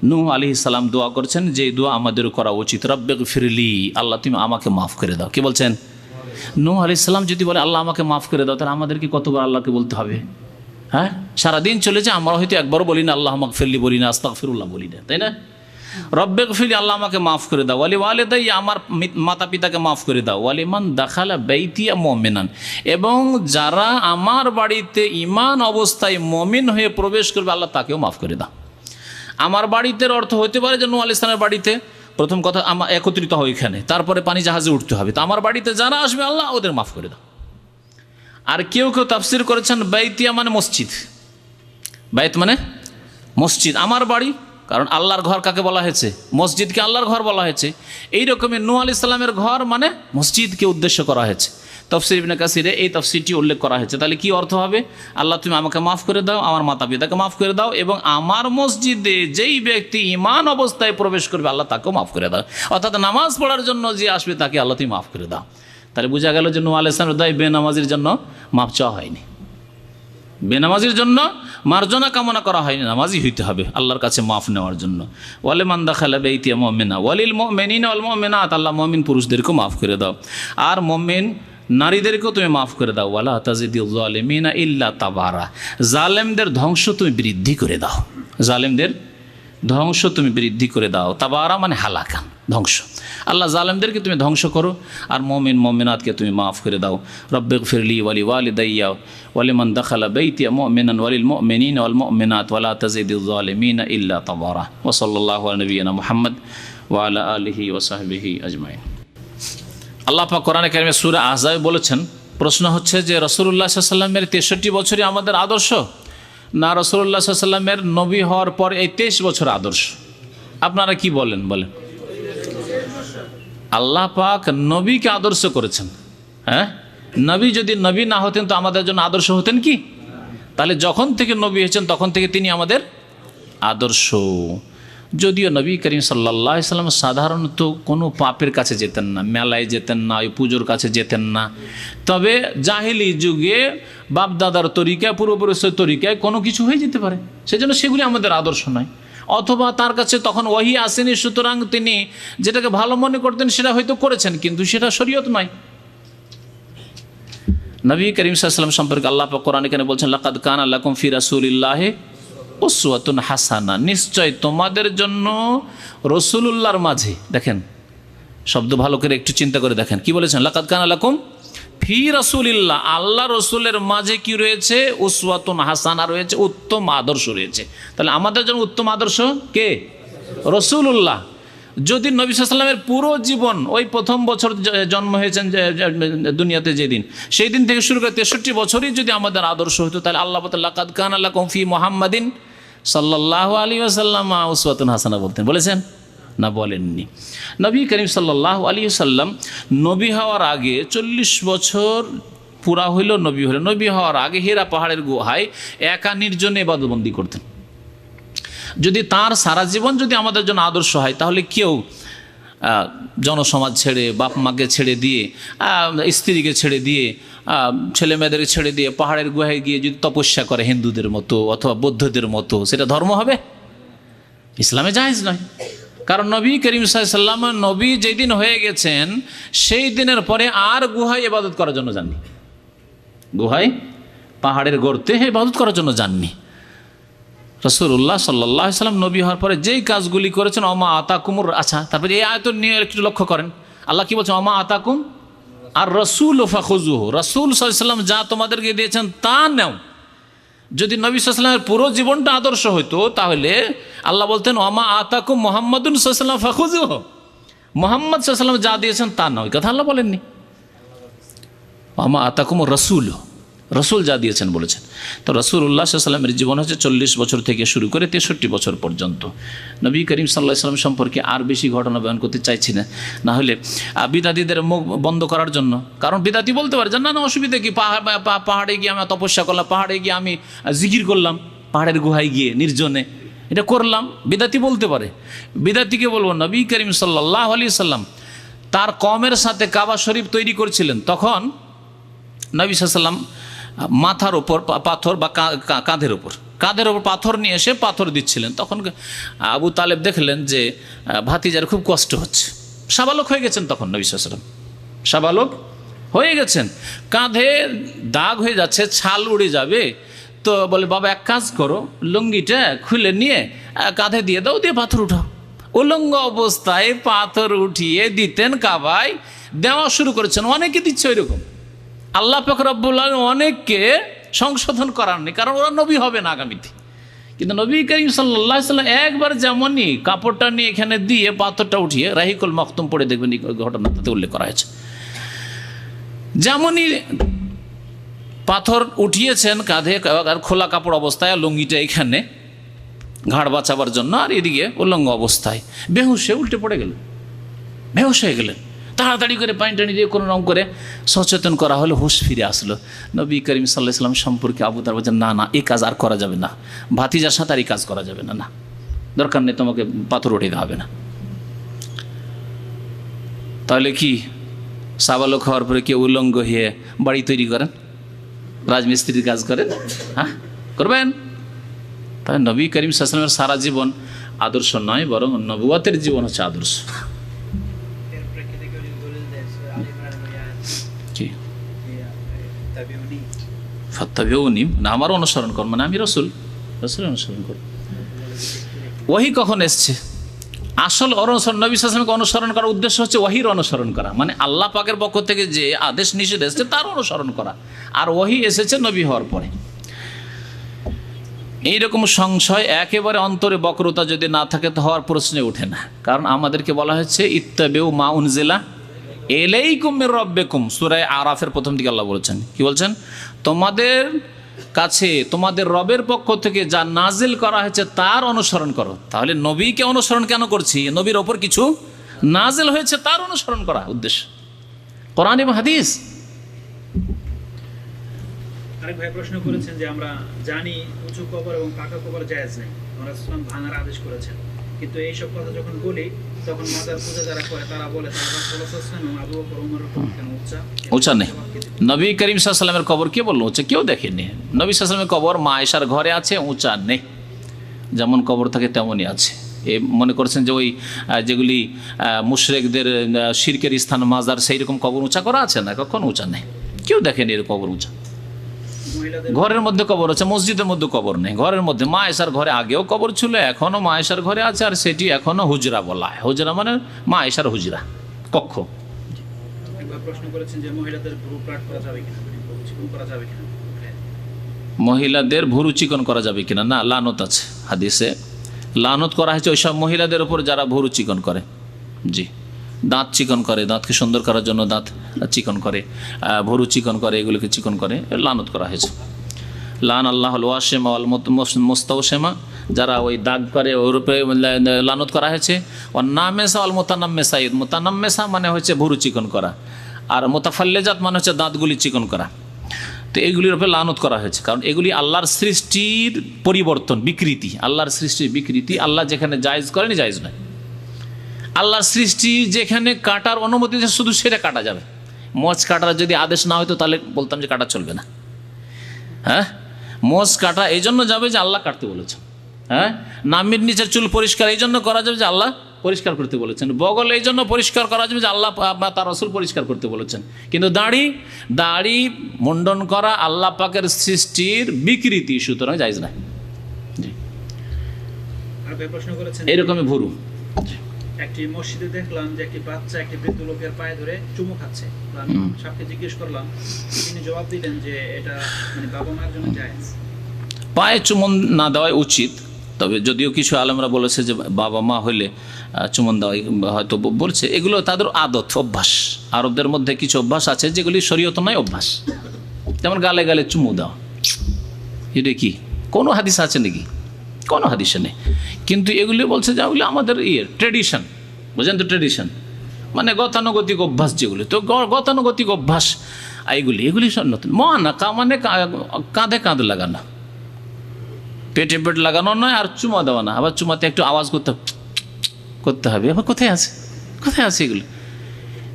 নূহ আলাইহিস সালাম দোয়া করছেন, যে দোয়া আমাদেরও করা উচিত। রব্বিগফিরলি, আল্লাহ তুমি আমাকে মাফ করে দাও। কি বলছেন? নূহ আলাইহিস সালাম যদি বলে আল্লাহ আমাকে মাফ করে দাও, তাহলে আমাদেরকে কতবার আল্লাহকে বলতে হবে? হ্যাঁ, সারাদিন চলে যায়, আমরা হয়তো একবারও বলি না আল্লাহ মাগফিরলি, বলি না আস্তাগফিরুল্লাহ, বলি না, তাই না? রব্বিগফিরলি, আল্লাহ আমাকে মাফ করে দাও। ওয়ালি ওয়ালিদাইয়া, আমার মাতা পিতাকে মাফ করে দাও। ওয়ালিমান দাখালা বাইতিয়া মুমিনান, এবং যারা আমার বাড়িতে ঈমান অবস্থায় মুমিন হয়ে প্রবেশ করবে আল্লাহ তাকেও মাফ করে দাও। আমার বাড়িতে অর্থ হতে পারে যে নূহ আলাইহিস সালামের বাড়িতে প্রথম কথা আমার একত্রিত হয় এখানে, তারপরে পানি জাহাজে উঠতে হবে, তো আমার বাড়িতে যারা আসবে আল্লাহ ওদের মাফ করে দাও। আর কেউ কেউ তাফসির করেছেন বাইতিয়া মানে মসজিদ, বাইত মানে মসজিদ, আমার বাড়ি, কারণ আল্লাহর ঘর কাকে বলা হয়েছে? মসজিদকে আল্লাহর ঘর বলা হয়েছে। এই রকমের নূহ আলাইহিস সালামের ঘর মানে মসজিদকে উদ্দেশ্য করা হয়েছে। তাফসীর ইবনে কাসিরে এই তাফসীরটি উল্লেখ করা হয়েছে। তাহলে কি অর্থ হবে? আল্লাহ তুমি আমাকে মাফ করে দাও, আমার মাতা পিতাকে মাফ করে দাও, এবং আমার মসজিদে যেই ব্যক্তি ঈমান অবস্থায় প্রবেশ করবে আল্লাহ তাকেও মাফ করে দাও। অর্থাৎ নামাজ পড়ার জন্য যে আসবে তাকে আল্লাহ তুমি মাফ করে দাও। তাহলে বোঝা গেল যে নূহ আলাইহিস সালামের দোয়ায় বেনামাজির জন্য মাফ চাওয়া হয়নি, বেনামাজির জন্য মার্জনা কামনা করা হয়নি, নামাজি হইতে হবে আল্লাহর কাছে মাফ নেওয়ার জন্য। ওয়ালিমান দাখালা বাইতিয়া মুমিনা ওয়ালিল মুমিনিনা ওয়াল মুমিনাত, আল্লাহ মুমিন পুরুষদেরকেও মাফ করে দাও, আর মুমিন নারীদেরকেও তুমি মাফ করে দাও। ওয়ালা তাজিদিল যালিমিনা ইল্লা তাবারা, জালেমদের ধ্বংস তুমি বৃদ্ধি করে দাও, জালেমদের ধ্বংস তুমি বৃদ্ধি করে দাও। তাবারা মানে হালাকান, ধ্বংস। আল্লাহ জালেমদেরকে তুমি ধ্বংস করো, আর মুমিন মুমিনাতকে তুমি মাফ করে দাও। রব্বিগফিরলি ওয়ালি ওয়ালিদাইয়া ওয়ালিমান দাখালা বাইতিয়া মুমিনান ওয়ালিল মুমিনিনা ওয়াল মুমিনাত ওয়ালা তাজিদিল যালিমিনা ইল্লা তাবারা। ওয়া সাল্লাল্লাহু আলা নবিয়িনা মুহাম্মদ ওয়া আলা আলিহি ওয়া সাহবিহি আজমাইন। আল্লাহ পাক কোরআনে কারিমে সূরা আহজাবে বলেছেন, প্রশ্ন হচ্ছে যে রাসূলুল্লাহ সাল্লাল্লাহু আলাইহি ওয়াসাল্লামের 63 বছরই আমাদের আদর্শ, না রাসূলুল্লাহ সাল্লাল্লাহু আলাইহি ওয়াসাল্লামের নবী হওয়ার পর এই 23 বছর আদর্শ? আপনারা কি বলেন? বলেন। আল্লাহ পাক নবীকে আদর্শ করেছেন। হ্যাঁ, নবী যদি নবী না হতেন তো আমাদের জন্য আদর্শ হতেন কি? তাহলে যখন থেকে নবী হয়েছেন তখন থেকে তিনি আমাদের আদর্শ। যদিও নবী করিম সাল্লাল্লাহু আলাইহি ওয়াসাল্লাম সাধারণত কোনো পাপের কাছে যেতেন না, মেলায় যেতেন না, ওই পুজোর কাছে যেতেন না, তবে জাহেলি যুগে বাপদাদার তরিকায়, পূর্বপুরুষের তরিকায় কোনো কিছু হয়ে যেতে পারে, সেজন্য সেগুলি আমাদের আদর্শ নয়। অথবা তার কাছে তখন ওহী আসেনি, সুতরাং তিনি যেটাকে ভালো মনে করতেন সেটা হয়তো করেছেন, কিন্তু সেটা শরীয়ত নয়। নবী করিম সাল্লাল্লাহু আলাইহি ওয়াসাল্লাম সম্পর্কে আল্লাহ পাক কোরআনে কেন বলছেন, লাকাদ কানা লাকুম ফি রাসূলিল্লাহি উসওয়াতুন হাসানা, নিশ্চয় তোমাদের জন্য রাসূলুল্লাহর মাঝে, দেখেন শব্দ ভালো করে একটু চিন্তা করে দেখেন, কি বলেছেন? লাকাদ কানা লাকুম ফি রাসূলিল্লাহ, আল্লাহ রসুলের মাঝে কি রয়েছে? উসওয়াতুন হাসানা রয়েছে, উত্তম আদর্শ রয়েছে। তাহলে আমাদের জন্য উত্তম আদর্শ কে? রাসূলুল্লাহ। যদি নবী সাল্লাল্লাহু আলাইহি ওয়াসাল্লামের পুরো জীবন, ওই প্রথম বছর জন্ম হয়েছেন দুনিয়াতে যেদিন, সেই দিন থেকে শুরু করে 63 বছরই যদি আমাদের আদর্শ হতো, তাহলে আল্লাহ বলতেন লাকাদ কানা লাকুম ফি মুহাম্মাদিন সাল্লাল্লাহু আলাইহি ওয়াসাল্লাম উসওয়াতুন হাসানা, বলতেন? বলেছেন না? বলেননি। নবী করিম সাল্লাল্লাহু আলাইহি ওয়াসাল্লাম নবী হওয়ার আগে 40 বছর পুরা হইল নবী হলেন। নবী হওয়ার আগে হেরা পাহাড়ের গুহায় একা নির্জনে ইবাদতবন্দি করতেন। যদি তার সারা জীবন যদি আমাদের জন্য আদর্শ হয়, তাহলে কেউ জনসমাজ ছেড়ে, বাপ মাকে ছেড়ে দিয়ে, স্ত্রীকে ছেড়ে দিয়ে, ছেলে মেয়েদেরকে ছেড়ে দিয়ে পাহাড়ের গুহায় গিয়ে যদি তপস্যা করে হিন্দুদের মতো অথবা বৌদ্ধদের মতো, সেটা ধর্ম হবে? ইসলামে জায়েজ নয়। কারণ নবী করিম সাল্লাল্লাহু আলাইহি ওয়াসাল্লাম নবী যেদিন হয়ে গেছেন সেই দিনের পরে আর গুহায় ইবাদত করার জন্য যাননি, গুহায় পাহাড়ের গর্তে ইবাদত করার জন্য যাননি। রাসূলুল্লাহ সাল্লাল্লাহু আলাইহি ওয়াসাল্লাম নবী হওয়ার পরে যেই কাজগুলি করেছেন, ওমা আতাকুমুর, আচ্ছা তারপরে এই আয়াত নিয়ে একটু লক্ষ্য করেন, আল্লাহ কি বলছেন? ওমা আতাকুম আর রসুল ফাখুজুহু, রসুল সাল্লাল্লাহু আলাইহি ওয়াসাল্লাম যা তোমাদেরকে দিয়েছেন তা নাও। যদি নবী সাল্লাল্লাহু আলাইহি ওয়াসাল্লামের পুরো জীবনটা আদর্শ হইতো তাহলে আল্লাহ বলতেন ওমা আতাকুম মুহাম্মাদুন সাল্লাল্লাহু আলাইহি ওয়াসাল্লাম ফাখুজুহু, মুহাম্মদ সাল্লাল্লাহু আলাইহি ওয়াসাল্লাম যা দিয়েছেন তা নাও। এই কথা আল্লাহ বলেননি। ওমা আতাকুম রাসূল, রসুল যা দিয়েছেন বলেছেন। তো রাসূলুল্লাহ সাল্লাল্লাহু আলাইহি ওয়াসাল্লামের জীবন হচ্ছে 40 বছর থেকে শুরু করে 63 বছর পর্যন্ত। নবী করিম সাল্লাল্লাহু আলাইহি ওয়াসাল্লাম সম্পর্কে আর বেশি ঘটনা বয়ান করতে চাইছি না, না হলে বিদাতীদের মুখ বন্ধ করার জন্য। কারণ বিদাতী বলতে পারে যে না না অসুবিধা কি, পাহাড়ে গিয়ে আমি তপস্যা করলাম, পাহাড়ে গিয়ে আমি জিকির করলাম, পাহাড়ের গুহায় গিয়ে নির্জনে এটা করলাম, বিদাতী বলতে পারে। বিদাতীকে বলবো নবী করিম সাল্লাল্লাহু আলাইহি ওয়াসাল্লাম তার কওমের সাথে কাবা শরীফ তৈরি করছিলেন, তখন নবী সাল্লাল্লাহু আলাইহি ওয়াসাল্লাম মাথার ওপর পাথর বা কাঁধের ওপর পাথর নিয়ে এসে পাথর দিচ্ছিলেন। তখন আবু তালেব দেখলেন যে ভাতিজার খুব কষ্ট হচ্ছে, সাবালক হয়ে গেছেন তখন নবী সাল্লাল্লাহু আলাইহি ওয়াসাল্লাম, সাবালক হয়ে গেছেন, কাঁধে দাগ হয়ে যাচ্ছে, ছাল উড়ে যাবে। তো বলে বাবা এক কাজ করো, লুঙ্গিটা খুলে নিয়ে কাঁধে দিয়ে দাও, দিয়ে পাথর উঠাও। উলঙ্গ অবস্থায় পাথর উঠিয়ে দিতেন কাবায়, দেওয়া শুরু করেছেন। অনেকে দিচ্ছে ওই রকম। আল্লাহ পাক রব্বুল আলামিন অনেককে সংশোধন করাননি, কারণ ওরা নবী হবে না আগামীতে। কিন্তু নবী করিম সাল্লাল্লাহু আলাইহি ওয়াসাল্লাম একবার যেমনই কাপড়টা নিয়ে এখানে দিয়ে পাথরটা উঠিয়ে, রাহিকুল মাকতুম পড়ে দেখবেন এই ঘটনাটাতে উল্লেখ করা হয়েছে, যেমনই পাথর উঠিয়েছেন কাঁধে আর খোলা কাপড় অবস্থায়, লুঙ্গিটা এখানে ঘাড় বাঁচাবার জন্য, আর এদিকে উলঙ্গ অবস্থায় বেহুশ হয়ে উল্টে পড়ে গেলেন, বেহুশ হয়ে গেলেন। তাড়াতাড়ি করে পানি টানি দিয়ে কোনো রকম করে সচেতন করা হলো, হুঁশ ফিরে আসলো। নবী করিম সাল্লাল্লাহু আলাইহি ওয়াসাল্লাম সম্পর্কে আবু তালেব বলছেন না না এই কাজ আর করা যাবে না, ভাতিজার সাথে আর এই কাজ করা যাবে না, না দরকার নেই, তোমাকে পাথর উঠে দেওয়া হবে না। তাহলে কি সাবালক হওয়ার পরে কেউ উলঙ্গ হয়ে বাড়ি তৈরি করেন, রাজমিস্ত্রির কাজ করেন? হ্যাঁ করবেন? তাহলে নবী করিম সাল্লাল্লাহু আলাইহি ওয়াসাল্লামের সারা জীবন আদর্শ নয়, বরং নবুয়তের জীবন হচ্ছে আদর্শ। ফাত্তাবিউনি না, আমার অনুসরণ কর, মানে আমি রসুলের অনুসরণ করব। ওহী কখন এসছে? আসল অনুসরণ, নবী সাল্লাল্লাহু আলাইহি ওয়াসাল্লামকে অনুসরণ করার উদ্দেশ্য হচ্ছে ওহীর অনুসরণ করা, মানে আল্লাহ পাকের পক্ষ থেকে যে আদেশ নিষেধ এসেছে তার অনুসরণ করা। আর ওহী এসেছে নবী হওয়ার পরে। এইরকম সংশয় একেবারে অন্তরে বক্রতা যদি না থাকে তো হওয়ার প্রশ্নে ওঠে না। কারণ আমাদেরকে বলা হচ্ছে ইত্তাবিউ মা উনজিলা ইলাইকুম মির রাব্বিকুম, সূরা আরাফের প্রথম দিকে আল্লাহ বলেছেন, কি বলছেন? তোমাদের কাছে তোমাদের রবের পক্ষ থেকে যা নাজিল করা হয়েছে তার অনুসরণ করো। তাহলে নবীকে অনুসরণ কেন করছি? নবীর ওপর কিছু নাজিল হয়েছে তার অনুসরণ করা উদ্দেশ্য, কোরআন এবং হাদিস। আরেক ভাই প্রশ্ন করেছেন যে আমরা জানি উঁচু কবর এবং পাকা কবর জায়েজ নেই, রাসূল ভাঙার আদেশ করেছেন, কিন্তু এইসব কথা যখন বলি তখন মাজার পূজা যারা করে তারা বলে তারা রাসূলুল্লাহ সাল্লাল্লাহু আলাইহি ওয়াসাল্লাম আবু বকর ওমরের কবর কেন উঁচা নেই? নবী করিম সাল্লাল্লাহু আলাইহি ওয়াসাল্লামের কবর কে বললো উঁচা? কেউ দেখেনি। নবী সাল্লাল্লাহু আলাইহি ওয়াসাল্লামের কবর মা আয়েশার ঘরে আছে, উঁচা নেই, যেমন কবর থাকে তেমনই আছে। এ মনে করছেন যে ওই যেগুলি মুশরিকদের শিরকের স্থান মাজার, সেই রকম কবর উঁচা করা আছে না, কখনো উঁচা নেই, কেউ দেখেনি এর কবর উঁচা। ঘরের মধ্যে কবর আছে, মসজিদের মধ্যে কবর নেই, ঘরের মধ্যে। মা আয়েশার ঘরে আগেও কবর ছিল, এখনও মা আয়েশার ঘরে আছে, আর সেটি এখনও হুজরা বলা হয়। হুজরা মানে মা আয়েশার হুজরা, কক্ষ। প্রশ্ন করেছেন যে মহিলাদের ভ্রু কাট করা যাবে কিনা, চিকন করা যাবে কিনা? মহিলাদের ভুরু চিকন করা যাবে কিনা? না, লানত আছে হাদিসে, লানত করা হয়েছে ওইসব মহিলাদের উপর যারা ভুরু চিকন করে। জি, দাঁত চিকন করে, দাঁতকে সুন্দর করার জন্য দাঁত চিকন করে, ভুরু চিকন করে, এগুলোকে চিকন করে, লানত করা হয়েছে। লান আল্লাহ ওয়াসেমা আল মোস্তাওসেমা, যারা ওই দাগ করে ওর উপরে লানত করা হয়েছে। ওর নামেসা আল মোতানাম্মেসা, মোতানাম্মেসা মানে হচ্ছে ভুরু চিকন করা, আর মোতাফাল্লেজাত মানে হচ্ছে দাঁতগুলি চিকন করা। তো এগুলির উপরে লানত করা হয়েছে, কারণ এগুলি আল্লাহর সৃষ্টির পরিবর্তন, বিকৃতি, আল্লাহর সৃষ্টির বিকৃতি। আল্লাহ যেখানে জায়েজ করেনি জায়েজ নয়। আল্লাহর সৃষ্টি যেখানে কাটার অনুমতি আছে শুধু সেটা কাটা যাবে। মোচ কাটার যদি আদেশ না হতো তাহলে বলতাম যে কাটা চলবে না। হ্যাঁ, মোচ কাটা এই জন্য যাবে যে আল্লাহ কাটতে বলেছেন। হ্যাঁ, নামির নিচের চুল পরিষ্কার এই জন্য করা যাবে যে আল্লাহ পরিষ্কার করতে বলেছেন। বগল এই জন্য পরিষ্কার করা যাবে যে আল্লাহ তার রাসূল পরিষ্কার করতে বলেছেন। কিন্তু দাড়ি মুন্ডন করা আল্লাহ পাকের সৃষ্টির বিকৃতি, সুতরাং জায়েজ না। জি, প্রশ্ন করেছেন এরকমই ভুরু। একটি মসজিদে দেখলাম যে একটি বাচ্চা একটি বৃদ্ধ লোকের পায়ে ধরে চুমু খাচ্ছে। তো আমি সাহেবকে জিজ্ঞেস করলাম, তিনি জবাব দিলেন যে এটা মানে বাবা মায়ের জন্য জায়েজ। পায়ে চুমন না দেওয়াই উচিত, তবে যদিও কিছু আলেমরা বলেছে যে বাবা মা হইলে চুমন দেওয়াই হয়তো বলছে, এগুলো তাদের আদত, অভ্যাস। আরবদের মধ্যে কিছু অভ্যাস আছে যেগুলি শরীয়ত নয় অভ্যাস, যেমন গালে গালে চুমু দেওয়া। এটা কি কোনো হাদিস আছে নাকি? কোনো হাদিসে নেই। কিন্তু এগুলি বলছে যে ওগুলি আমাদের ট্রেডিশন, বুঝলেন তো, ট্রেডিশন মানে গতানুগতিক অভ্যাস যেগুলি। তো গতানুগতিক অভ্যাস এগুলি সব নতুন। মহানাকা মানে কাঁধে কাঁধ লাগানো, পেটে পেট লাগানো নয়, আর চুমা দেওয়া না। আবার চুমাতে একটু আওয়াজ করতে হবে। আবার কোথায় আছে এগুলো?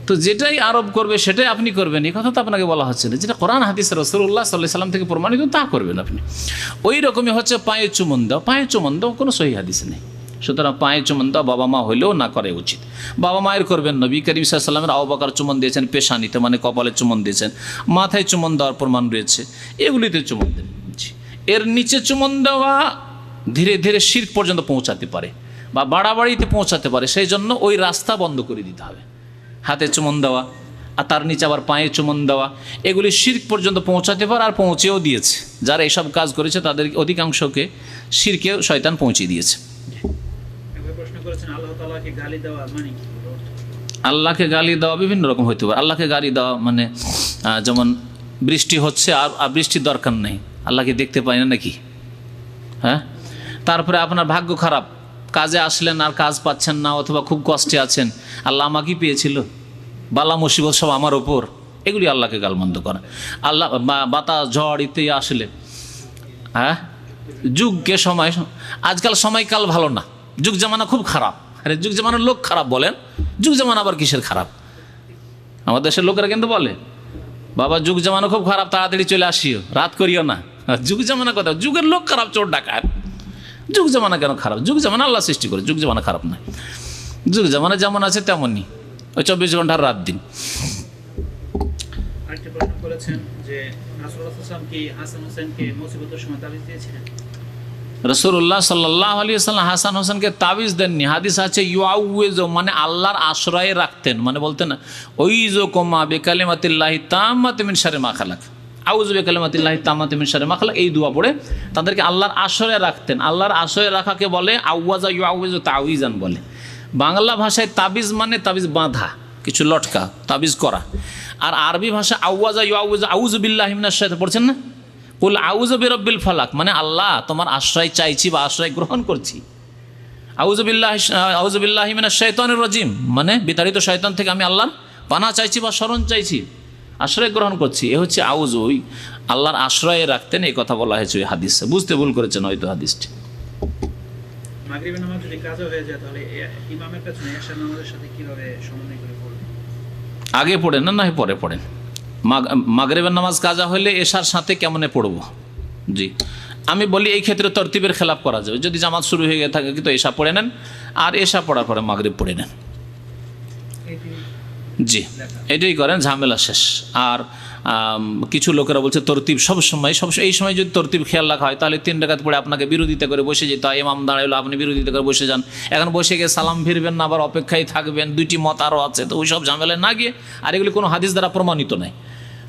তো যেটাই আরব করবে সেটাই আপনি করবেন, এই কথা তো আপনাকে বলা হচ্ছে না। যেটা কোরআন হাদিস রাসূলুল্লাহ সাল্লাল্লাহু আলাইহি সাল্লাম থেকে প্রমাণিত তা করবেন আপনি। ওই রকমই হচ্ছে পায়ে চুমন দাও কোনো সহিহ হাদিস নেই। সুতরাং পায়ে চুমন দাও বাবা মা হইলেও না করে উচিত। বাবা মায়ের করবেন। নবী করিম সাল্লাল্লাহু আলাইহি সাল্লামের আবু বকর চুমন দিয়েছেন পেশানিতে, মানে কপালে চুমন দিয়েছেন। মাথায় চুমন দেওয়ার প্রমাণ রয়েছে, এগুলিতে চুমন দেন। এর নিচে চুমন দেওয়া ধীরে ধীরে শিরক পর্যন্ত পৌঁছাতে পারে বা বাড়াবাড়িতে পৌঁছাতে পারে, সেই জন্য ওই রাস্তা বন্ধ করে দিতে হবে। হাতে চুমন দেওয়া আর তার নিচে আবার পায়ে চুমন দেওয়া, এগুলি শিরক পর্যন্ত পৌঁছাতে পারে, আর পৌঁছেও দিয়েছে। যারা এইসব কাজ করেছে তাদের অধিকাংশকে শিরকে শয়তান পৌঁছে দিয়েছে। প্রশ্ন করেছেন আল্লাহ তাআলাকে গালি দেওয়া মানে কি? আল্লাহকে গালি দেওয়া বিভিন্ন রকম হইতে পারে। আল্লাহকে গালি দেওয়া মানে যেমন বৃষ্টি হচ্ছে আর বৃষ্টির দরকার নেই, আল্লাহকে দেখতে পাই না নাকি? হ্যাঁ। তারপরে আপনার ভাগ্য খারাপ, কাজে আসলেন আর কাজ পাচ্ছেন না, অথবা খুব কষ্টে আছেন, আল্লাহ আমাকেই পেয়েছিল, বালা মুসিবত সব আমার ওপর, এগুলি আল্লাহকে গালমন্দ করা। আল্লাহ বাতাস ঝড় ইত্যাদি আসলে, হ্যাঁ, যুগকে সময়, আজকাল সময়কাল ভালো না, যুগ জামানা খুব খারাপ। আরে যুগ জামানার লোক খারাপ বলেন, যুগ জামানা আবার কিসের খারাপ? আমাদের দেশের লোকেরা কিন্তু বলে, বাবা যুগ জামানা খুব খারাপ, তাড়াতাড়ি চলে আসিও, রাত করিও না। যুগ জামানা কথা, যুগের লোক খারাপ, চোর ডাকাত। যুগ জামানা কেন খারাপ? যুগ জামানা আল্লাহ সৃষ্টি করে, যুগ জামানা খারাপ নয়। যুগ জামানা যেমন আছে তেমনই, ওই 24 ঘন্টার রাত দিন। আরেকটি প্রশ্ন করেছেন যে রাসূলুল্লাহ সাল্লাল্লাহু আলাইহি ওয়াসাল্লাম কি হাসান হোসেনকে মুসিবতের সময় তাবিজ দিয়েছিলেন? রাসূলুল্লাহ সাল্লাল্লাহু আলাইহি ওয়াসাল্লাম হাসান হোসেনকে তাবিজ দেননি। হাদিস আছে ইউআউযু, মানে আল্লাহর আশ্রয়ে রাখতেন, মানে বলতেন ওইযুকুমা বিকালিমাতিল্লাহি তাম্মাতি মিন শাররি মা খালাক, আউযু বিকালিমাতিল্লাহি তাম্মাতি মিন শাররি মা খালাক, এই দোয়া পড়ে তাদেরকে আল্লাহর আশ্রয়ে রাখতেন। আল্লাহর আশ্রয়ে রাখাকে বলে আউয়াজা ইউআউযু তাউইজান বলে। বাংলা ভাষায় তাবিজ মানে তাবিজ বাঁধা, কিছু লটকা, তাবিজ করা। আর আরবি ভাষা আউয়াজা ইউআউযু আউযু বিল্লাহি মিনাশ শাইতানির, পড়ছেন না? কুল আউযু বিরাব্বিল ফালাক, মানে আল্লাহ তোমার আশ্রয় চাইছি বা আশ্রয় গ্রহণ করছি। আউযু বিল্লাহি মিনাশ শাইতানির রাজিম, মানে বিতাড়িত শয়তান থেকে আমি আল্লাহর পানাহ চাইছি বা শরণ চাইছি, আশ্রয় গ্রহণ করছি। এ হচ্ছে আউযু, আল্লাহর আশ্রয়ে রাখতেন, এই কথা বলা হয়েছে ওই হাদিসে। বুঝতে ভুল করেছেন হয়তো হাদিসটি। মাগরিবের নামাজ যদি কাজা হয়ে যায় তাহলে ইমামের পেছনে এশার নামাজের সাথে কিভাবে সমন্বয় করে পড়বে? আগে পড়েন না পরে পড়েন? মাগরিবের নামাজ কাজা হলে এশার সাথে কেমনে পড়ব? জি, আমি বলি এই ক্ষেত্রে তরতিবের খেলাপ করা যাবে। যদি জামাত শুরু হয়ে গিয়ে থাকে কিন্তু এশা পড়ে নেন, আর এশা পড়ার পরে মাগরিব পড়ে নেন। জি, এটাই করেন, ঝামেলা শেষ। আর কিছু লোকেরা বলছে তরতিব সবসময় এই সময় যদি তরতিব খেয়াল রাখা হয় তাহলে 3 রাকাত পড়ে আপনাকে বিরোধিতা করে বসে যেতে হয়। ইমাম দাঁড়াইলো, আপনি বিরোধিতা করে বসে যান। এখন বসে গিয়ে সালাম ফিরবেন না, আবার অপেক্ষায় থাকবেন, 2টি মত আরও আছে। তো ওই সব ঝামেলায় না গিয়ে, আর এগুলি কোনো হাদিস দ্বারা প্রমাণিত নয়।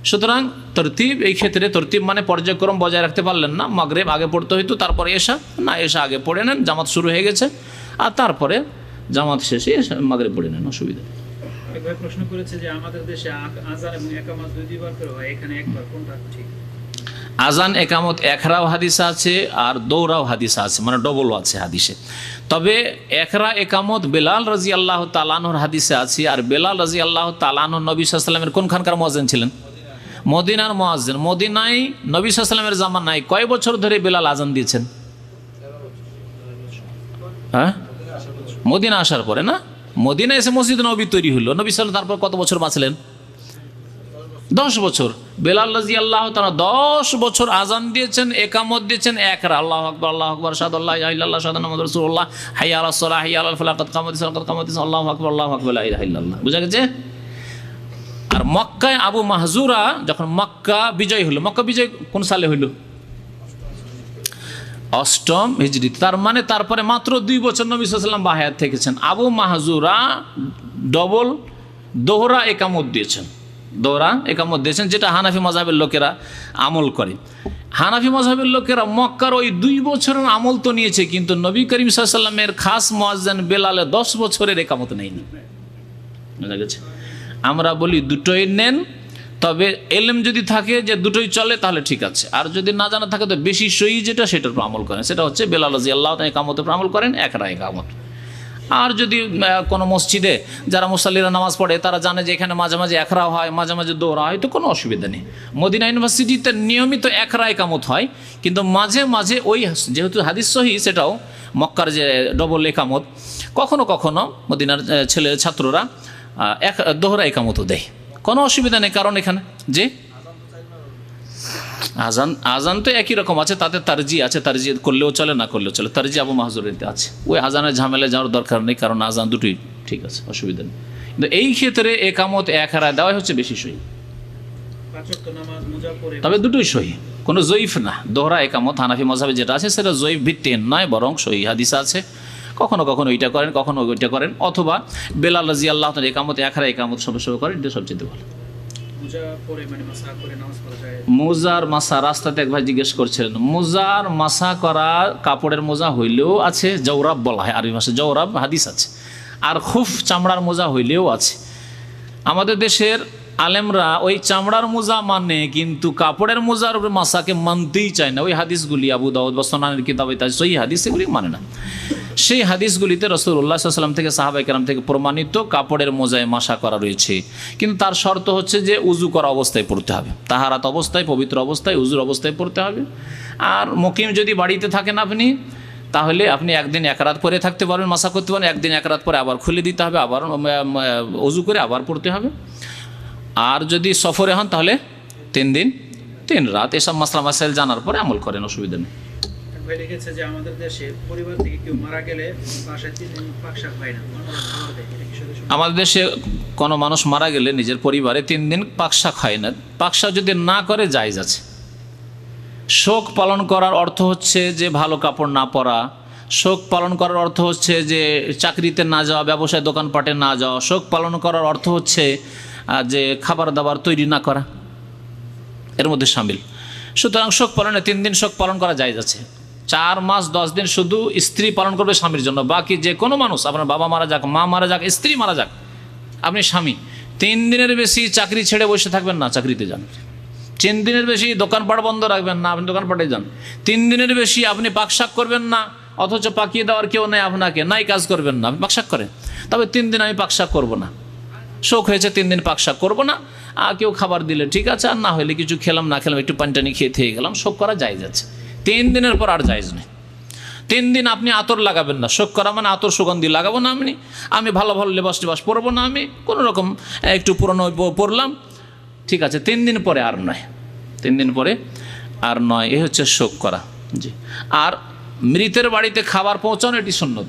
সুতরাং তরতিব, এই ক্ষেত্রে তরতিব মানে পর্যায়ক্রম বজায় রাখতে পারলেন না, মাগরিব আগে পড়তে হইতো, তারপরে এশা আগে পড়ে নেন, জামাত শুরু হয়ে গেছে, আর তারপরে জামাত শেষে মাগরিব পড়ে নেন, অসুবিধা নেই। একবার প্রশ্ন করেছে যে আমাদের দেশে আযান এবং ইকামত দুইবার করে হয়, এখানে একবার, কোনটা ঠিক? আজান একামত একরাও হাদিসে আছে আর দৌড়াও হাদিসে আছে, মানে ডবলও আছে হাদিসে। তবে একরা একামত বেলাল রাদিয়াল্লাহু তাআলা আনহুর হাদিসে আছে। আর বেলাল রাদিয়াল্লাহু তাআলা আনহু নবী সাল্লাল্লাহু আলাইহি ওয়াসাল্লামের কোনখানকার মুয়াজ্জিন ছিলেন? মদিনার মুয়াজ্জিন। মদিনায় নবী সাল্লাল্লাহু আলাইহি ওয়াসাল্লামের জামানায় কয় বছর ধরে বেলাল আজান দিয়েছেন? হ্যাঁ, মদিনা আসার পরে না? মদিনা এসে মসজিদ নবী তৈরি হলো, নবী সাল্লাল্লাহু তারপর কত বছর বাঁচলেন? 10 বছর। বেলাল রাদিয়াল্লাহু তাআলা 10 বছর আজান দিয়েছেন, একামত দিয়েছেন একরা, আল্লাহু আকবার আল্লাহু আকবার, শাহাদু আল্লা ইলাহা ইল্লাল্লাহ শাহাদু মুহাম্মাদুর রাসূলুল্লাহ, হাইয়া আলাস সালাহ হাইয়া আলাল ফালাহ, কাদ কামাতিস সালাহ কাদ কামাতিস, আল্লাহু আকবার লা ইলাহা ইল্লাল্লাহ। বুঝা গেছে? আর মক্কায় আবু মাহজুরা যখন মক্কা বিজয় হলো, মক্কা বিজয় কোন সালে হইল? অষ্টম হিজরি, তার মানে তারপরে মাত্র 2 বছর নবী সাল্লাল্লাহু আলাইহি ওয়াসাল্লাম বাহায়াত থেকেছেন। আবু মাহজুরা দোহরা একামত দিয়েছেন, দোহরা একামত দিয়েছেন, যেটা হানাফি মাযহাবের লোকেরা আমল করে। হানাফি মাযহাবের লোকেরা মক্কার ওই 2 বছরের আমল তো নিয়েছে, কিন্তু নবী করিম সাল্লাল্লাহু আলাইহি ওয়াসাল্লামের খাস মুয়াজ্জিন বেলালে 10 বছরের একামত নেয়নি। বুঝা গেছে? আমরা বলি দুটোই নেন, তবে এলেম যদি থাকে যে দুটোই চলে তাহলে ঠিক আছে, আর যদি না জানা থাকে তো বেশি সহি যেটা সেটার উপর আমল করেন, সেটা হচ্ছে বেলাল রাদিয়াল্লাহু তাআলা একামতের উপর আমল করেন, একরা একামত। আর যদি কোনো মসজিদে যারা মুসাল্লিরা নামাজ পড়ে তারা জানে যে এখানে মাঝে মাঝে একরা হয়, মাঝে মাঝে দোহরা হয়, তো কোনো অসুবিধা নেই। মদিনা ইউনিভার্সিটিতে নিয়মিত একরা একামত হয়, কিন্তু মাঝে মাঝে ওই যেহেতু হাদিস সহি, সেটাও মক্কার যে ডবল একামত, কখনো কখনো মদিনার ছাত্ররা দোহরা একামতও দেয়, কোনো অসুবিধা নেই। কারণ এখানে যে আজান তো একই রকম আছে, তাতে তারজি আছে, তারজি করলেও চলে, না করলেও চলে, তারজি আবু মাহজুরিতে আছে। ওই আজানের ঝামেলা যাওয়ার দরকার নেই, কারণ আজান দুটোই ঠিক আছে, অসুবিধা নেই। কিন্তু এই ক্ষেত্রে একামত একরা দেওয়াই হচ্ছে বেশি সহি, তবে দুটোই সহি, কোনো জয়ীফ না। দোহরা একামত হানাফি মাযহাবে যেটা আছে সেটা জয়ীফ ভিত্তিহীন নয়, বরং সহি হাদিস আছে। কখনো কখনো ওইটা করেন, কখনো ওইটা করেন, অথবা বেলাল রাদিয়াল্লাহু তাআলা একামত একরা একামত সব করেন, এটা সবচেয়ে ভালো। মোজার মাসা, রাস্তাতে এক ভাই জিজ্ঞেস করছিলেন, মোজার মাসা করা কাপড়ের মোজা হইলেও আছে, জওরাব বলা হয় আরবি ভাষায়, জওরাব হাদিস আছে, আর খুফ চামড়ার মোজা হইলেও আছে। আমাদের দেশের আলেমরা ওই চামড়ার মোজা মানে, কিন্তু কাপড়ের মোজার মাসাকে মানতেই চায় না। ওই হাদিসগুলি আবু দাউদ বা সুনানের কিতাবে তাই সহি হাদিস, এগুলি মানে না। সেই হাদিসগুলিতে রাসূলুল্লাহ সাল্লাল্লাহু আলাইহি ওয়াসাল্লাম থেকে সাহাবায়ে কেরাম থেকে প্রমাণিত কাপড়ের মোজায় মাসা করা রয়েছে, কিন্তু তার শর্ত হচ্ছে যে উজু করা অবস্থায় পড়তে হবে, তাহারাত অবস্থায়, পবিত্র অবস্থায়, উজুর অবস্থায় পড়তে হবে। আর মুকিম যদি বাড়িতে থাকেন আপনি, তাহলে আপনি একদিন এক রাত পরে থাকতে পারবেন, মাসা করতে পারেন, একদিন এক রাত পরে আবার খুলে দিতে হবে, আবার উজু করে আবার পড়তে হবে। আর যদি সফরে হন তাহলে 3 দিন 3 রাত, এসব মাসলা মাসাইল জানার পরে আমল করেন, অসুবিধা নেই। লিখেছে যে আমাদের দেশে পরিবার থেকে কেউ মারা গেলে বাসায় 3 দিন পাক শাক হয় না, আমাদের দেশে কোনো মানুষ মারা গেলে নিজের পরিবারে 3 দিন পাক শাক হয় না। পাক শাক যদি না করে জায়েজ আছে। শোক পালন করার অর্থ হচ্ছে যে ভালো কাপড় না পরা, শোক পালন করার অর্থ হচ্ছে যে চাকরিতে না যাওয়া, ব্যবসায় দোকানপাটে না যাওয়া, শোক পালন করার অর্থ হচ্ছে যে খাবার দাবার তৈরি না করা, এর মধ্যে শামিল। সুতরাং শোক পালনে 3 দিন শোক পালন করা জায়েজ আছে। 4 মাস 10 দিন শুধু স্ত্রী পালন করবে স্বামীর জন্য, বাকি যে কোনো মানুষ, আপনার বাবা মারা যাক, মা মারা যাক, স্ত্রী মারা যাক, আপনি স্বামী 3 দিনের বেশি চাকরি ছেড়ে বসে থাকবেন না, চাকরিতে যান। 3 দিনের বেশি দোকানপাট বন্ধ রাখবেন না, আপনি দোকানপাটে যান। 3 দিনের বেশি আপনি পাকশাক করবেন না, অথচ পাকিয়ে দেওয়ার কেউ নেই আপনাকে, নাই কাজ করবেন না, আপনি পাকশাক করেন। তবে 3 দিন আমি পাকশাক করবো না, শোক হয়েছে 3 দিন পাকশাক করবো না। আর কেউ খাবার দিলে ঠিক আছে, আর না হলে কিছু খেলাম না খেলাম, একটু পানি টানি খেয়ে থেকে গেলাম, শোক করা জায়েজ আছে। 3 দিনের পর আর জায়েজ নেই। 3 দিন আপনি আতর লাগাবেন না, শোক করা মানে আতর সুগন্ধি লাগাবো না, আমি ভালো ভালো লেবাস পরবো না, আমি কোনো রকম একটু পুরনো পরলাম, ঠিক আছে। 3 দিন পরে আর নয়, 3 দিন পরে আর নয়, এ হচ্ছে শোক করা। জি। আর মৃতের বাড়িতে খাবার পৌঁছানো এটি সুন্নত,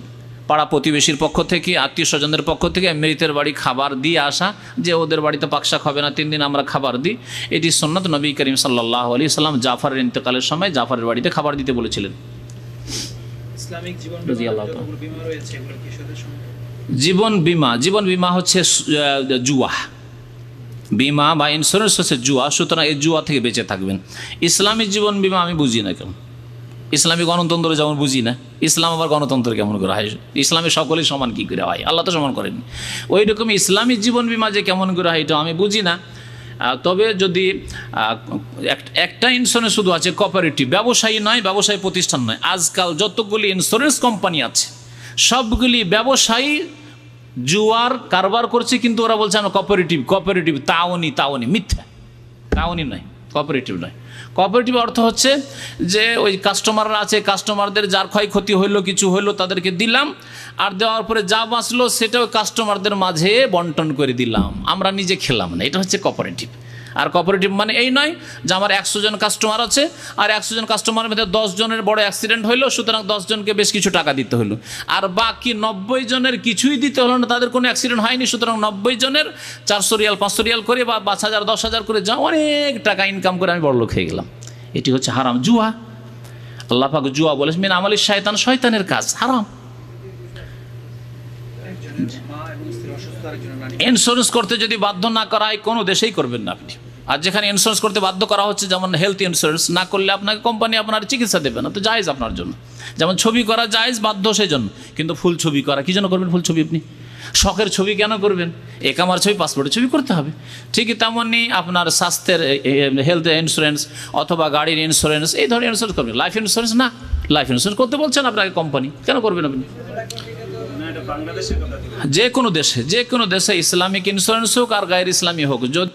পাড়া প্রতিবেশীর পক্ষ থেকে, আত্মীয় স্বজনদের পক্ষ থেকে মৃতের বাড়ি খাবার দিয়ে আসা, যে ওদের বাড়িতে পাকশাক হবে না, 3 দিন আমরা খাবার দিই, এটি সুন্নত। নবী করিম সাল্লাল্লাহু আলাইহি ওয়াসাল্লাম জাফরের ইন্তেকালের সময় জাফরের বাড়িতে খাবার দিতে বলেছিলেন। ইসলামিক জীবন বীমা হচ্ছে জুয়া, বিমা বা ইন্স্যুরেন্স হচ্ছে জুয়া, সুতরাং এই জুয়া থেকে বেঁচে থাকবেন। ইসলামী জীবন বীমা আমি বুঝি না কেমন, ইসলামী গণতন্ত্র যেমন বুঝি না, ইসলাম আবার গণতন্ত্র কেমন করে হয়? ইসলামে সকলেই সমান কী করে হয়? আল্লাহ তো সমান করেননি। ওই রকম ইসলামী জীবন বীমা যে কেমন করে হয় এটা আমি বুঝি না। তবে যদি একটা ইন্স্যুরেন্স শুধু আছে, কোঅপারেটিভ, ব্যবসায়ী নয়, ব্যবসায়ী প্রতিষ্ঠান নয়, আজকাল যতগুলি ইন্স্যুরেন্স কোম্পানি আছে সবগুলি ব্যবসায়ী জুয়ার কারবার করছে, কিন্তু ওরা বলছে আমরা কোঅপারেটিভ তাওনি, মিথ্যা। তাওনি নয়, কোঅপারেটিভ নয়। কোঅপারেটিভ অর্থ হচ্ছে যে ওই কাস্টমাররা আছে, কাস্টমারদের যার ক্ষয়ক্ষতি হইলো, কিছু হইলো, তাদেরকে দিলাম, আর দেওয়ার পরে যা বাঁচলো সেটাও কাস্টমারদের মাঝে বন্টন করে দিলাম, আমরা নিজে খেলাম না, এটা হচ্ছে কোঅপারেটিভ। আর কোঅপারেটিভ মানে এই নয় যে আমার 100 জন কাস্টমার আছে, আর 100 জন কাস্টমারের মধ্যে 10 জনের বড় অ্যাক্সিডেন্ট হইলো, সুতরাং 10 জনকে বেশ কিছু টাকা দিতে হলো, আর বাকি 90 জনের কিছুই দিতে হলো না, তাদের কোনো অ্যাক্সিডেন্ট হয়নি, সুতরাং 90 জনের 400 রিয়াল 500 রিয়াল করে বা 5,000 10,000 করে যা অনেক টাকা ইনকাম করে আমি বড়লোক হয়ে গেলাম। এটি হচ্ছে হারাম, জুয়া। আল্লাহ পাক জুয়া বলেছেন মিন আমালি শয়তান, শয়তানের কাজ, হারাম। একজনের মা এবং স্ত্রী অসুস্থ, আরেকজনের নানি। ইন্স্যুরেন্স করতে যদি বাধ্য না করা হয় কোনো দেশেই করবেন না আপনি। আর যেখানে ইন্স্যুরেন্স করতে বাধ্য করা হচ্ছে, যেমন হেলথ ইন্স্যুরেন্স, না করলে আপনাকে কোম্পানি আপনার চিকিৎসা দেবে না, তো জায়েজ আপনার জন্য। যেমন ছবি করা জায়েজ, বাধ্য সেই জন্য, কিন্তু ফুল ছবি করা কী জন্য করবেন? ফুল ছবি আপনি শখের ছবি কেন করবেন? একামার ছবি, পাসপোর্টের ছবি করতে হবে। ঠিকই তেমনই আপনার স্বাস্থ্যের হেলথ ইন্স্যুরেন্স অথবা গাড়ির ইন্স্যুরেন্স, এই ধরনের ইন্স্যুরেন্স করবেন। লাইফ ইন্স্যুরেন্স না, লাইফ ইন্স্যুরেন্স করতে বলছেন আপনাকে কোম্পানি, কেন করবেন আপনি? যে কোনো দেশে ইসলামিক ইন্স্যুরেন্স হোক আর গায়ের ইসলামী হোক, যদি